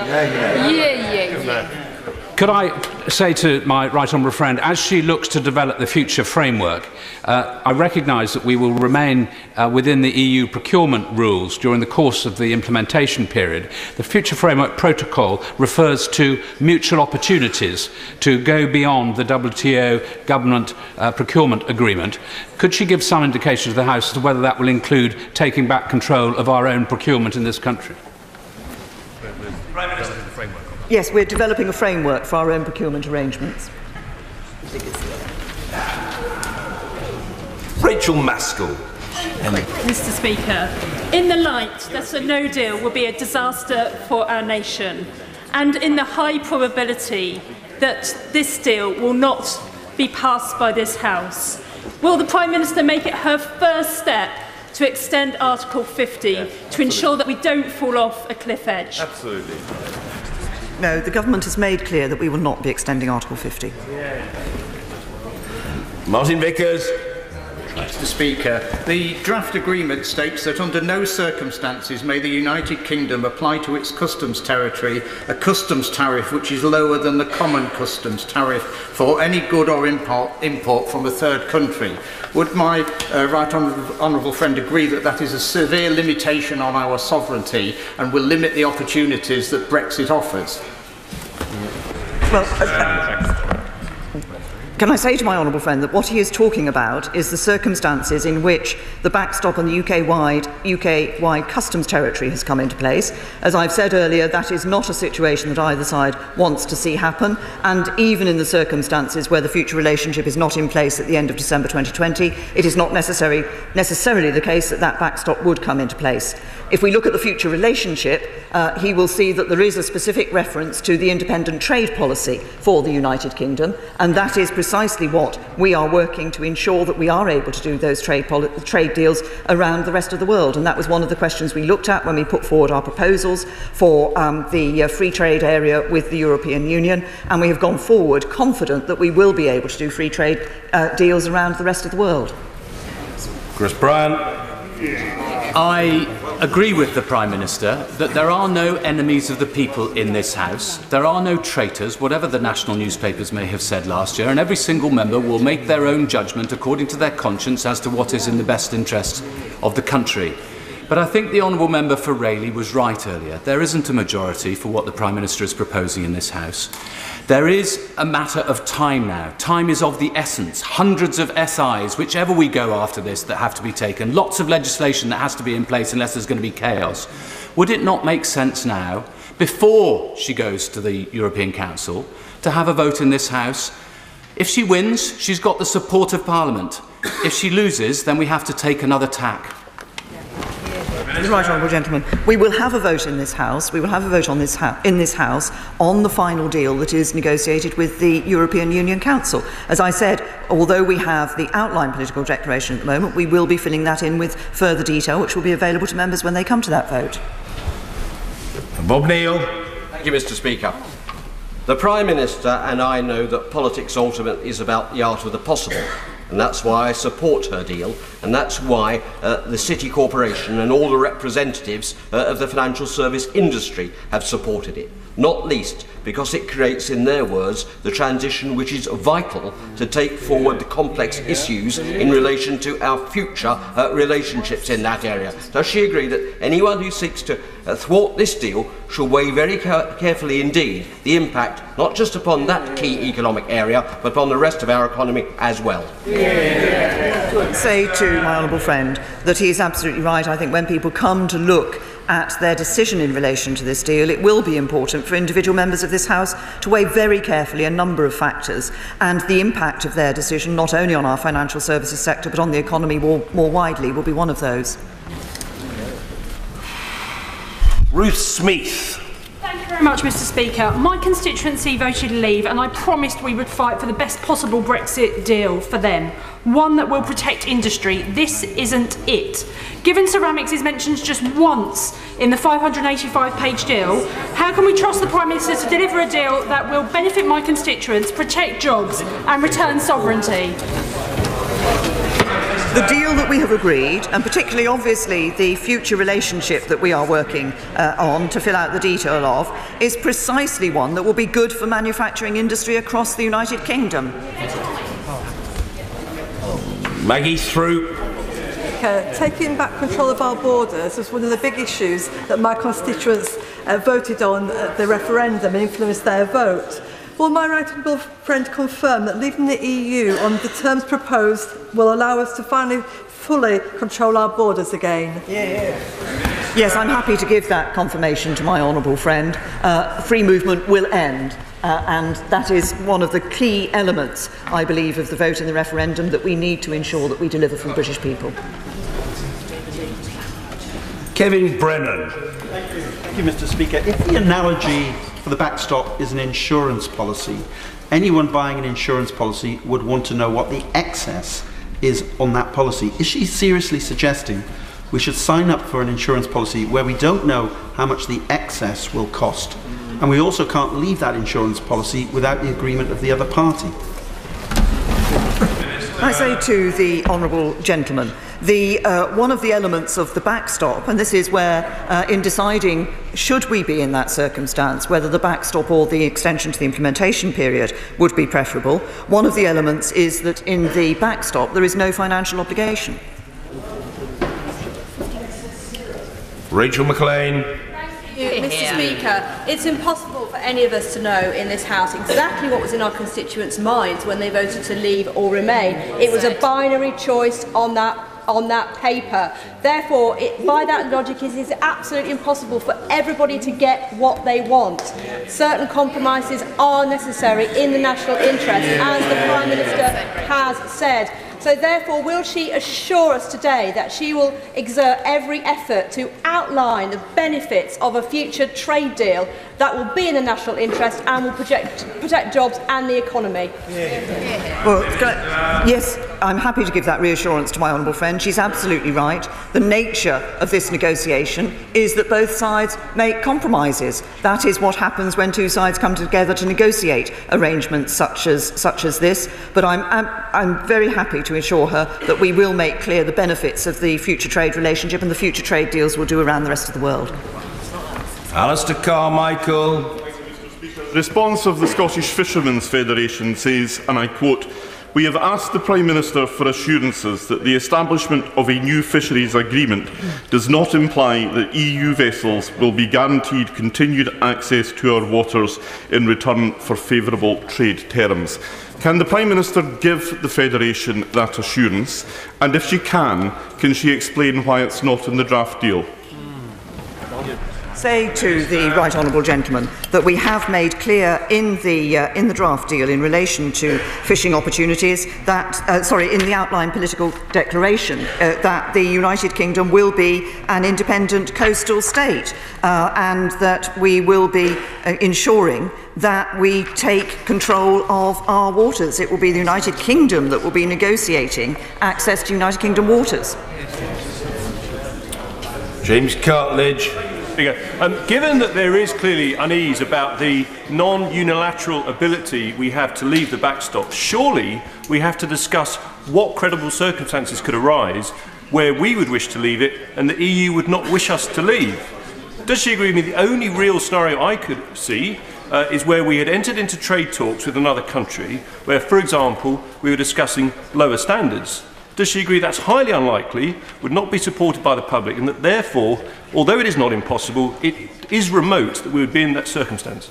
Could I say to my right honourable friend, as she looks to develop the future framework, I recognise that we will remain within the EU procurement rules during the course of the implementation period. The future framework protocol refers to mutual opportunities to go beyond the WTO government procurement agreement. Could she give some indication to the House as to whether that will include taking back control of our own procurement in this country? Prime Minister, the framework. Yes, we're developing a framework for our own procurement arrangements. Rachel Maskell. Mr. Speaker, in the light that a no deal will be a disaster for our nation, and in the high probability that this deal will not be passed by this House? Will the Prime Minister make it her first step to extend Article 50 to ensure that we don't fall off a cliff edge? Absolutely. No, the government has made clear that we will not be extending Article 50. Martin Vickers. Mr. Speaker, the draft agreement states that under no circumstances may the United Kingdom apply to its customs territory a customs tariff which is lower than the common customs tariff for any good or import from a third country. Would my right honourable friend agree that that is a severe limitation on our sovereignty and will limit the opportunities that Brexit offers? Well, can I say to my honourable friend that what he is talking about is the circumstances in which the backstop on the UK-wide customs territory has come into place. As I've said earlier, that is not a situation that either side wants to see happen, and even in the circumstances where the future relationship is not in place at the end of December 2020, it is not necessarily the case that that backstop would come into place. If we look at the future relationship, he will see that there is a specific reference to the independent trade policy for the United Kingdom, and that is precisely what we are working to ensure that we are able to do those trade deals around the rest of the world. And that was one of the questions we looked at when we put forward our proposals for the free trade area with the European Union, and we have gone forward confident that we will be able to do free trade deals around the rest of the world. Chris Bryant. I agree with the Prime Minister that there are no enemies of the people in this House. There are no traitors, whatever the national newspapers may have said last year, and every single member will make their own judgment according to their conscience as to what is in the best interest of the country. But I think the Honourable Member for Rayleigh was right earlier. There isn't a majority for what the Prime Minister is proposing in this House. There is a matter of time now. Time is of the essence. Hundreds of SIs, whichever we go after this, that have to be taken. Lots of legislation that has to be in place unless there's going to be chaos. Would it not make sense now, before she goes to the European Council, to have a vote in this House? If she wins, she's got the support of Parliament. If she loses, then we have to take another tack. Right, honourable gentleman. We will have a vote in this House. We will have a vote on in this House on the final deal that is negotiated with the European Union Council. As I said, although we have the outline political declaration at the moment, we will be filling that in with further detail, which will be available to members when they come to that vote. Bob Neal. Thank you, Mr. Speaker. The Prime Minister and I know that politics ultimately is about the art of the possible. And that's why I support her deal, and that's why the City Corporation and all the representatives of the financial service industry have supported it. Not least because it creates, in their words, the transition which is vital to take forward the complex issues in relation to our future relationships in that area. Does she agree that anyone who seeks to thwart this deal should weigh very carefully indeed the impact not just upon that key economic area but upon the rest of our economy as well? Say to my honourable friend that he is absolutely right. I think when people come to look at their decision in relation to this deal, it will be important for individual members of this House to weigh very carefully a number of factors, and the impact of their decision, not only on our financial services sector but on the economy more widely, will be one of those. Ruth Smith. Thank you very much, Mr. Speaker. My constituency voted leave, and I promised we would fight for the best possible Brexit deal for them. One that will protect industry. This isn't it. Given ceramics is mentioned just once in the 585-page deal, how can we trust the Prime Minister to deliver a deal that will benefit my constituents, protect jobs and return sovereignty? The deal that we have agreed, and particularly obviously the future relationship that we are working on to fill out the detail of, is precisely one that will be good for manufacturing industry across the United Kingdom. Maggie Throop. Taking back control of our borders was one of the big issues that my constituents voted on at the referendum and influenced their vote. Will my right honourable friend confirm that leaving the EU on the terms proposed will allow us to finally fully control our borders again? Yes, I'm happy to give that confirmation to my honourable friend. Free movement will end. And that is one of the key elements, I believe, of the vote in the referendum that we need to ensure that we deliver for the British people. Kevin Brennan. Thank you, Mr. Speaker. If the analogy for the backstop is an insurance policy. Anyone buying an insurance policy would want to know what the excess is on that policy. Is she seriously suggesting we should sign up for an insurance policy where we don't know how much the excess will cost? And we also can't leave that insurance policy without the agreement of the other party. I say to the honourable gentleman, one of the elements of the backstop, and this is where, in deciding should we be in that circumstance, whether the backstop or the extension to the implementation period would be preferable, one of the elements is that in the backstop there is no financial obligation. Rachel McLean. Mr. Speaker, it's impossible for any of us to know in this House exactly what was in our constituents' minds when they voted to leave or remain. It was a binary choice on that paper. Therefore, by that logic, it is absolutely impossible for everybody to get what they want. Certain compromises are necessary in the national interest, as the Prime Minister has said. So therefore, will she assure us today that she will exert every effort to outline the benefits of a future trade deal that will be in the national interest and will protect jobs and the economy? Well, yes, I'm happy to give that reassurance to my honourable friend. She's absolutely right. The nature of this negotiation is that both sides make compromises. That is what happens when two sides come together to negotiate arrangements such as this. But I'm very happy to assure her that we will make clear the benefits of the future trade relationship and the future trade deals we'll do around the rest of the world. Alistair Carmichael. The response of the Scottish Fishermen's Federation says, and I quote, "We have asked the Prime Minister for assurances that the establishment of a new fisheries agreement does not imply that EU vessels will be guaranteed continued access to our waters in return for favourable trade terms." Can the Prime Minister give the Federation that assurance? And if she can she explain why it's not in the draft deal? Say to the right honourable gentleman that we have made clear in the draft deal in relation to fishing opportunities that, in the outline political declaration, that the United Kingdom will be an independent coastal state and that we will be ensuring that we take control of our waters. It will be the United Kingdom that will be negotiating access to United Kingdom waters. James Cartledge. Given that there is clearly unease about the non-unilateral ability we have to leave the backstop, surely we have to discuss what credible circumstances could arise where we would wish to leave it and the EU would not wish us to leave. Does she agree with me? The only real scenario I could see is where we had entered into trade talks with another country where, for example, we were discussing lower standards. Does she agree that's highly unlikely, would not be supported by the public, and that therefore, although it is not impossible, it is remote that we would be in that circumstance?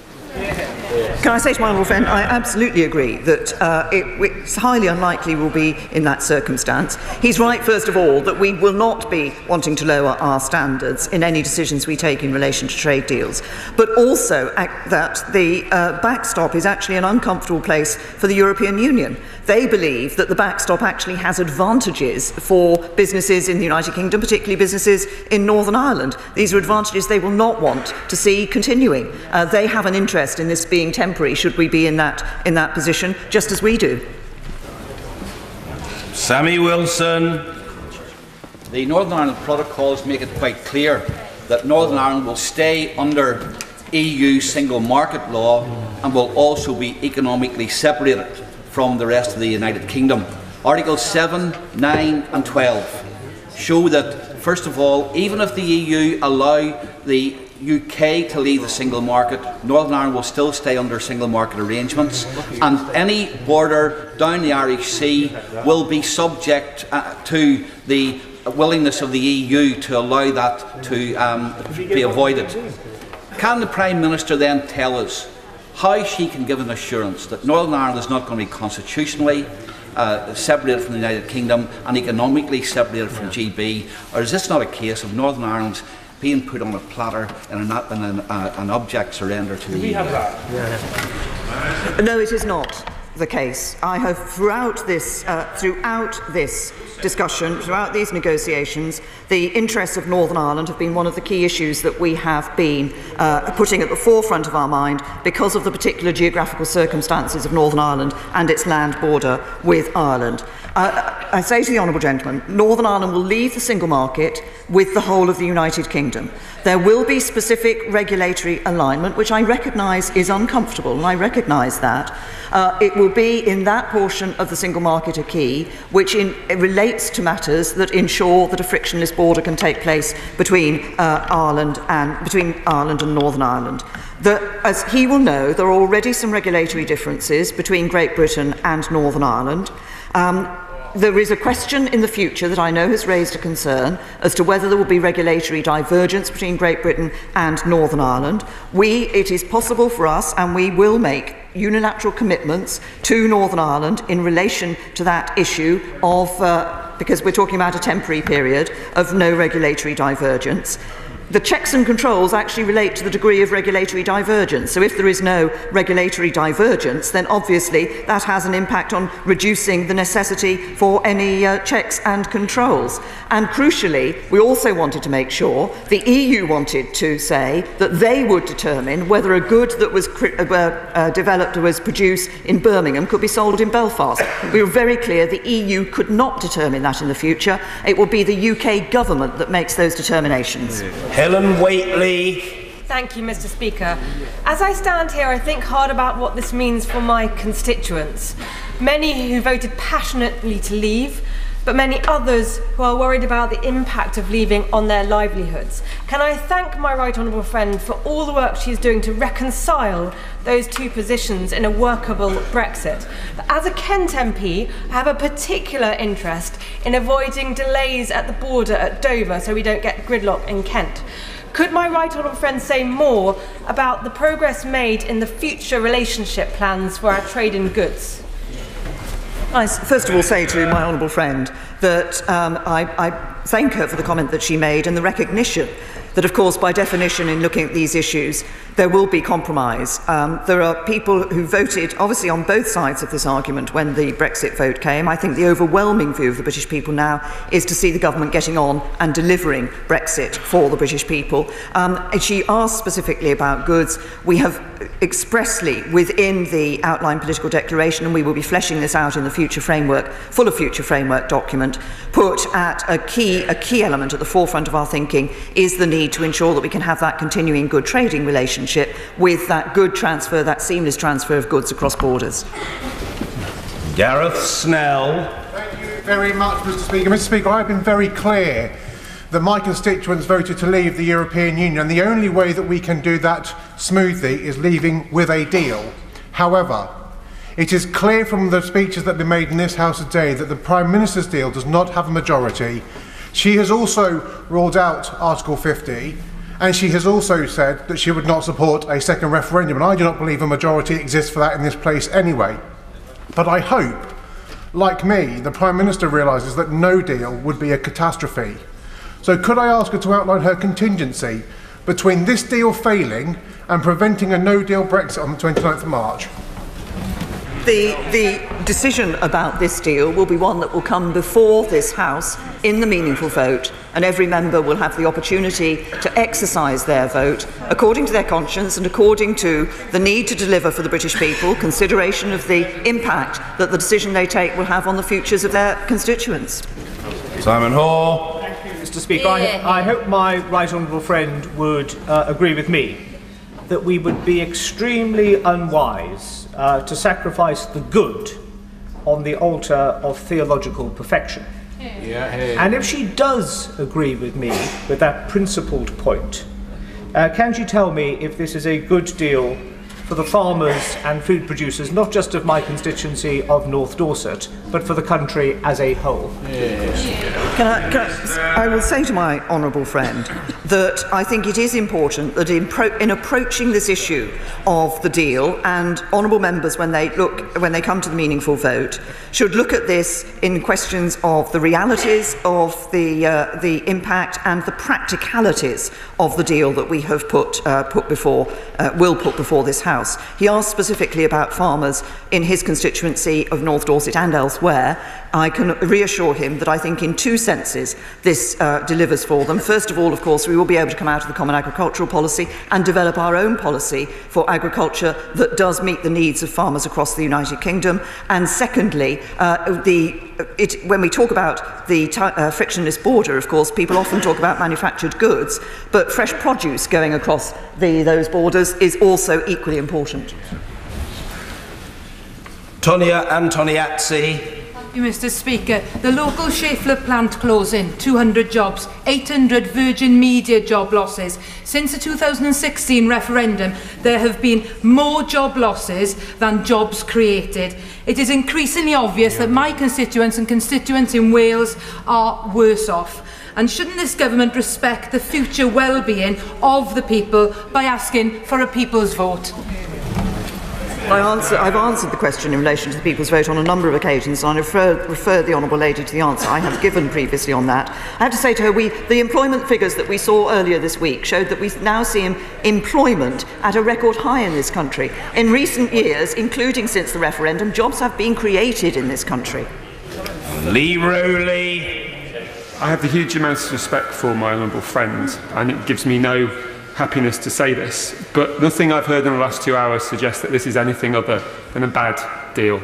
Can I say to my honourable friend, I absolutely agree that it's highly unlikely we'll be in that circumstance. He's right, first of all, that we will not be wanting to lower our standards in any decisions we take in relation to trade deals, but also that the backstop is actually an uncomfortable place for the European Union. They believe that the backstop actually has advantages for businesses in the United Kingdom, particularly businesses in Northern Ireland. These are advantages they will not want to see continuing. They have an interest in this being temporary, should we be in that position, just as we do. Sammy Wilson. The Northern Ireland protocols make it quite clear that Northern Ireland will stay under EU single market law and will also be economically separated from the rest of the United Kingdom. Articles 7, 9 and 12 show that, first of all, even if the EU allow the UK to leave the single market, Northern Ireland will still stay under single market arrangements, and any border down the Irish Sea will be subject to the willingness of the EU to allow that to be avoided. Can the Prime Minister then tell us how she can give an assurance that Northern Ireland is not going to be constitutionally separated from the United Kingdom and economically separated from GB, or is this not a case of Northern Ireland being put on a platter and an object surrender to the EU? No, it is not. the case. I have, throughout this discussion, throughout these negotiations, the interests of Northern Ireland have been one of the key issues that we have been putting at the forefront of our mind because of the particular geographical circumstances of Northern Ireland and its land border with Ireland. I say to the Honourable Gentleman, Northern Ireland will leave the single market with the whole of the United Kingdom. There will be specific regulatory alignment, which I recognise is uncomfortable, and I recognise that. It will be in that portion of the single market a key, which relates to matters that ensure that a frictionless border can take place between Ireland and Northern Ireland. As he will know, there are already some regulatory differences between Great Britain and Northern Ireland. There is a question in the future that I know has raised a concern as to whether there will be regulatory divergence between Great Britain and Northern Ireland. It is possible for us, and we will make unilateral commitments to Northern Ireland in relation to that issue of, because we're talking about a temporary period of no regulatory divergence. The checks and controls actually relate to the degree of regulatory divergence. So if there is no regulatory divergence, then obviously that has an impact on reducing the necessity for any checks and controls. And crucially, we also wanted to make sure, the EU wanted to say that they would determine whether a good that was developed or was produced in Birmingham could be sold in Belfast. We were very clear the EU could not determine that in the future. It will be the UK government that makes those determinations. Helen Whately. Thank you, Mr. Speaker. As I stand here, I think hard about what this means for my constituents. Many who voted passionately to leave, but many others who are worried about the impact of leaving on their livelihoods. Can I thank my right honourable friend for all the work she is doing to reconcile those two positions in a workable Brexit. But as a Kent MP, I have a particular interest in avoiding delays at the border at Dover so we don't get gridlock in Kent. Could my right honourable friend say more about the progress made in the future relationship plans for our trade in goods? I first of all say to my honourable friend that I thank her for the comment that she made and the recognition that, of course, by definition, in looking at these issues, there will be compromise. There are people who voted, obviously, on both sides of this argument when the Brexit vote came. I think the overwhelming view of the British people now is to see the government getting on and delivering Brexit for the British people. She asked specifically about goods. We have expressly, within the outline political declaration, and we will be fleshing this out in the future framework, full future framework document, put at a key element at the forefront of our thinking is the need to ensure that we can have that continuing good trading relationship with that good transfer, that seamless transfer of goods across borders. Gareth Snell. Thank you very much, Mr. Speaker. Mr. Speaker, I've been very clear that my constituents voted to leave the European Union, and the only way that we can do that smoothly is leaving with a deal. However, it is clear from the speeches that have been made in this House today that the Prime Minister's deal does not have a majority. She has also ruled out Article 50, and she has also said that she would not support a second referendum, and I do not believe a majority exists for that in this place anyway. But I hope, like me, the Prime Minister realises that no deal would be a catastrophe. So could I ask her to outline her contingency between this deal failing and preventing a no-deal Brexit on the 29th of March? The decision about this deal will be one that will come before this House in the meaningful vote, and every member will have the opportunity to exercise their vote according to their conscience and according to the need to deliver for the British people, consideration of the impact that the decision they take will have on the futures of their constituents. Simon Hoare. Mr. Speaker, I hope my right honourable friend would agree with me that we would be extremely unwise to sacrifice the good on the altar of theological perfection. And if she does agree with me with that principled point, can she tell me if this is a good deal for the farmers and food producers, not just of my constituency of North Dorset, but for the country as a whole? I will say to my honourable friend that I think it is important that in approaching this issue of the deal, and honourable members, when they come to the meaningful vote, should look at this in questions of the realities of the impact and the practicalities of the deal that we have will put before this House. He asked specifically about farmers in his constituency of North Dorset and elsewhere. I can reassure him that I think in two senses this delivers for them. First of all, of course, we will be able to come out of the Common Agricultural Policy and develop our own policy for agriculture that does meet the needs of farmers across the United Kingdom. And secondly, when we talk about the frictionless border, of course, people often talk about manufactured goods, but fresh produce going across those borders is also equally important. Tonia Antoniazzi. Thank you, Mr. Speaker. The local Schaeffler plant closing, 200 jobs, 800 Virgin Media job losses. Since the 2016 referendum, there have been more job losses than jobs created. It is increasingly obvious that my constituents and constituents in Wales are worse off. And shouldn't this government respect the future well-being of the people by asking for a people's vote? I've answered the question in relation to the People's Vote on a number of occasions, and I refer the Honourable Lady to the answer I have given previously on that. I have to say to her, the employment figures that we saw earlier this week showed that we now see employment at a record high in this country. In recent years, including since the referendum, jobs have been created in this country. Lee Rowley. I have the huge amounts of respect for my honourable friend, and it gives me no happiness to say this, but nothing I've heard in the last 2 hours suggests that this is anything other than a bad deal.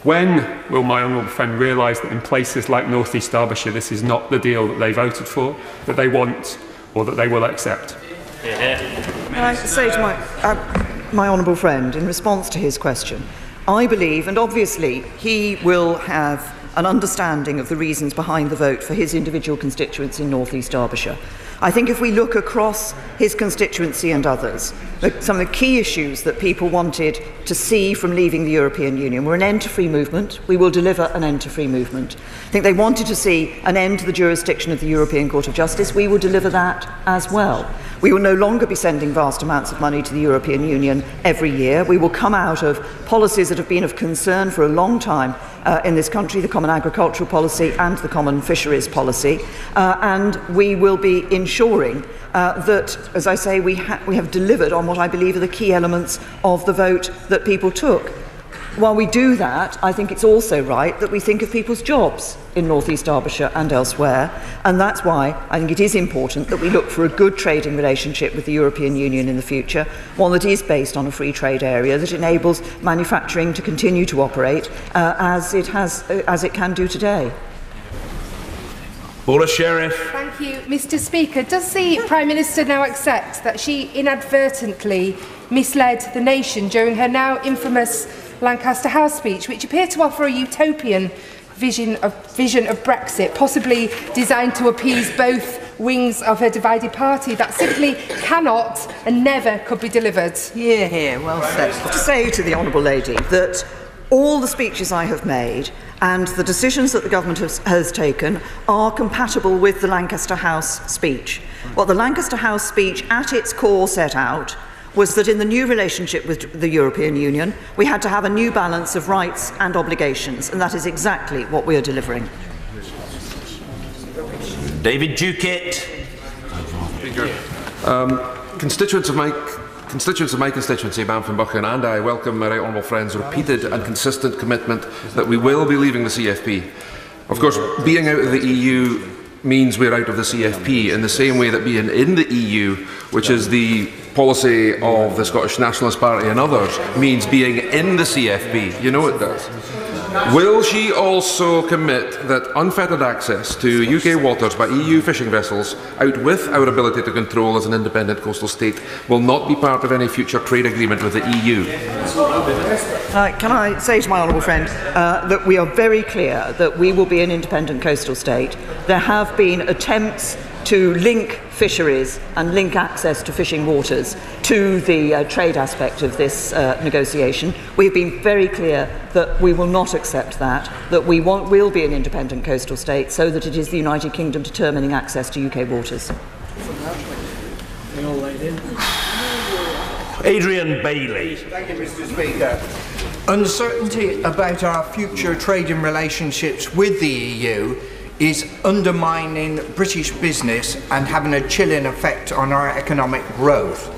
When will my honourable friend realise that in places like North East Derbyshire this is not the deal that they voted for, that they want, or that they will accept? I say to my honourable friend, in response to his question, I believe, and obviously he will have an understanding of the reasons behind the vote for his individual constituents in North East Derbyshire. I think if we look across his constituency and others, some of the key issues that people wanted to see from leaving the European Union were an end to free movement. We will deliver an end to free movement. I think they wanted to see an end to the jurisdiction of the European Court of Justice. We will deliver that as well. We will no longer be sending vast amounts of money to the European Union every year. We will come out of policies that have been of concern for a long time in this country, the Common Agricultural Policy and the Common Fisheries Policy, and we will be ensuring that, as I say, we have delivered on what I believe are the key elements of the vote that people took. While we do that, I think it's also right that we think of people's jobs in North East Derbyshire and elsewhere, and that's why I think it is important that we look for a good trading relationship with the European Union in the future, one that is based on a free trade area that enables manufacturing to continue to operate as it can do today. Paula Sheriff. Thank you, Mr. Speaker. Does the Prime Minister now accept that she inadvertently misled the nation during her now infamous Lancaster House speech, which appeared to offer a utopian vision of Brexit, possibly designed to appease both wings of her divided party, that simply cannot and never could be delivered? Hear, hear, well said. I have to say to the Honourable Lady that all the speeches I have made and the decisions that the government has taken are compatible with the Lancaster House speech. What the Lancaster House speech at its core set out was that in the new relationship with the European Union, we had to have a new balance of rights and obligations, and that is exactly what we are delivering. David Duquette. Constituents of my constituency, Banff-and-Buchan, and I welcome my right honourable friend's repeated and consistent commitment that we will be leaving the CFP. Of course, being out of the EU means we're out of the CFP in the same way that being in the EU, which is the policy of the Scottish Nationalist Party and others, means being in the CFP. You know it does. Will she also commit that unfettered access to UK waters by EU fishing vessels, out with our ability to control as an independent coastal state, will not be part of any future trade agreement with the EU? Can I say to my honourable friend that we are very clear that we will be an independent coastal state. There have been attempts to link fisheries and link access to fishing waters to the trade aspect of this negotiation. We've been very clear that we will not accept that we will be an independent coastal state so that it is the United Kingdom determining access to UK waters. Adrian Bailey. Thank you, Mr. Speaker. Uncertainty about our future trading relationships with the EU is undermining British business and having a chilling effect on our economic growth.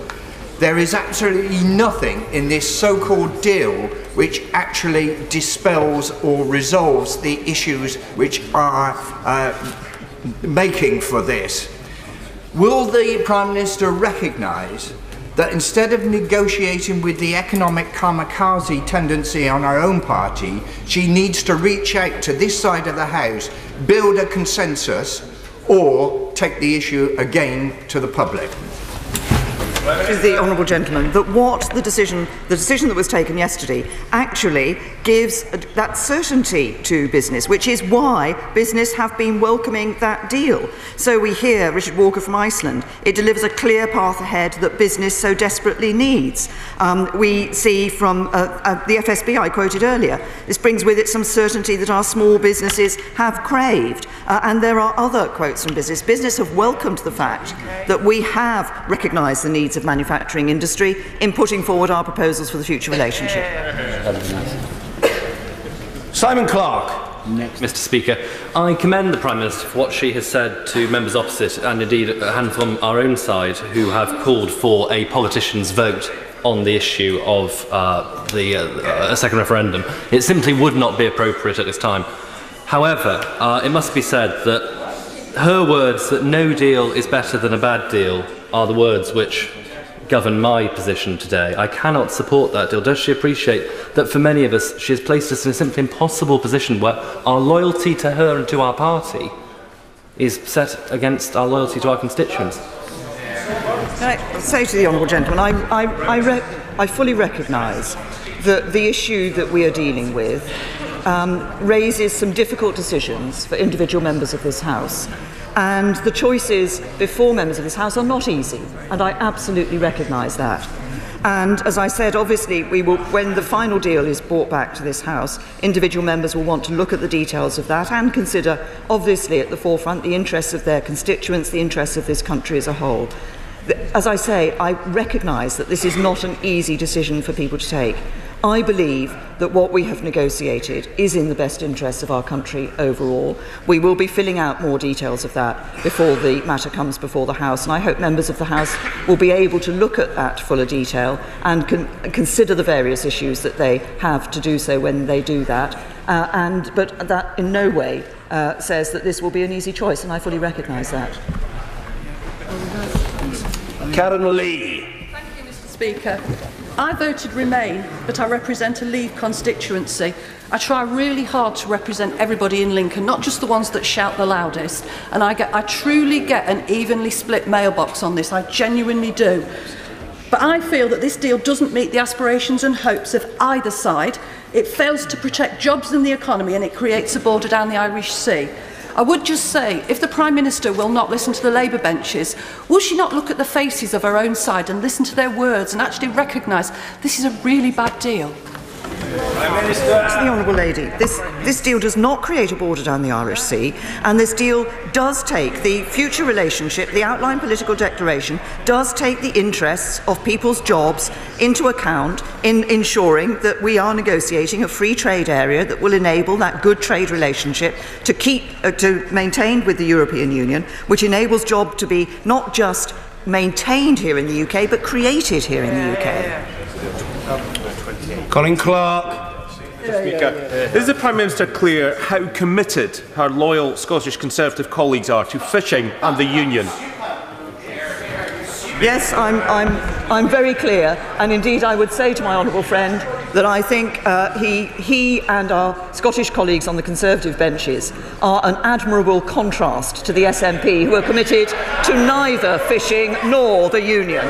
There is absolutely nothing in this so-called deal which actually dispels or resolves the issues which are making for this. Will the Prime Minister recognise that instead of negotiating with the economic kamikaze tendency on her own party, she needs to reach out to this side of the House, build a consensus, or take the issue again to the public? To the honourable gentleman, that the decision that was taken yesterday actually gives that certainty to business, which is why business have been welcoming that deal. So we hear Richard Walker from Iceland. It delivers a clear path ahead that business so desperately needs. We see from the FSB I quoted earlier, this brings with it some certainty that our small businesses have craved. And there are other quotes from business. Business have welcomed the fact that we have recognised the needs of manufacturing industry in putting forward our proposals for the future relationship. Simon Clark. Mr. Speaker, I commend the Prime Minister for what she has said to members opposite, and indeed a handful on our own side, who have called for a politician's vote on the issue of a second referendum. It simply would not be appropriate at this time. However, it must be said that her words that no deal is better than a bad deal are the words which govern my position today. I cannot support that deal. Does she appreciate that for many of us she has placed us in a simply impossible position where our loyalty to her and to our party is set against our loyalty to our constituents? Can I say to the honourable gentleman, I fully recognise that the issue that we are dealing with raises some difficult decisions for individual members of this House. And the choices before members of this House are not easy, and I absolutely recognise that. And as I said, obviously, we will, when the final deal is brought back to this House, individual members will want to look at the details of that and consider, obviously, at the forefront, the interests of their constituents, the interests of this country as a whole. As I say, I recognise that this is not an easy decision for people to take. I believe that what we have negotiated is in the best interests of our country overall. We will be filling out more details of that before the matter comes before the House, and I hope members of the House will be able to look at that fuller detail and consider the various issues that they have to do so when they do that. But that in no way says that this will be an easy choice, and I fully recognise that. Karen Lee. Thank you, Mr. Speaker. I voted Remain, but I represent a Leave constituency. I try really hard to represent everybody in Lincoln, not just the ones that shout the loudest. And I truly get an evenly split mailbox on this. I genuinely do. But I feel that this deal doesn't meet the aspirations and hopes of either side. It fails to protect jobs and the economy, and it creates a border down the Irish Sea. I would just say, if the Prime Minister will not listen to the Labour benches, will she not look at the faces of her own side and listen to their words and actually recognise this is a really bad deal? Prime Minister. To the honourable lady, this deal does not create a border down the Irish Sea, and this deal does take the future relationship, the outline political declaration, does take the interests of people's jobs into account in ensuring that we are negotiating a free trade area that will enable that good trade relationship to maintain with the European Union, which enables jobs to be not just maintained here in the UK, but created here in the UK. Colin Clark. Speaker, is the Prime Minister clear how committed her loyal Scottish Conservative colleagues are to fishing and the Union? Yes, I'm very clear, and indeed I would say to my honourable friend that I think he and our Scottish colleagues on the Conservative benches are an admirable contrast to the SNP, who are committed to neither fishing nor the Union.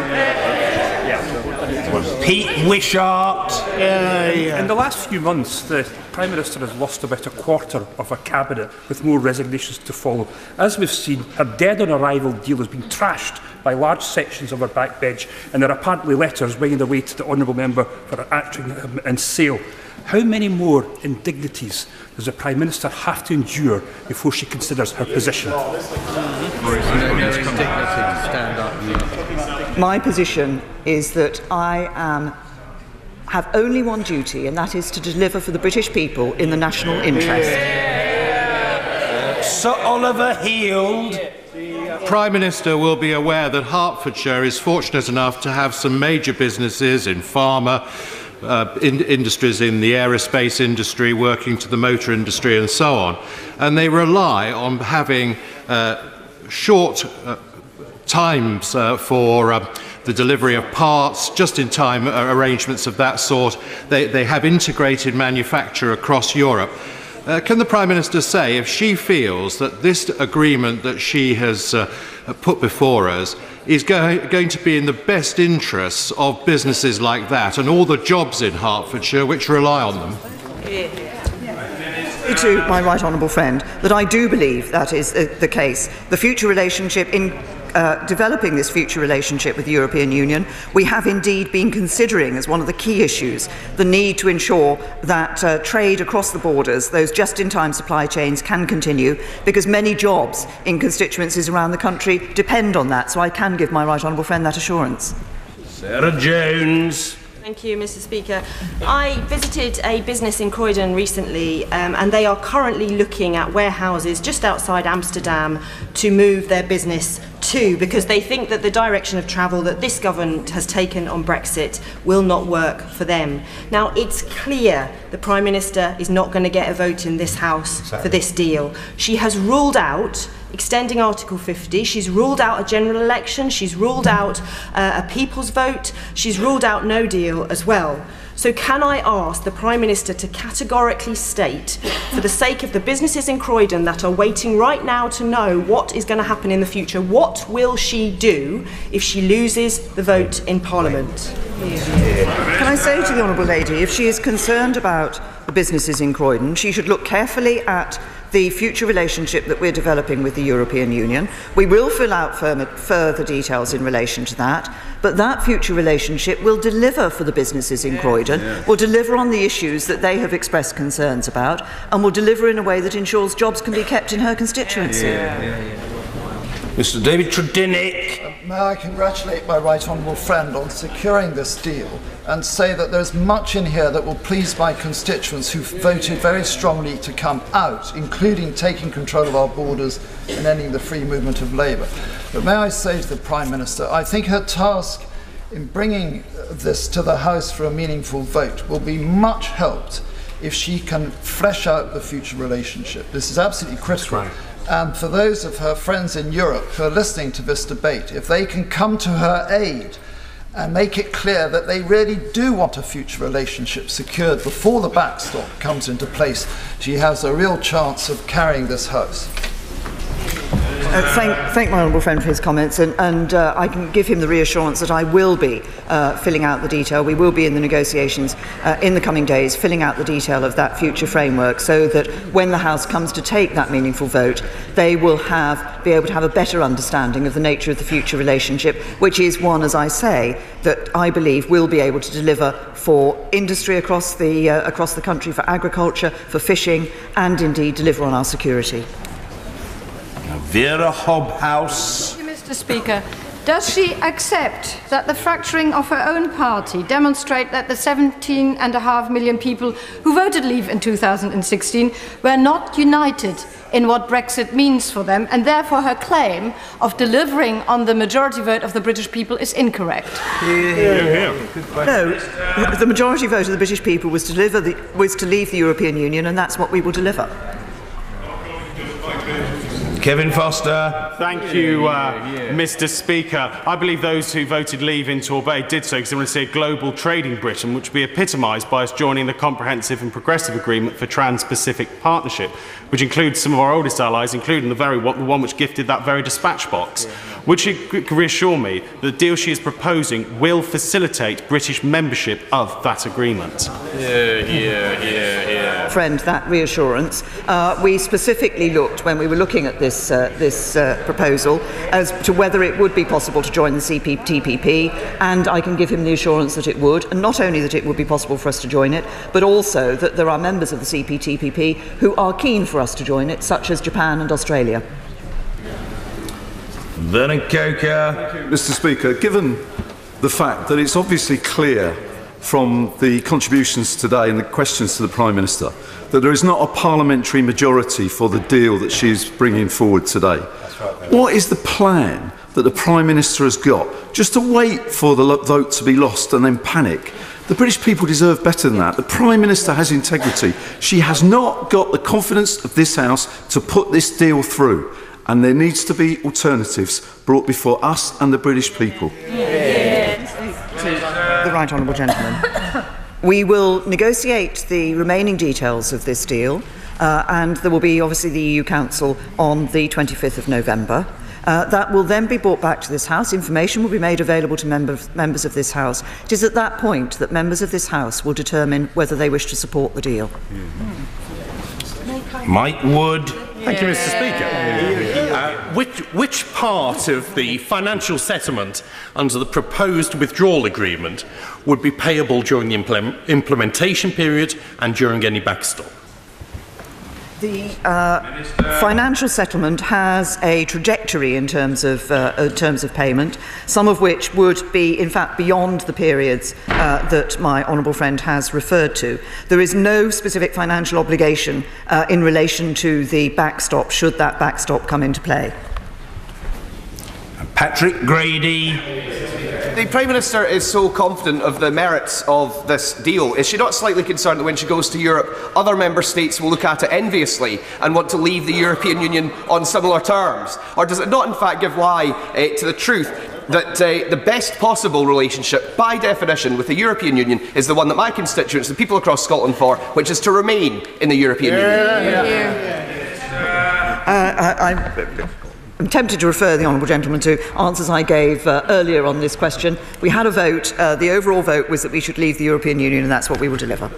Pete Wishart. In the last few months, the Prime Minister has lost about a quarter of her cabinet, with more resignations to follow. As we've seen, her dead-on-arrival deal has been trashed by large sections of her backbench, and there are apparently letters winging their way to the Honourable Member for Antrim and Sale. How many more indignities does the Prime Minister have to endure before she considers her position? My position is that I have only one duty, and that is to deliver for the British people in the national interest. Sir Oliver Heald. Prime Minister will be aware that Hertfordshire is fortunate enough to have some major businesses in pharma, industries in the aerospace industry, working to the motor industry and so on. And they rely on having short times for the delivery of parts, just-in-time arrangements of that sort. They have integrated manufacture across Europe. Can the Prime Minister say if she feels that this agreement that she has put before us is going to be in the best interests of businesses like that and all the jobs in Hertfordshire which rely on them? To my right honourable friend, that I do believe that is the case. The future relationship in developing this future relationship with the European Union, we have indeed been considering as one of the key issues the need to ensure that trade across the borders, those just-in-time supply chains, can continue, because many jobs in constituencies around the country depend on that. So I can give my right honourable friend that assurance. Sarah Jones. Thank you, Mr. Speaker. I visited a business in Croydon recently, and they are currently looking at warehouses just outside Amsterdam to move their business to, because they think that the direction of travel that this government has taken on Brexit will not work for them. Now, it's clear the Prime Minister is not going to get a vote in this House for this deal. She has ruled out extending Article 50, she's ruled out a general election, she's ruled out a people's vote, she's ruled out no deal as well. So can I ask the Prime Minister to categorically state, for the sake of the businesses in Croydon that are waiting right now to know what is going to happen in the future, what will she do if she loses the vote in Parliament? Can I say to the Honourable Lady, if she is concerned about the businesses in Croydon, she should look carefully at the future relationship that we're developing with the European Union. We will fill out further details in relation to that, but that future relationship will deliver for the businesses in Croydon, will deliver on the issues that they have expressed concerns about, and will deliver in a way that ensures jobs can be kept in her constituency. Mr. David Tredynick. May I congratulate my right honourable friend on securing this deal and say that there's much in here that will please my constituents who voted very strongly to come out, including taking control of our borders and ending the free movement of labour. But may I say to the Prime Minister, I think her task in bringing this to the House for a meaningful vote will be much helped if she can flesh out the future relationship. This is absolutely critical. Right. And for those of her friends in Europe who are listening to this debate, if they can come to her aid and make it clear that they really do want a future relationship secured before the backstop comes into place, she has a real chance of carrying this House. Thank my honourable friend for his comments, and I can give him the reassurance that I will be filling out the detail. We will be in the negotiations in the coming days, filling out the detail of that future framework, so that when the House comes to take that meaningful vote, they will be able to have a better understanding of the nature of the future relationship, which is one, as I say, that I believe will be able to deliver for industry across the country, for agriculture, for fishing, and indeed deliver on our security. Vera Hobhouse. Mr. Speaker, does she accept that the fracturing of her own party demonstrate that the 17.5 million people who voted leave in 2016 were not united in what Brexit means for them, and therefore her claim of delivering on the majority vote of the British people is incorrect? No, the majority vote of the British people was to leave the European Union, and that's what we will deliver. Kevin Foster. Thank you, Mr. Speaker. I believe those who voted leave in Torbay did so because they want to see a global trading Britain, which would be epitomised by us joining the Comprehensive and Progressive Agreement for Trans-Pacific Partnership, which includes some of our oldest allies, including the one which gifted that very dispatch box. Would she reassure me that the deal she is proposing will facilitate British membership of that agreement? Friend, that reassurance. We specifically looked, when we were looking at this proposal, as to whether it would be possible to join the CPTPP, and I can give him the assurance that it would, and not only that it would be possible for us to join it, but also that there are members of the CPTPP who are keen for us to join it, such as Japan and Australia. Bernard Coker. Mr. Speaker, given the fact that it's obviously clear from the contributions today and the questions to the Prime Minister that there is not a parliamentary majority for the deal that she's bringing forward today, what is the plan that the Prime Minister has got? Just to wait for the vote to be lost and then panic? The British people deserve better than that. The Prime Minister has integrity. She has not got the confidence of this House to put this deal through, and there needs to be alternatives brought before us and the British people. The right honourable gentleman. We will negotiate the remaining details of this deal, and there will be obviously the EU Council on the 25th of November. That will then be brought back to this House. Information will be made available to members of this House. It is at that point that members of this House will determine whether they wish to support the deal. Mike Wood. Thank you, Mr. Speaker. Which part of the financial settlement under the proposed withdrawal agreement would be payable during the implementation period and during any backstop? The financial settlement has a trajectory in terms of payment, some of which would be, in fact, beyond the periods that my honourable friend has referred to. There is no specific financial obligation in relation to the backstop, should that backstop come into play. Patrick Grady. The Prime Minister is so confident of the merits of this deal. Is she not slightly concerned that when she goes to Europe, other member states will look at it enviously and want to leave the European Union on similar terms? Or does it not in fact give lie to the truth that the best possible relationship, by definition, with the European Union is the one that my constituents, the people across Scotland, for, which is to remain in the European Union? I'm tempted to refer the honourable gentleman to answers I gave earlier on this question. We had a vote. The overall vote was that we should leave the European Union, and that's what we will deliver.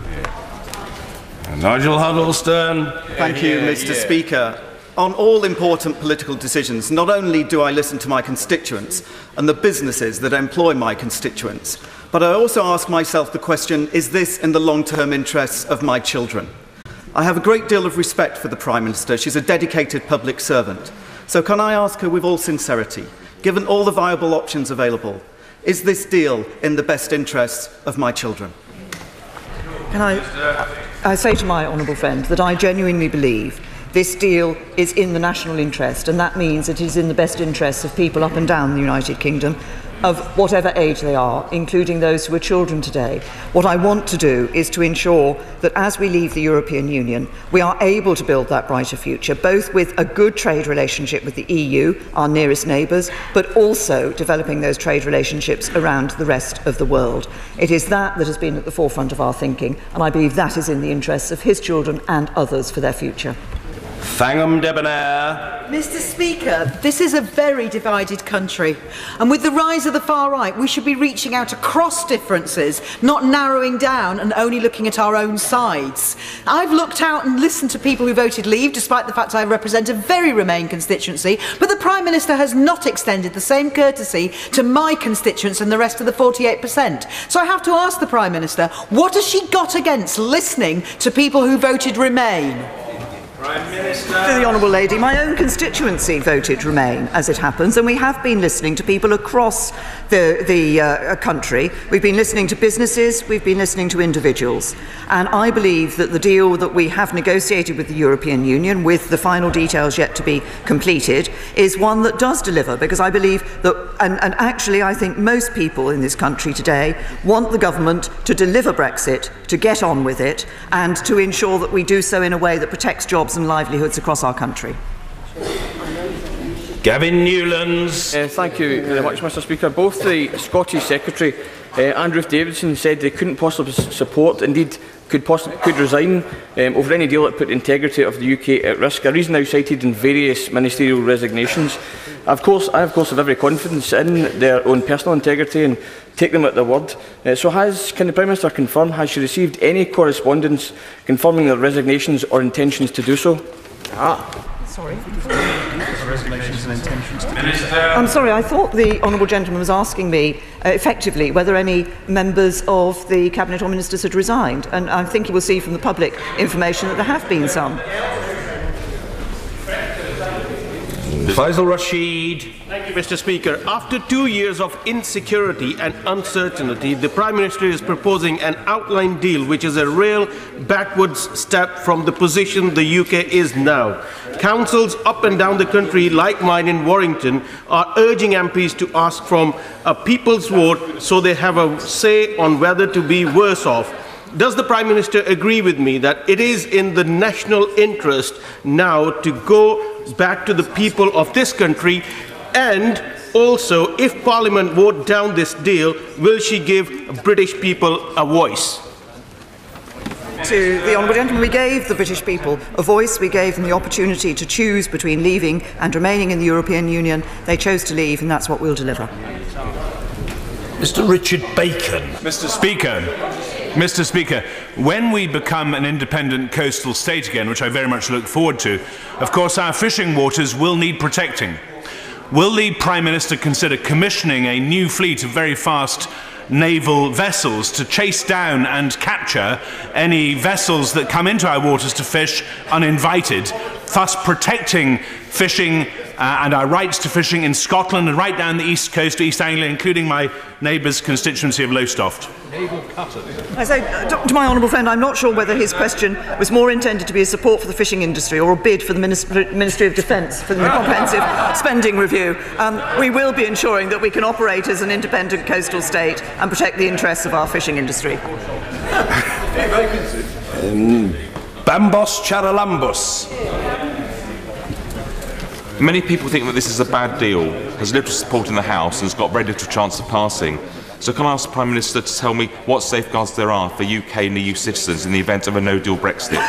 Nigel Huddleston. Thank you, Mr. Speaker. On all important political decisions, not only do I listen to my constituents and the businesses that employ my constituents, but I also ask myself the question, is this in the long-term interests of my children? I have a great deal of respect for the Prime Minister. She's a dedicated public servant. So can I ask her with all sincerity, given all the viable options available, is this deal in the best interests of my children? Can I say to my honourable friend that I genuinely believe this deal is in the national interest, and that means it is in the best interests of people up and down the United Kingdom, of whatever age they are, including those who are children today. What I want to do is to ensure that as we leave the European Union, we are able to build that brighter future, both with a good trade relationship with the EU, our nearest neighbours, but also developing those trade relationships around the rest of the world. It is that that has been at the forefront of our thinking, and I believe that is in the interests of his children and others for their future. Fangham Debonair. Mr. Speaker, this is a very divided country, and with the rise of the far right, we should be reaching out across differences, not narrowing down and only looking at our own sides. I've looked out and listened to people who voted leave, despite the fact I represent a very Remain constituency, but the Prime Minister has not extended the same courtesy to my constituents and the rest of the 48%. So I have to ask the Prime Minister, what has she got against listening to people who voted Remain? Prime Minister. To the honourable lady, my own constituency voted Remain, as it happens, and we have been listening to people across the country. We've been listening to businesses, we've been listening to individuals, and I believe that the deal that we have negotiated with the European Union, with the final details yet to be completed, is one that does deliver, because I believe that, and actually I think most people in this country today want the government to deliver Brexit, to get on with it, and to ensure that we do so in a way that protects jobs and livelihoods across our country. Gavin Newlands. Thank you very much, Mr Speaker. Both the Scottish Secretary and Ruth Davidson said they couldn't possibly support, indeed could resign over any deal that put the integrity of the UK at risk, a reason now cited in various ministerial resignations. I of course have every confidence in their own personal integrity and take them at their word. Can the Prime Minister confirm, has she received any correspondence confirming their resignations or intentions to do so? Sorry. I'm sorry, I thought the honourable gentleman was asking me effectively whether any members of the Cabinet or Ministers had resigned, and I think you will see from the public information that there have been some. Faisal Rashid. Thank you, Mr Speaker. After 2 years of insecurity and uncertainty, the Prime Minister is proposing an outline deal which is a real backwards step from the position the UK is now. Councils up and down the country, like mine in Warrington, are urging MPs to ask from a people's vote so they have a say on whether to be worse off. Does the Prime Minister agree with me that it is in the national interest now to go back to the people of this country, and also, if Parliament vote down this deal, will she give British people a voice? To the honourable gentleman, we gave the British people a voice. We gave them the opportunity to choose between leaving and remaining in the European Union. They chose to leave, and that's what we'll deliver. Mr. Richard Bacon. Mr Speaker, when we become an independent coastal state again, which I very much look forward to, of course our fishing waters will need protecting. Will the Prime Minister consider commissioning a new fleet of very fast naval vessels to chase down and capture any vessels that come into our waters to fish uninvited, thus protecting fishing and our rights to fishing in Scotland and right down the east coast of East Anglia, including my neighbour's constituency of Lowestoft? I say to my honourable friend, I'm not sure whether his question was more intended to be a support for the fishing industry or a bid for the Ministry of Defence for the comprehensive spending review. We will be ensuring that we can operate as an independent coastal state and protect the interests of our fishing industry. Bambos Charalambos. Many people think that this is a bad deal, has little support in the House and has got very little chance of passing. So can I ask the Prime Minister to tell me what safeguards there are for UK and EU citizens in the event of a no-deal Brexit?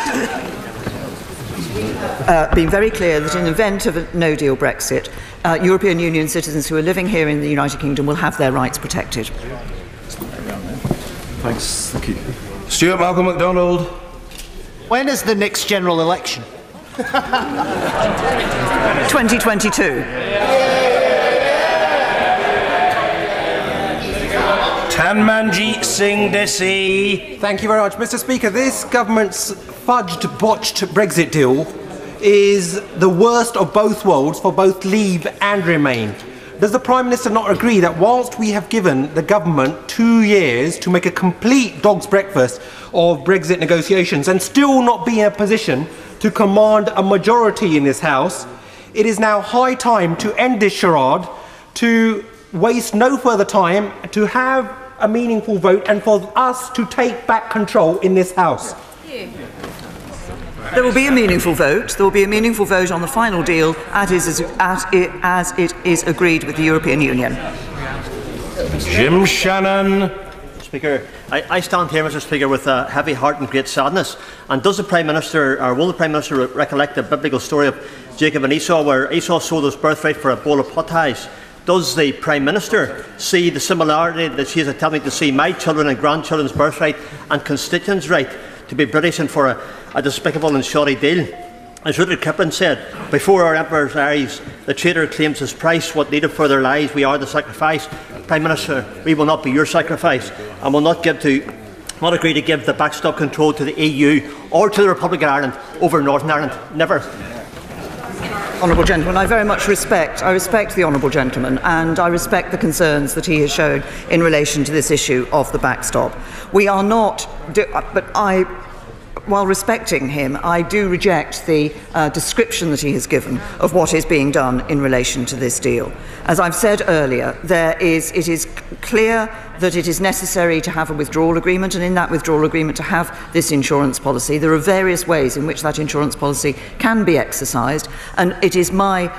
Being very clear that in the event of a no-deal Brexit, European Union citizens who are living here in the United Kingdom will have their rights protected. Thanks. Thank you. Stuart Malcolm MacDonald. When is the next general election? 2022. Tanmanjeet Singh Desi. Thank you very much, Mr. Speaker. This government's fudged, botched Brexit deal is the worst of both worlds for both Leave and Remain. Does the Prime Minister not agree that whilst we have given the government 2 years to make a complete dog's breakfast of Brexit negotiations and still not be in a position to command a majority in this House, it is now high time to end this charade, to waste no further time, to have a meaningful vote and for us to take back control in this House? There will be a meaningful vote. There will be a meaningful vote on the final deal as it is agreed with the European Union. Jim Shannon. Speaker, I stand here, Mr. Speaker, with a heavy heart and great sadness. And does the Prime Minister, or will the Prime Minister recollect the biblical story of Jacob and Esau, where Esau sold his birthright for a bowl of pottage? Does the Prime Minister see the similarity that she is attempting to see my children and grandchildren's birthright and constituents' right to be British and for a despicable and shoddy deal? As Rudyard Kipling said, before our emperor's eyes, the traitor claims his price, what needed for their lives, we are the sacrifice. Prime Minister, we will not be your sacrifice and will not agree to give the backstop control to the EU or to the Republic of Ireland over Northern Ireland. Never. Honourable gentleman, I very much respect the honourable gentleman, and I respect the concerns that he has shown in relation to this issue of the backstop. We are not, while respecting him, I do reject the description that he has given of what is being done in relation to this deal. As I've said earlier, it is clear that it is necessary to have a withdrawal agreement, and in that withdrawal agreement to have this insurance policy. There are various ways in which that insurance policy can be exercised, and it is my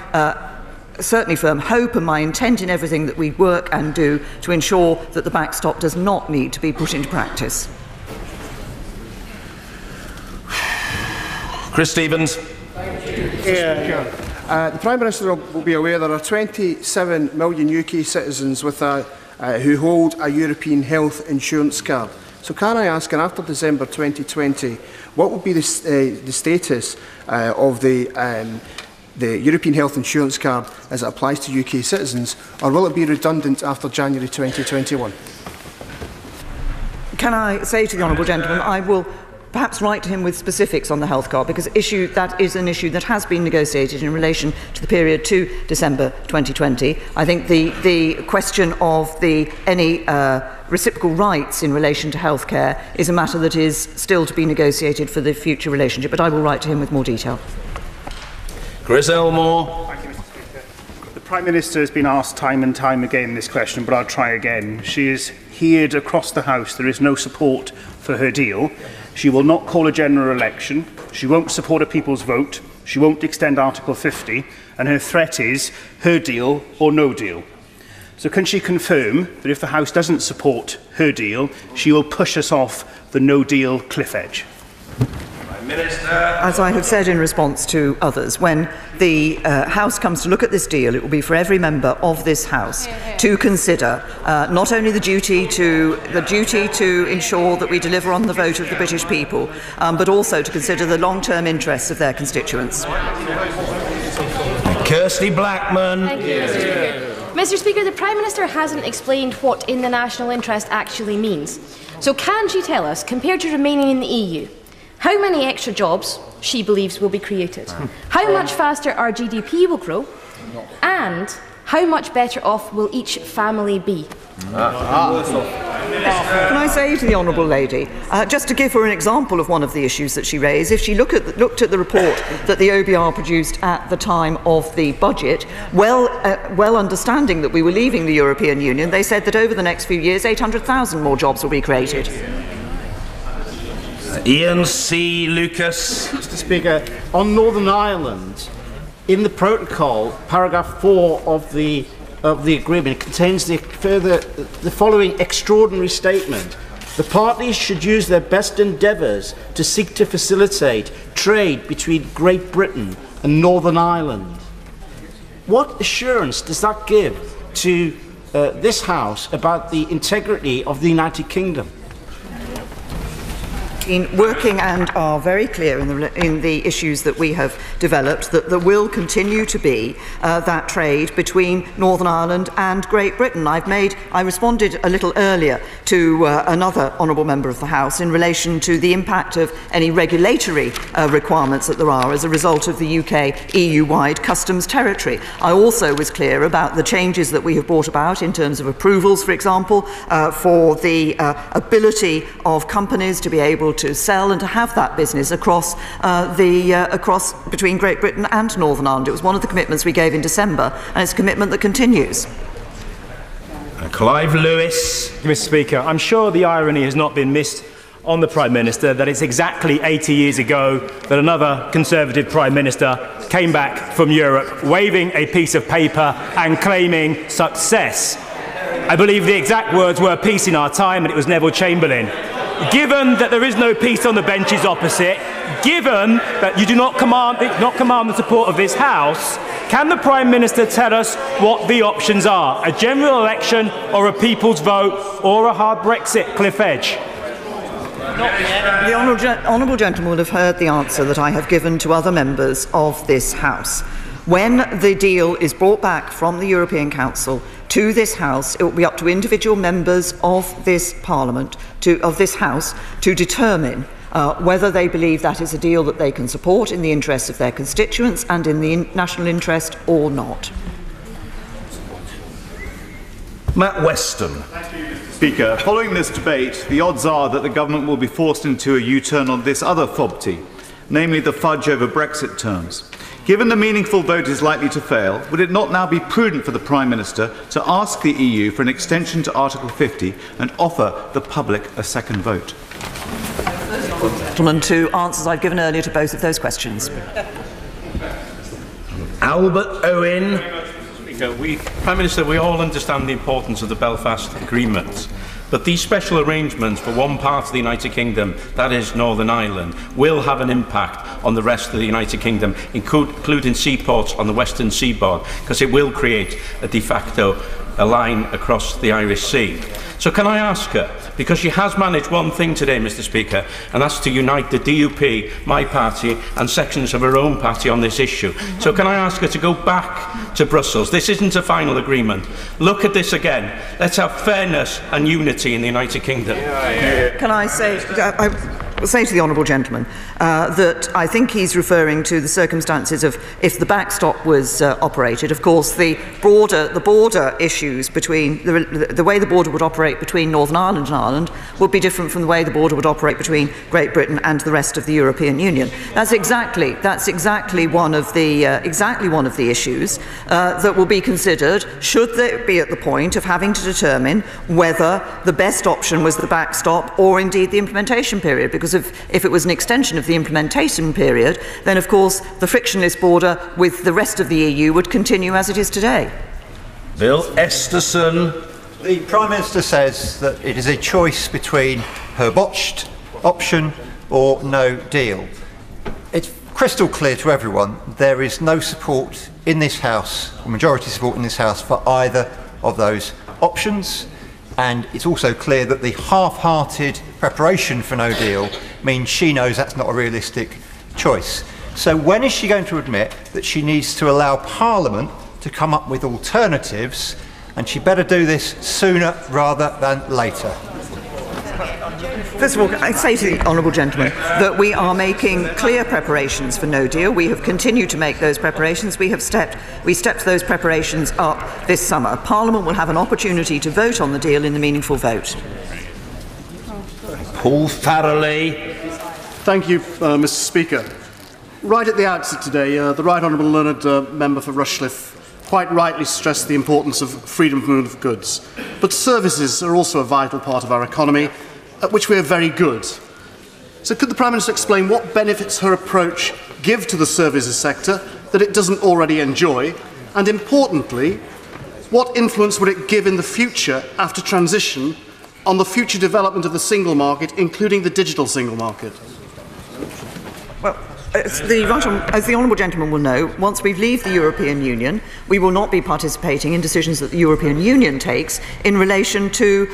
certainly firm hope and my intent in everything that we work and do to ensure that the backstop does not need to be put into practice. Chris Stevens. The Prime Minister will be aware there are 27 million UK citizens with who hold a European health insurance card. So can I ask, and after December 2020, what will be the status of the European health insurance card as it applies to UK citizens, or will it be redundant after January 2021? Can I say to the honourable gentleman, I will perhaps write to him with specifics on the health card, because that is an issue that has been negotiated in relation to the period to December 2020. I think the question of any reciprocal rights in relation to healthcare is a matter that is still to be negotiated for the future relationship, but I will write to him with more detail. Chris Elmore. Thank you, Mr. Speaker. The Prime Minister has been asked time and time again this question, but I'll try again. She is heard across the House there is no support for her deal. She will not call a general election. She won't support a people's vote. She won't extend Article 50. And her threat is her deal or no deal. So can she confirm that if the House doesn't support her deal, she will push us off the no-deal cliff edge? As I have said in response to others, when the House comes to look at this deal, it will be for every member of this House to consider not only the duty to ensure that we deliver on the vote of the British people, but also to consider the long-term interests of their constituents. Kirsty Blackman. Thank you, Mr. Speaker. Mr. Speaker, the Prime Minister hasn't explained what in the national interest actually means. So can she tell us, compared to remaining in the EU, how many extra jobs she believes will be created, how much faster our GDP will grow, and how much better off will each family be? Can I say to the honourable lady, just to give her an example of one of the issues that she raised, if she looked at the report that the OBR produced at the time of the budget, well understanding that we were leaving the European Union, they said that over the next few years 800,000 more jobs will be created. Ian C. Lucas. Mr. Speaker, on Northern Ireland, in the protocol, paragraph 4 of the agreement contains the following extraordinary statement: the parties should use their best endeavours to seek to facilitate trade between Great Britain and Northern Ireland. What assurance does that give to this House about the integrity of the United Kingdom? Working and are very clear in the issues that we have developed that there will continue to be that trade between Northern Ireland and Great Britain. I responded a little earlier to another honourable member of the House in relation to the impact of any regulatory requirements that there are as a result of the UK EU-wide customs territory. I also was clear about the changes that we have brought about in terms of approvals, for example, for the ability of companies to be able to sell and to have that business across between Great Britain and Northern Ireland. It was one of the commitments we gave in December, and it's a commitment that continues. Clive Lewis. Mr. Speaker, I'm sure the irony has not been missed on the Prime Minister that it's exactly 80 years ago that another Conservative Prime Minister came back from Europe waving a piece of paper and claiming success. I believe the exact words were "peace in our time," and it was Neville Chamberlain. Given that there is no peace on the benches opposite, given that you do not command the support of this House, can the Prime Minister tell us what the options are? A general election, or a people's vote, or a hard Brexit cliff edge? The honourable gentleman will have heard the answer that I have given to other members of this House. When the deal is brought back from the European Council to this House, it will be up to individual members of this Parliament, of this House, to determine whether they believe that is a deal that they can support in the interests of their constituents and in the national interest or not. Matt Weston. Speaker, following this debate, the odds are that the government will be forced into a U-turn on this other FOBT, namely the fudge over Brexit terms. Given the meaningful vote is likely to fail, would it not now be prudent for the Prime Minister to ask the EU for an extension to Article 50 and offer the public a second vote? Gentlemen, to answers I've given earlier to both of those questions. Albert Owen. Speaker. Prime Minister, we all understand the importance of the Belfast Agreement. But these special arrangements for one part of the United Kingdom, that is Northern Ireland, will have an impact on the rest of the United Kingdom, including seaports on the western seaboard, because it will create a de facto line across the Irish Sea. So can I ask her, because she has managed one thing today, Mr. Speaker, and that's to unite the DUP, my party, and sections of her own party on this issue. So can I ask her to go back to Brussels? This isn't a final agreement. Look at this again. Let's have fairness and unity in the United Kingdom. Can I say, say to the honourable gentleman that I think he's referring to the circumstances of if the backstop was operated. Of course, the border issues between the way the border would operate between Northern Ireland and Ireland would be different from the way the border would operate between Great Britain and the rest of the European Union. That's exactly one of the issues that will be considered should they be at the point of having to determine whether the best option was the backstop or indeed the implementation period. Because if it was an extension of the implementation period, then of course the frictionless border with the rest of the EU would continue as it is today. Bill Esterson. The Prime Minister says that it is a choice between her botched option or no deal. It's crystal clear to everyone there is no support in this House, or majority support in this House, for either of those options. And it's also clear that the half-hearted preparation for no deal means she knows that's not a realistic choice. So when is she going to admit that she needs to allow Parliament to come up with alternatives, and she better do this sooner rather than later? First of all, I say to the honourable gentleman that we are making clear preparations for no deal. We have continued to make those preparations. We stepped those preparations up this summer. Parliament will have an opportunity to vote on the deal in the meaningful vote. Paul Farrelly. Thank you, Mr. Speaker. Right at the outset today, the Right Honourable Learned Member for Rushcliffe quite rightly stressed the importance of freedom of movement of goods. But services are also a vital part of our economy, at which we are very good. So could the Prime Minister explain what benefits her approach give to the services sector that it doesn't already enjoy? And importantly, what influence would it give in the future, after transition, on the future development of the single market, including the digital single market? Well, as the honourable gentleman will know, once we leave the European Union, we will not be participating in decisions that the European Union takes in relation to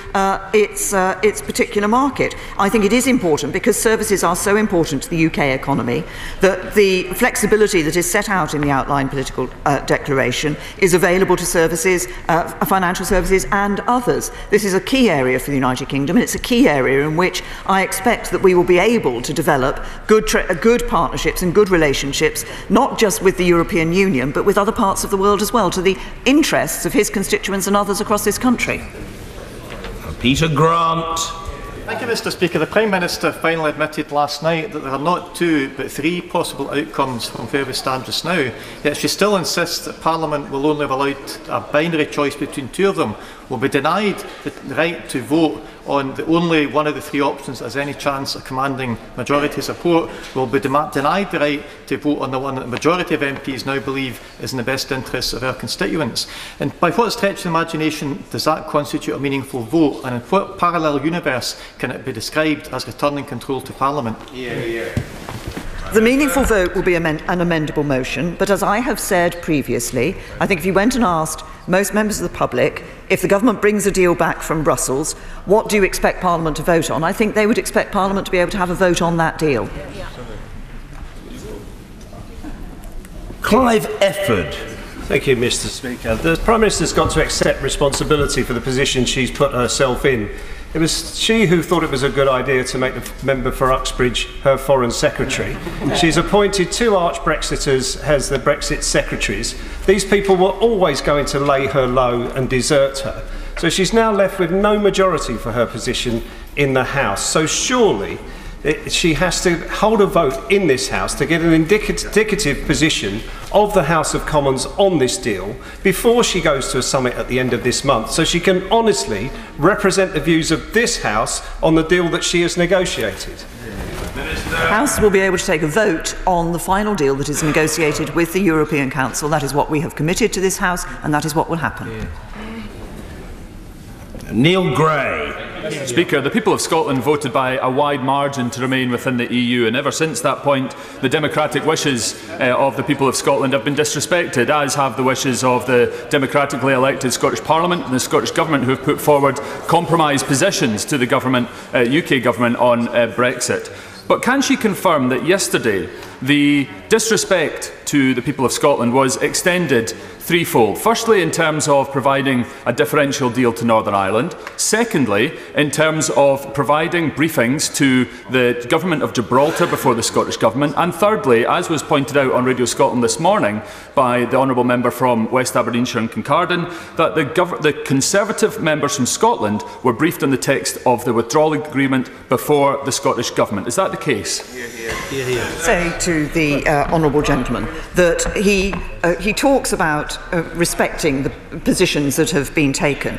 its particular market. I think it is important, because services are so important to the UK economy, that the flexibility that is set out in the outline political declaration is available to services, financial services and others. This is a key area for the United Kingdom, and it's a key area in which I expect that we will be able to develop good partnerships and good relationships, not just with the European Union, but with other parts of the world as well, to the interests of his constituents and others across this country. Peter Grant. Thank you, Mr. Speaker. The Prime Minister finally admitted last night that there are not two but three possible outcomes from where we stand just now. Yet she still insists that Parliament will only have allowed a binary choice between two of them, will be denied the right to vote on the only one of the three options that has any chance of commanding majority support, will be denied the right to vote on the one that the majority of MPs now believe is in the best interests of our constituents. And by what stretch of imagination does that constitute a meaningful vote, and in what parallel universe can it be described as returning control to Parliament? The meaningful vote will be an amendable motion, but as I have said previously, I think if you went and asked most members of the public, if the government brings a deal back from Brussels, what do you expect Parliament to vote on? I think they would expect Parliament to be able to have a vote on that deal. Clive Efford. Thank you, Mr. Speaker. The Prime Minister's got to accept responsibility for the position she's put herself in. It was she who thought it was a good idea to make the member for Uxbridge her Foreign Secretary. She's appointed two arch-Brexiters as the Brexit secretaries. These people were always going to lay her low and desert her. So she's now left with no majority for her position in the House. So surely she has to hold a vote in this House to get an indicative position of the House of Commons on this deal before she goes to a summit at the end of this month, so she can honestly represent the views of this House on the deal that she has negotiated. Minister. House will be able to take a vote on the final deal that is negotiated with the European Council. That is what we have committed to this House, and that is what will happen. Neil Gray. Speaker, the people of Scotland voted by a wide margin to remain within the EU, and ever since that point the democratic wishes of the people of Scotland have been disrespected, as have the wishes of the democratically elected Scottish Parliament and the Scottish Government, who have put forward compromise positions to the government, UK Government on Brexit. But can she confirm that yesterday the disrespect to the people of Scotland was extended threefold? Firstly, in terms of providing a differential deal to Northern Ireland. Secondly, in terms of providing briefings to the Government of Gibraltar before the Scottish Government. And thirdly, as was pointed out on Radio Scotland this morning by the honourable member from West Aberdeenshire and Kincardine, that the Conservative members from Scotland were briefed on the text of the withdrawal agreement before the Scottish Government. Is that the case? Say to the honourable gentleman that he talks about respecting the positions that have been taken.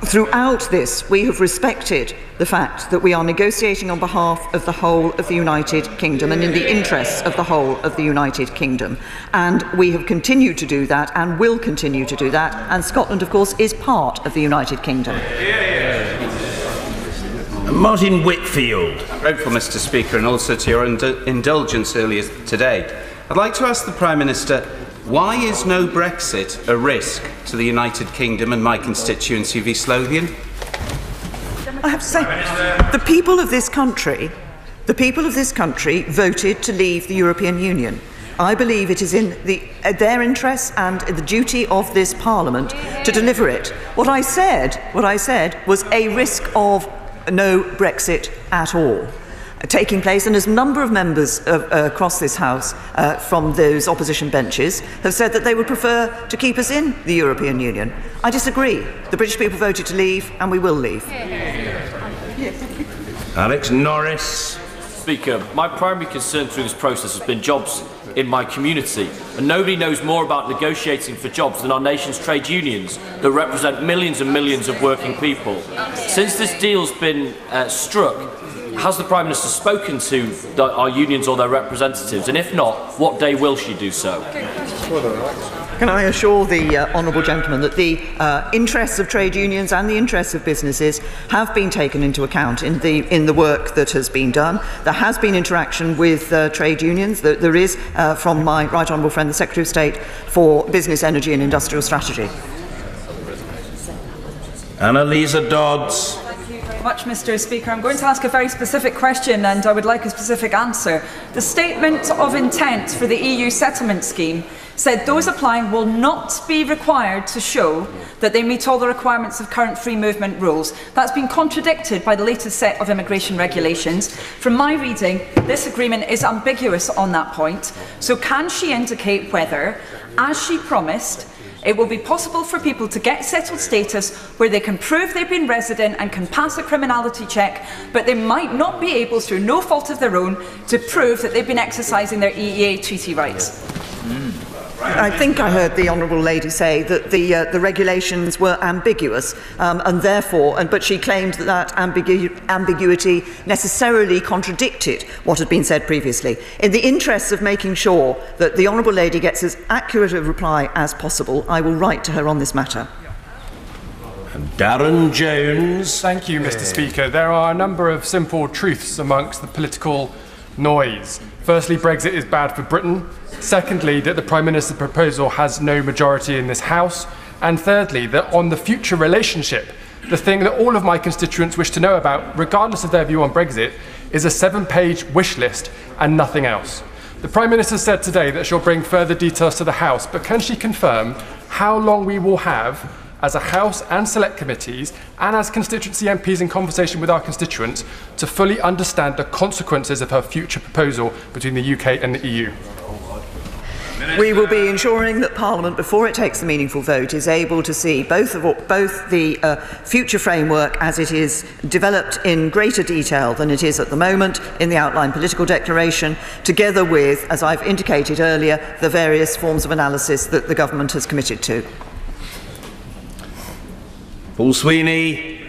Throughout this, we have respected the fact that we are negotiating on behalf of the whole of the United Kingdom and in the interests of the whole of the United Kingdom. And we have continued to do that and will continue to do that. And Scotland, of course, is part of the United Kingdom. Martin Whitfield. Grateful, Mr. Speaker, and also to your indulgence earlier today. I'd like to ask the Prime Minister, why is no Brexit a risk to the United Kingdom and my constituency of East Lothian? I have to say, the people of this country voted to leave the European Union. I believe it is in their interests and the duty of this Parliament to deliver it. What I said was a risk of no Brexit at all taking place, and as a number of members across this House from those opposition benches have said that they would prefer to keep us in the European Union. I disagree. The British people voted to leave, and we will leave. Alex Norris. Speaker, my primary concern through this process has been jobs in my community, and nobody knows more about negotiating for jobs than our nation's trade unions that represent millions and millions of working people. Since this deal's been struck, has the Prime Minister spoken to our unions or their representatives, and if not, what day will she do so? Can I assure the honourable gentleman that the interests of trade unions and the interests of businesses have been taken into account in the work that has been done. There has been interaction with trade unions. There is from my right honourable friend, the Secretary of State for Business, Energy and Industrial Strategy. Annalisa Dodds. Much, Mr. Speaker. I'm going to ask a very specific question, and I would like a specific answer. The statement of intent for the EU settlement scheme said those applying will not be required to show that they meet all the requirements of current free movement rules. That's been contradicted by the latest set of immigration regulations. From my reading, this agreement is ambiguous on that point. So can she indicate whether, as she promised, it will be possible for people to get settled status where they can prove they've been resident and can pass a criminality check, but they might not be able, through no fault of their own, to prove that they've been exercising their EEA treaty rights? I think I heard the honourable lady say that the regulations were ambiguous, and therefore, but she claimed that ambiguity necessarily contradicted what had been said previously. In the interests of making sure that the honourable lady gets as accurate a reply as possible, I will write to her on this matter. Darren Jones. Thank you, Mr. Speaker. There are a number of simple truths amongst the political noise. Firstly, Brexit is bad for Britain. Secondly, that the Prime Minister's proposal has no majority in this House. And thirdly, that on the future relationship, the thing that all of my constituents wish to know about, regardless of their view on Brexit, is a 7-page wish list and nothing else. The Prime Minister said today that she'll bring further details to the House, but can she confirm how long we will have as a House and Select Committees and as constituency MPs in conversation with our constituents to fully understand the consequences of her future proposal between the UK and the EU? We will be ensuring that Parliament, before it takes the meaningful vote, is able to see both the future framework as it is developed in greater detail than it is at the moment in the outline political declaration, together with, as I've indicated earlier, the various forms of analysis that the government has committed to. Paul Sweeney.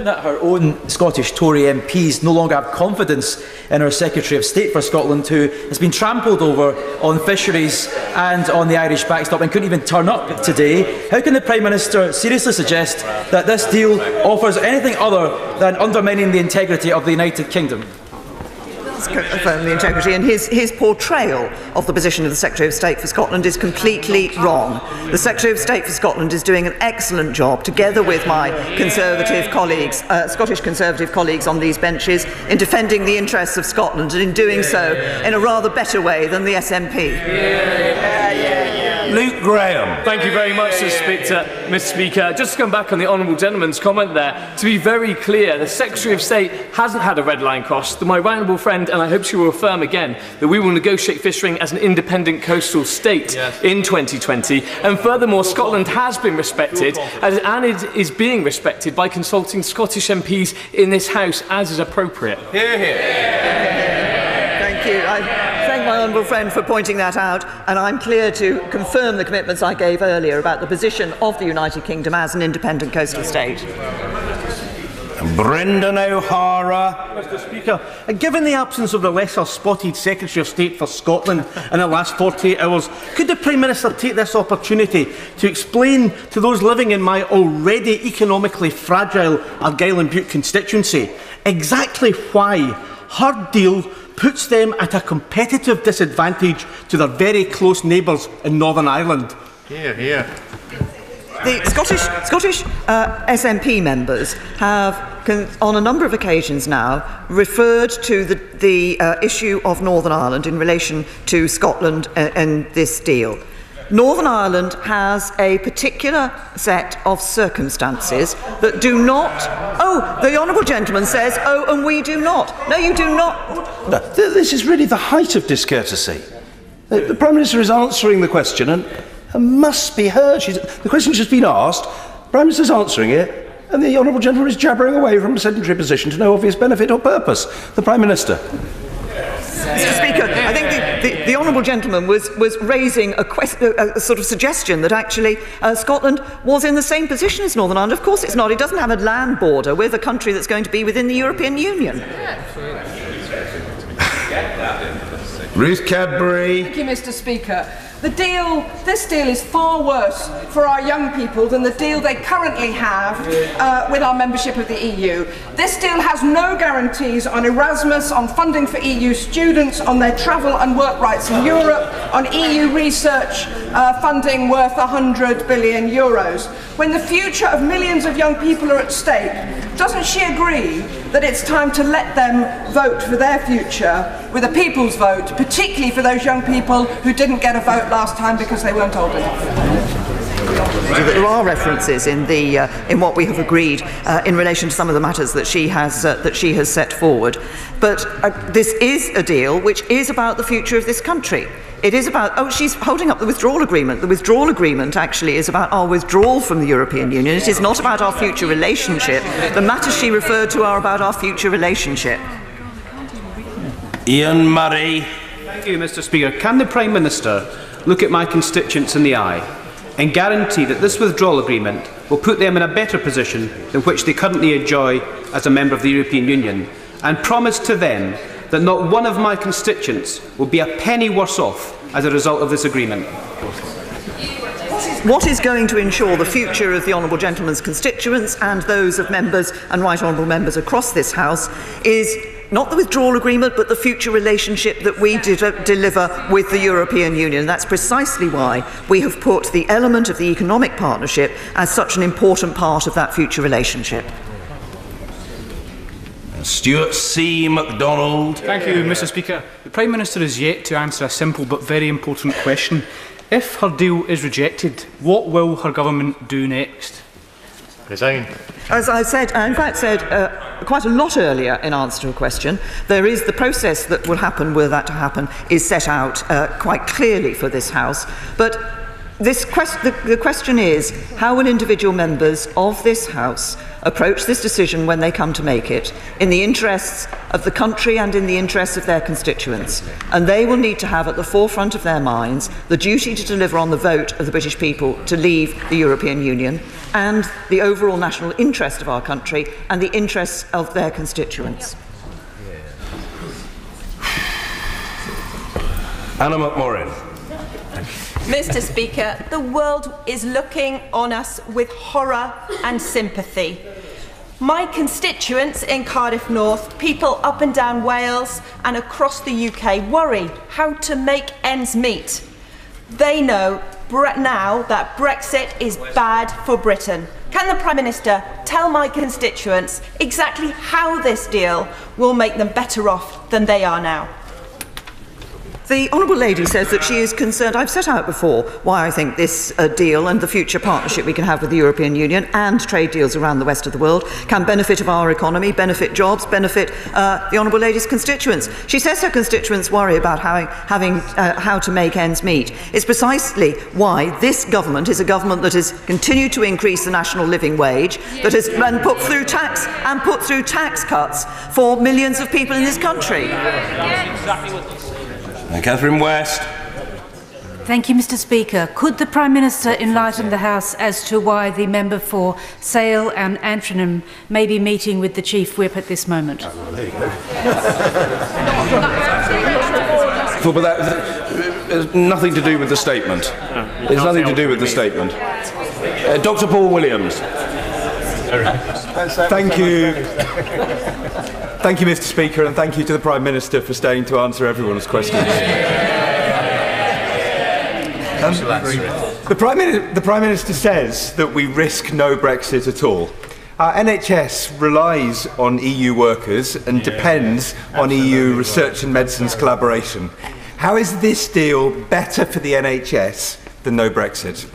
Given that her own Scottish Tory MPs no longer have confidence in her Secretary of State for Scotland, who has been trampled over on fisheries and on the Irish backstop and couldn't even turn up today, how can the Prime Minister seriously suggest that this deal offers anything other than undermining the integrity of the United Kingdom? Confirm the integrity, and his portrayal of the position of the Secretary of State for Scotland is completely wrong. The Secretary of State for Scotland is doing an excellent job, together with my Conservative colleagues, Scottish Conservative colleagues on these benches, in defending the interests of Scotland, and in doing so in a rather better way than the SNP. Luke Graham. Thank you very much, Mr. Speaker. Just to come back on the honourable gentleman's comment there, to be very clear, the Secretary of State hasn't had a red line crossed. My honourable friend, and I hope she will affirm again, that we will negotiate fishing as an independent coastal state in 2020. And furthermore, Scotland has been respected, and it is being respected by consulting Scottish MPs in this House, as is appropriate. Hear, hear. Thank you. I thank my honourable friend for pointing that out, and I'm clear to confirm the commitments I gave earlier about the position of the United Kingdom as an independent coastal state. Brendan O'Hara. Mr. Speaker, given the absence of the lesser spotted Secretary of State for Scotland in the last 48 hours, could the Prime Minister take this opportunity to explain to those living in my already economically fragile Argyll and Bute constituency exactly why her deal puts them at a competitive disadvantage to their very close neighbours in Northern Ireland? Here, here. The Scottish SNP members have, on a number of occasions now, referred to the issue of Northern Ireland in relation to Scotland and this deal. Northern Ireland has a particular set of circumstances that do not... Oh, the honourable gentleman says, oh, and we do not. No, you do not. No, this is really the height of discourtesy. The Prime Minister is answering the question and must be heard. The question's just been asked, the Prime Minister's answering it, and the honourable gentleman is jabbering away from a sedentary position to no obvious benefit or purpose. The Prime Minister. Mr. Speaker, I think the honourable gentleman was raising a sort of suggestion that actually Scotland was in the same position as Northern Ireland. Of course it's not. It doesn't have a land border with a country that's going to be within the European Union. Ruth Cadbury. Thank you, Mr. Speaker. This deal is far worse for our young people than the deal they currently have with our membership of the EU. This deal has no guarantees on Erasmus, on funding for EU students, on their travel and work rights in Europe, on EU research funding worth €100 billion. When the future of millions of young people are at stake, doesn't she agree that it's time to let them vote for their future with a people's vote, particularly for those young people who didn't get a vote last time because they weren't old enough? There are references in what we have agreed in relation to some of the matters that she has set forward, but this is a deal which is about the future of this country. It is about... Oh, she's holding up the withdrawal agreement. The withdrawal agreement actually is about our withdrawal from the European Union. It is not about our future relationship. The matters she referred to are about our future relationship. Ian Murray. Thank you, Mr. Speaker. Can the Prime Minister look at my constituents in the eye and guarantee that this withdrawal agreement will put them in a better position than which they currently enjoy as a member of the European Union, and promise to them that not one of my constituents will be a penny worse off as a result of this agreement? What is going to ensure the future of the honourable gentleman's constituents and those of members and right honourable members across this House is not the withdrawal agreement, but the future relationship that we deliver with the European Union. That's precisely why we have put the element of the economic partnership as such an important part of that future relationship. Stuart C. MacDonald. Thank you, Mr. Speaker. The Prime Minister is yet to answer a simple but very important question. If her deal is rejected, what will her government do next? Resign. As I said, in fact said quite a lot earlier in answer to a question, there is the process that will happen were that to happen is set out quite clearly for this House. But The question is, how will individual members of this House approach this decision when they come to make it, in the interests of the country and in the interests of their constituents? And they will need to have at the forefront of their minds the duty to deliver on the vote of the British people to leave the European Union, and the overall national interest of our country and the interests of their constituents. Anna McMorrin. Mr. Speaker, the world is looking on us with horror and sympathy. My constituents in Cardiff North, people up and down Wales and across the UK, worry how to make ends meet. They know now that Brexit is bad for Britain. Can the Prime Minister tell my constituents exactly how this deal will make them better off than they are now? The Honourable Lady says that she is concerned. I've set out before why I think this deal and the future partnership we can have with the European Union and trade deals around the rest of the world can benefit our economy, benefit jobs, benefit the Honourable Lady's constituents. She says her constituents worry about how to make ends meet. It's precisely why this government is a government that has continued to increase the national living wage, that has been put through tax cuts for millions of people in this country. Catherine West. Thank you, Mr. Speaker. Could the Prime Minister enlighten the House as to why the member for Sale and Antrim may be meeting with the Chief Whip at this moment? There you go. But that nothing to do with the statement. There's nothing to do with the statement. Dr. Paul Williams. Thank you. Thank you, Mr. Speaker, and thank you to the Prime Minister for staying to answer everyone's questions. The Prime Minister says that we risk no Brexit at all. Our NHS relies on EU workers and depends on EU research and medicines collaboration. How is this deal better for the NHS than no Brexit?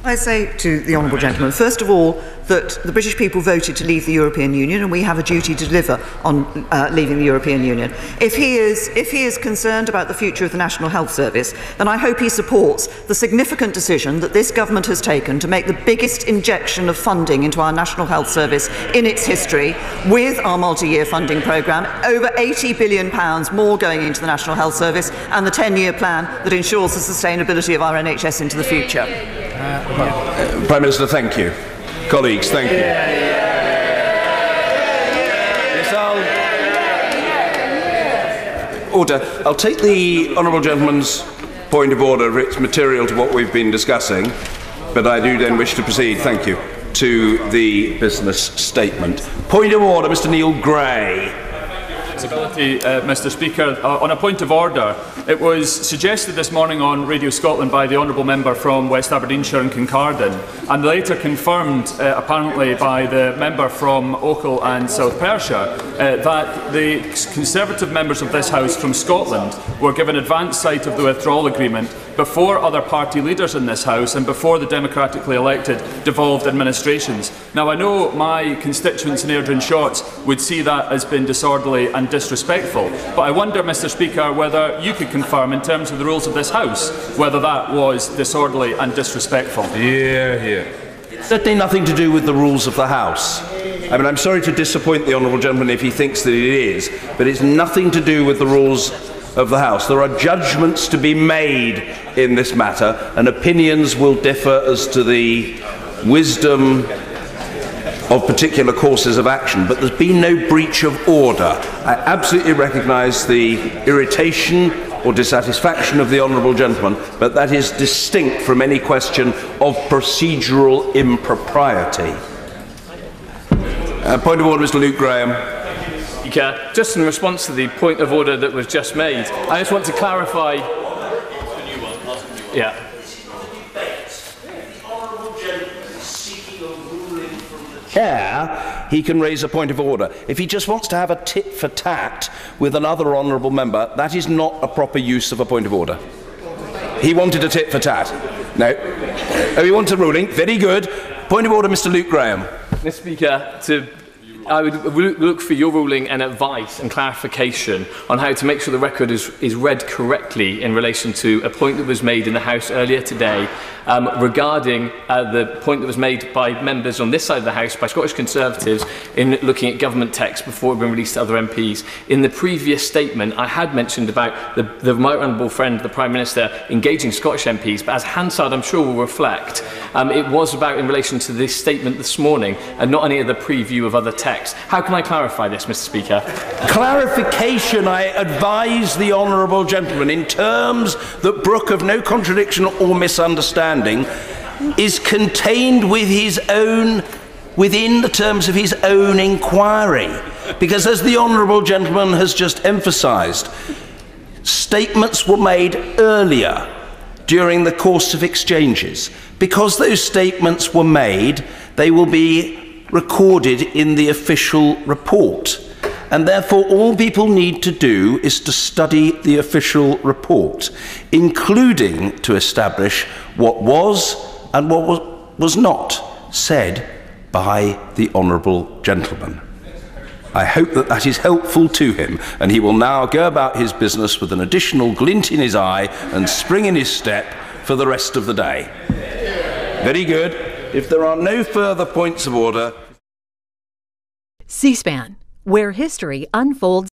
I say to the honourable gentleman, first of all, that the British people voted to leave the European Union, and we have a duty to deliver on leaving the European Union. If he is concerned about the future of the National Health Service, then I hope he supports the significant decision that this government has taken to make the biggest injection of funding into our National Health Service in its history, with our multi-year funding programme, over £80 billion more going into the National Health Service, and the 10-year plan that ensures the sustainability of our NHS into the future. Prime Minister, thank you. Colleagues, thank you. Yes, order. I'll take the honourable gentleman's point of order. It's material to what we've been discussing, but I do then wish to proceed, thank you, to the business statement. Point of order, Mr. Neil Gray. Mr. Speaker, on a point of order, it was suggested this morning on Radio Scotland by the Honourable Member from West Aberdeenshire and Kincardine, and later confirmed apparently by the member from Ochil and South Perthshire, that the Conservative members of this House from Scotland were given advance sight of the withdrawal agreement before other party leaders in this House and before the democratically elected devolved administrations. Now, I know my constituents in Airdrie Shotts would see that as being disorderly and disrespectful, but I wonder, Mr. Speaker, whether you could confirm in terms of the rules of this House whether that was disorderly and disrespectful. Certainly nothing to do with the rules of the House. I mean, I'm sorry to disappoint the honourable gentleman if he thinks that it is, but it's nothing to do with the rules of the House. There are judgments to be made in this matter, and opinions will differ as to the wisdom of particular courses of action, but there's been no breach of order. I absolutely recognise the irritation or dissatisfaction of the honourable gentleman, but that is distinct from any question of procedural impropriety. Point of order, Mr. Luke Graham. Just in response to the point of order that was just made, I just want to clarify. He can raise a point of order. If he just wants to have a tit for tat with another honourable member, that is not a proper use of a point of order. He wanted a tit for tat. No. Oh, he wants a ruling. Very good. Point of order, Mr. Luke Graham. Mr. Speaker, to I would look for your ruling and advice and clarification on how to make sure the record is read correctly in relation to a point that was made in the House earlier today regarding the point that was made by members on this side of the House, by Scottish Conservatives, in looking at government text before it had been released to other MPs. In the previous statement, I had mentioned about the right honourable friend, the Prime Minister, engaging Scottish MPs, but as Hansard, I'm sure, will reflect, it was about in relation to this statement this morning and not any other preview of other text. How can I clarify this, Mr. Speaker? Clarification, I advise the honourable gentleman, in terms that brook of no contradiction or misunderstanding, is contained with within the terms of his own inquiry. Because as the honourable gentleman has just emphasised, statements were made earlier during the course of exchanges. Because those statements were made, they will be recorded in the official report. And therefore, all people need to do is to study the official report, including to establish what was and what was not said by the honourable gentleman. I hope that that is helpful to him, and he will now go about his business with an additional glint in his eye and spring in his step for the rest of the day. Very good. If there are no further points of order... C-SPAN, where history unfolds